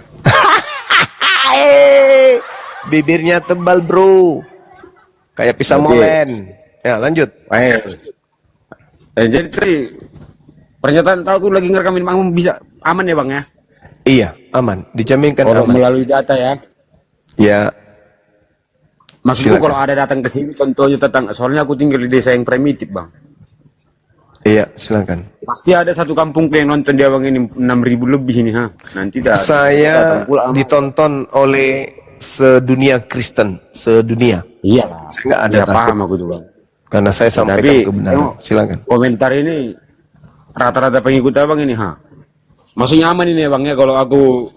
Bibirnya tebal bro. Kayak pisang Oke. molen. Ya lanjut. Jadi tadi pernyataan tahu aku lagi ngerekamin Bang, bisa aman ya Bang ya? Iya, aman. Dijaminkan Kalau aman. melalui data ya. Ya. Maksudku Silakan. kalau ada datang ke sini contohnya tentang, soalnya aku tinggal di desa yang primitif Bang. Iya, silakan. Pasti ada satu kampung yang nonton dia Bang ini 6.000 lebih ini ha. Nanti Saya datang pula. ditonton oleh sedunia Kristen, sedunia. Iya lah. Saya nggak ada Ya, takut. paham aku tuh Bang. Karena saya sampaikan Tapi kebenaran. tengok, Silakan. komentar ini rata-rata pengikut Abang ini ha. Maksudnya aman ini ya Bang ya kalau aku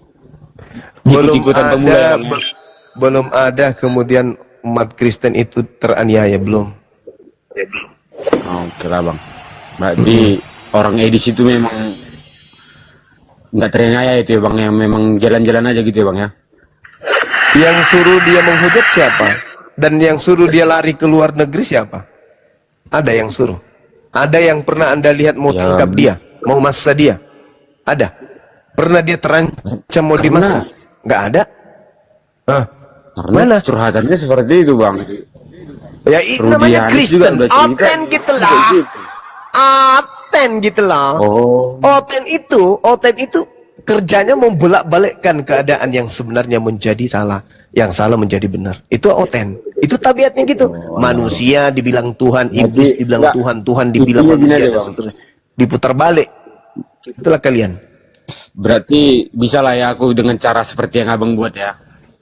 Belum ikut-ikutan pemula ya, ada, Bang, ya? belum ada kemudian umat Kristen itu teraniaya, belum. Oke lah Bang. Berarti orang Edis itu memang nggak ternyata itu ya bang, yang memang jalan-jalan aja gitu ya bang ya. Yang suruh dia menghujat siapa? Dan yang suruh dia lari ke luar negeri siapa? Ada yang suruh? Ada yang pernah Anda lihat mau tangkap dia? Mau massa dia? Ada? Pernah dia terancam mau dimassa? Nggak ada? Karena mana? curhatannya seperti itu bang. Ya namanya Kristen, oten gitu lah. Oten gitu lah. Oten itu kerjanya membolak-balikkan keadaan yang sebenarnya menjadi salah, yang salah menjadi benar. Itu oten. Itu tabiatnya gitu. Manusia dibilang Tuhan, iblis dibilang Tuhan, Tuhan dibilang manusia dan seterusnya. Diputar balik. Itulah kalian. Berarti bisa lah ya aku dengan cara seperti yang abang buat ya.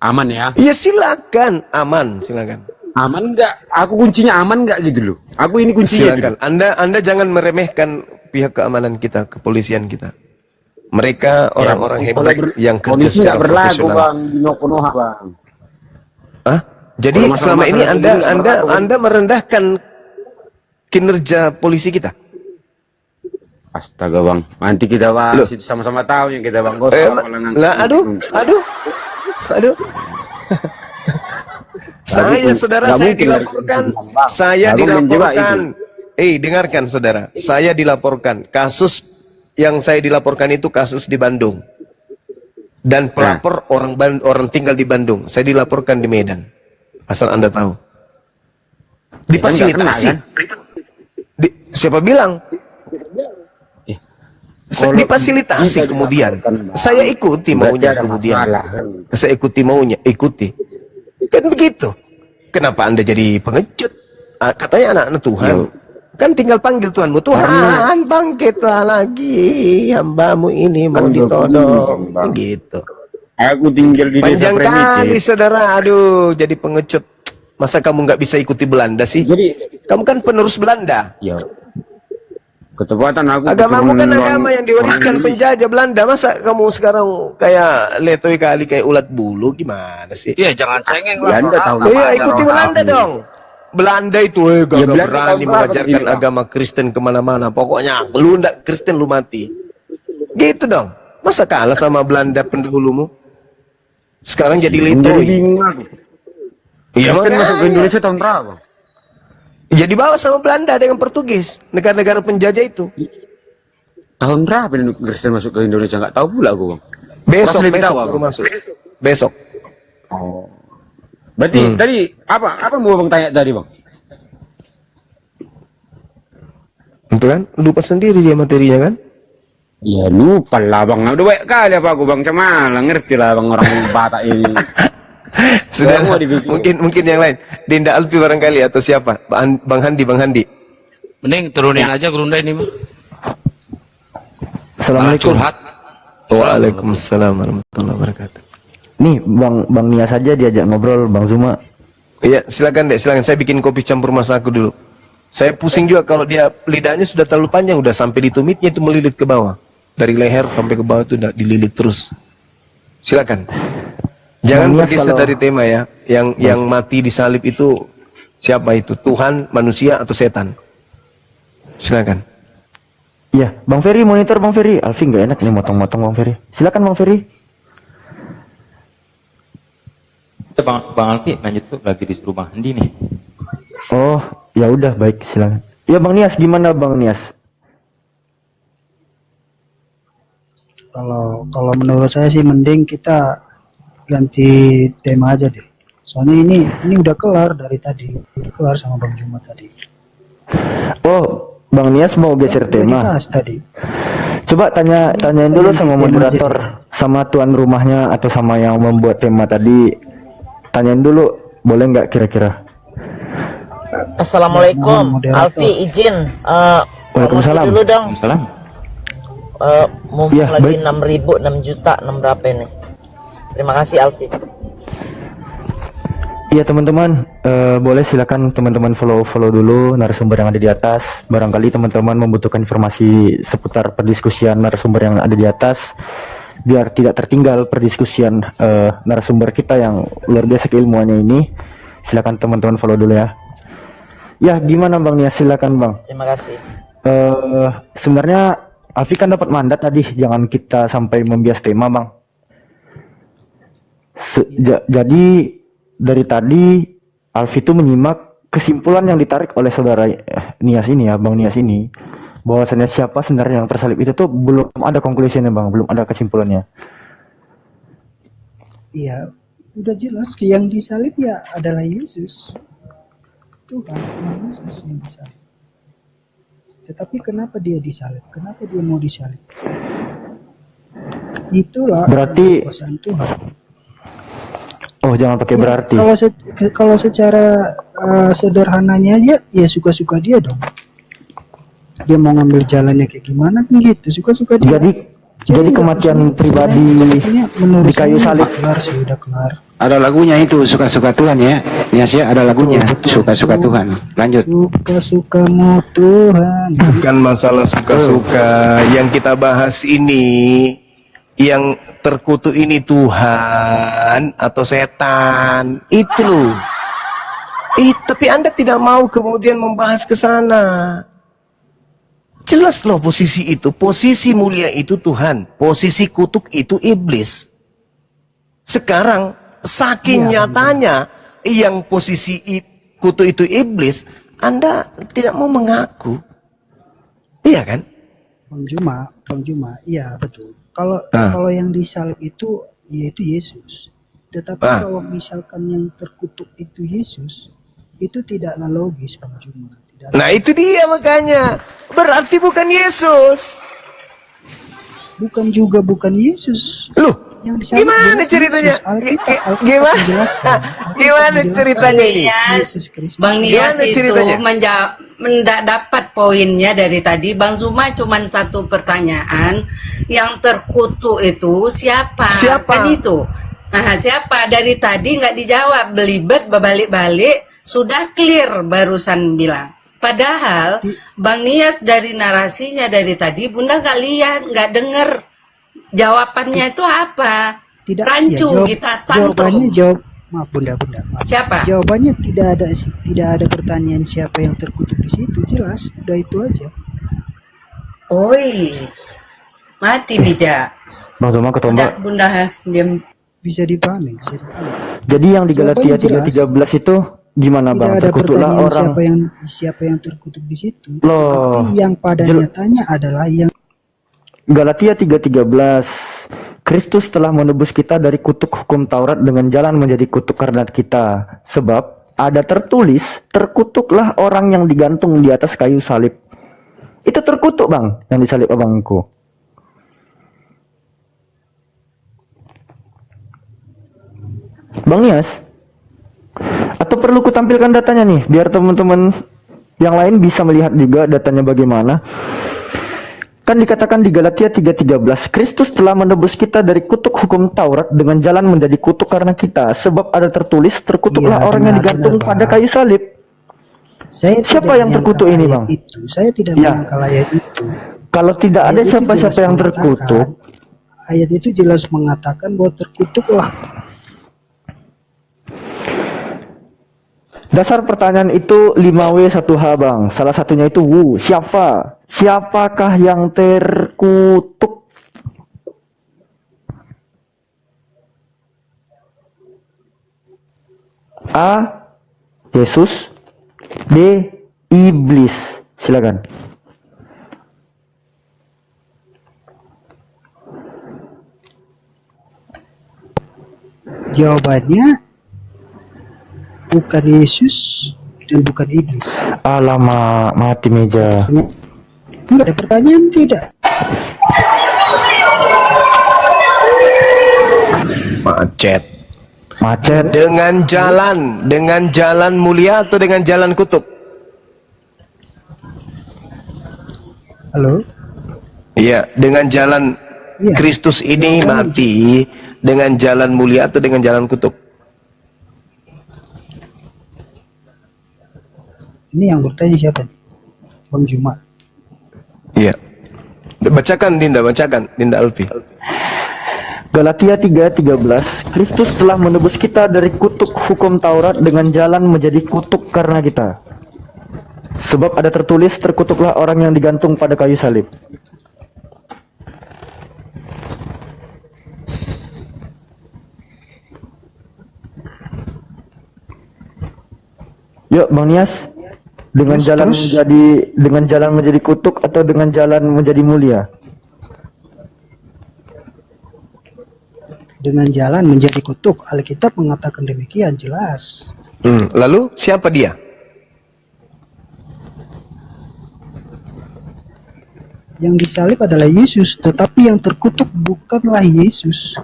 Aman ya? Ya silakan, aman, silakan. Aman nggak? Aku kuncinya aman nggak gitu loh. Aku ini kuncinya. Silakan. Gitu. Anda jangan meremehkan pihak keamanan kita, kepolisian kita. Mereka orang-orang hebat yang kerja secara profesional. Bang, di Konoha, bang. Jadi selama ini Anda merendahkan kinerja polisi kita. Astaga bang, nanti kita bahas itu sama-sama tahu yang kita bang aduh. Saya dilaporkan. Dengarkan saudara, saya dilaporkan kasus yang saya dilaporkan itu kasus di Bandung. Dan pelapor orang tinggal di Bandung. Saya dilaporkan di Medan. Asal Anda tahu. Difasilitasi. Siapa bilang? Difasilitasi kemudian. Saya ikuti maunya kemudian. Saya ikuti maunya, Kan begitu. Kenapa Anda jadi pengecut? Katanya anak-anak Tuhan. Kan tinggal panggil Tuhanmu. Tuhan, bangkitlah lagi. Hambamu ini mau ditodong. Gitu. Aku tinggal di panjang kali saudara. Aduh, jadi pengecut. Masa kamu nggak bisa ikuti Belanda sih? Kamu kan penerus Belanda. Ya. Ketepatan aku. Agamamu kan agama yang diwariskan penjajah Belanda. Masa kamu sekarang kayak letoy kali kayak ulat bulu, gimana sih? Iya, jangan cengeng lah. Iya, ikuti Belanda dong. Belanda itu gak berani mengajarkan agama Kristen kemana-mana. Pokoknya lu ndak Kristen lu mati. Gitu dong. Masa kalah sama Belanda pendahulumu? Sekarang jadi letoy. Iya, Kristen masuk ke Indonesia tahun berapa? Jadi bawa sama Belanda dengan Portugis, negara-negara penjajah itu. Tahun berapa Kristen masuk ke Indonesia? Nggak tahu pula aku bang. Besok baru masuk. Besok. Oh. Berarti tadi apa mau bang tanya tadi bang? Itu kan lupa sendiri dia materinya kan? Ya lupa lah bang. Udah banyak kali apa aku bang Cemala ngerti lah bang orang Batak ini. Sudah mungkin yang lain. Dinda Alfi barangkali atau siapa? Bang Handi. Mending turunin aja gerunda ini mah. Assalamualaikum. Waalaikumsalam warahmatullahi wabarakatuh. Nih Bang Nias saja diajak ngobrol Bang Zuma. Iya silakan deh, silakan. Saya bikin kopi campur masa aku dulu. Saya pusing juga kalau dia lidahnya sudah terlalu panjang, udah sampai di tumitnya itu melilit ke bawah. Dari leher sampai ke bawah itu udah dililit terus. Silakan. Jangan bergeser dari tema ya. Yang mati di salib itu siapa itu? Tuhan, manusia, atau setan? Silakan. Iya, Bang Ferry monitor Bang Ferry. Alfi nggak enak nih motong-motong Bang Ferry. Silakan Bang Ferry. Bang Alfi lanjut tuh lagi disuruh Bang Handi nih. Oh, ya udah baik silakan. Ya Bang Nias gimana Bang Nias? Kalau menurut saya sih mending kita ganti tema aja deh. Soalnya ini udah kelar dari tadi, udah kelar sama Bang Juma tadi. Oh, Bang Nias mau geser tema. Tadi. Coba tanyain dulu sama moderator, sama tuan rumahnya atau sama yang membuat tema tadi. Tanyain dulu, boleh nggak kira-kira? Assalamualaikum, Alfi izin. Waalaikumsalam. Dulu dong. Waalaikumsalam. Mumpung ya, lagi 6.000, 6 juta, 6 berapa ini? Terima kasih Alfi. Iya teman-teman, boleh silakan teman-teman follow dulu narasumber yang ada di atas. Barangkali teman-teman membutuhkan informasi seputar perdiskusian narasumber yang ada di atas, biar tidak tertinggal perdiskusian narasumber kita yang luar biasa keilmuannya ini. Silakan teman-teman follow dulu ya. Ya gimana Bang Nias, silakan Bang. Terima kasih. Sebenarnya Alfi kan dapat mandat tadi, jangan kita sampai membias tema, Bang. Jadi dari tadi Alfi itu menyimak kesimpulan yang ditarik oleh saudara Nias ini ya, Bang Nias ini, bahwasannya siapa sebenarnya yang tersalib itu tuh belum ada conclusionnya, Bang, belum ada kesimpulannya. Iya, udah jelas yang disalib ya adalah Yesus. Tuhan Yesus yang disalib. Tetapi kenapa dia disalib? Kenapa dia mau disalib? Itulah berarti kekuasaan Tuhan. Oh, jangan pakai Ya, berarti. kalau secara sederhananya aja, ya suka-suka dia dong. Dia mau ngambil jalannya kayak gimana kan gitu, suka-suka dia. Jadi kematian pribadi menurut di kayu saya salib. kelar sih, udah kelar. Ada lagunya itu, suka-suka Tuhan ya. Niasnya ada lagunya, suka-suka Tuhan. Lanjut. Suka-sukamu Tuhan. Bukan masalah suka-suka. Yang kita bahas ini, yang terkutuk ini Tuhan atau setan, itu loh. Tapi Anda tidak mau kemudian membahas ke sana. Jelas loh posisi itu. Posisi mulia itu Tuhan. Posisi kutuk itu iblis. Sekarang saking nyatanya yang posisi kutuk itu iblis, Anda tidak mau mengaku. Iya kan? Bang Juma, iya betul. Kalau yang disalib itu yaitu Yesus. Tetapi kalau misalkan yang terkutuk itu Yesus, itu tidaklah logis, Bang Juma. Nah itu dia makanya. Berarti bukan Yesus. Bukan Yesus. Loh, yang disalib gimana ceritanya? Gimana ceritanya ini? Bang Nias itu mendapat poinnya dari tadi. Bang Zuma cuman satu pertanyaan, yang terkutuk itu siapa? Kan itu. Nah, siapa? Dari tadi nggak dijawab, belibet berbalik-balik, sudah clear barusan bilang. Padahal Bang Nias dari narasinya dari tadi Bunda nggak lihat, nggak dengar jawabannya itu apa. Rancu kita tantrum. Maaf Bunda. Maaf. Siapa? Jawabannya tidak ada pertanyaan siapa yang terkutuk di situ, jelas, udah itu aja. Oi, mati bija. Bang Zuma ketombak. Bunda diam. Bisa dipahami. Jadi yang di Galatia 3:13 itu gimana Bang? Terkutuklah orang. Siapa yang terkutuk di situ. Loh. Tapi yang pada nyatanya adalah yang Galatia 3:13. Kristus telah menebus kita dari kutuk hukum Taurat dengan jalan menjadi kutuk karena kita. Sebab ada tertulis, terkutuklah orang yang digantung di atas kayu salib. Itu terkutuk Bang, yang disalib abangku. Bang Nias, atau perlu kutampilkan datanya nih, biar teman-teman yang lain bisa melihat juga datanya bagaimana. Kan dikatakan di Galatia 3:13, Kristus telah menebus kita dari kutuk hukum Taurat dengan jalan menjadi kutuk karena kita. Sebab ada tertulis, terkutuklah orang yang digantung pada kayu salib. Siapa yang terkutuk ini Bang? Saya tidak menyangkal ayat itu. Kalau tidak ada siapa-siapa yang terkutuk, ayat itu jelas mengatakan bahwa terkutuklah. Dasar pertanyaan itu 5W1H Bang. Salah satunya itu siapa? Siapakah yang terkutuk? A. Yesus. B. Iblis. Silakan. Jawabannya bukan Yesus dan bukan iblis. Alamak, mati meja. Enggak ada pertanyaan, tidak. Macet. Dengan jalan mulia atau dengan jalan kutuk? Halo? Iya, dengan jalan Kristus ini mati, dengan jalan mulia atau dengan jalan kutuk? Ini yang bertanya siapa nih? Bang Juma. Iya. Bacakan Dinda Alfi. Galatia 3:13, Kristus telah menebus kita dari kutuk hukum Taurat dengan jalan menjadi kutuk karena kita. Sebab ada tertulis, terkutuklah orang yang digantung pada kayu salib. Yuk Bang Nias, dengan jalan menjadi kutuk atau dengan jalan menjadi mulia? Dengan jalan menjadi kutuk, Alkitab mengatakan demikian jelas. Lalu siapa dia? Yang disalib adalah Yesus, tetapi yang terkutuk bukanlah Yesus.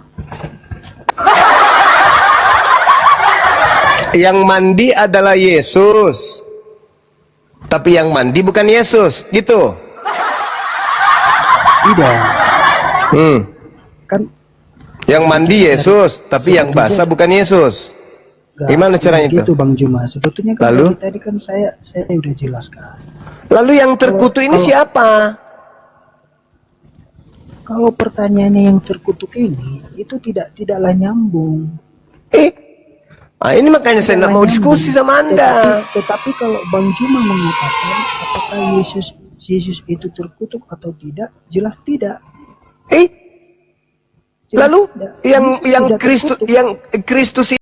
Yang mandi adalah Yesus, tapi yang mandi bukan Yesus, gitu. Tidak. Kan yang mandi Yesus, tapi yang basah bukan Yesus. Gimana caranya itu? Gitu Bang Juma. Sebetulnya kan tadi kan saya udah jelaskan. Lalu yang terkutuk ini siapa? Kalau pertanyaannya yang terkutuk ini itu tidaklah nyambung. Ini makanya saya tidak mau diskusi sama Anda. Tetapi kalau Bang Juma mengatakan apakah Yesus itu terkutuk atau tidak, jelas tidak. Lalu yang Kristus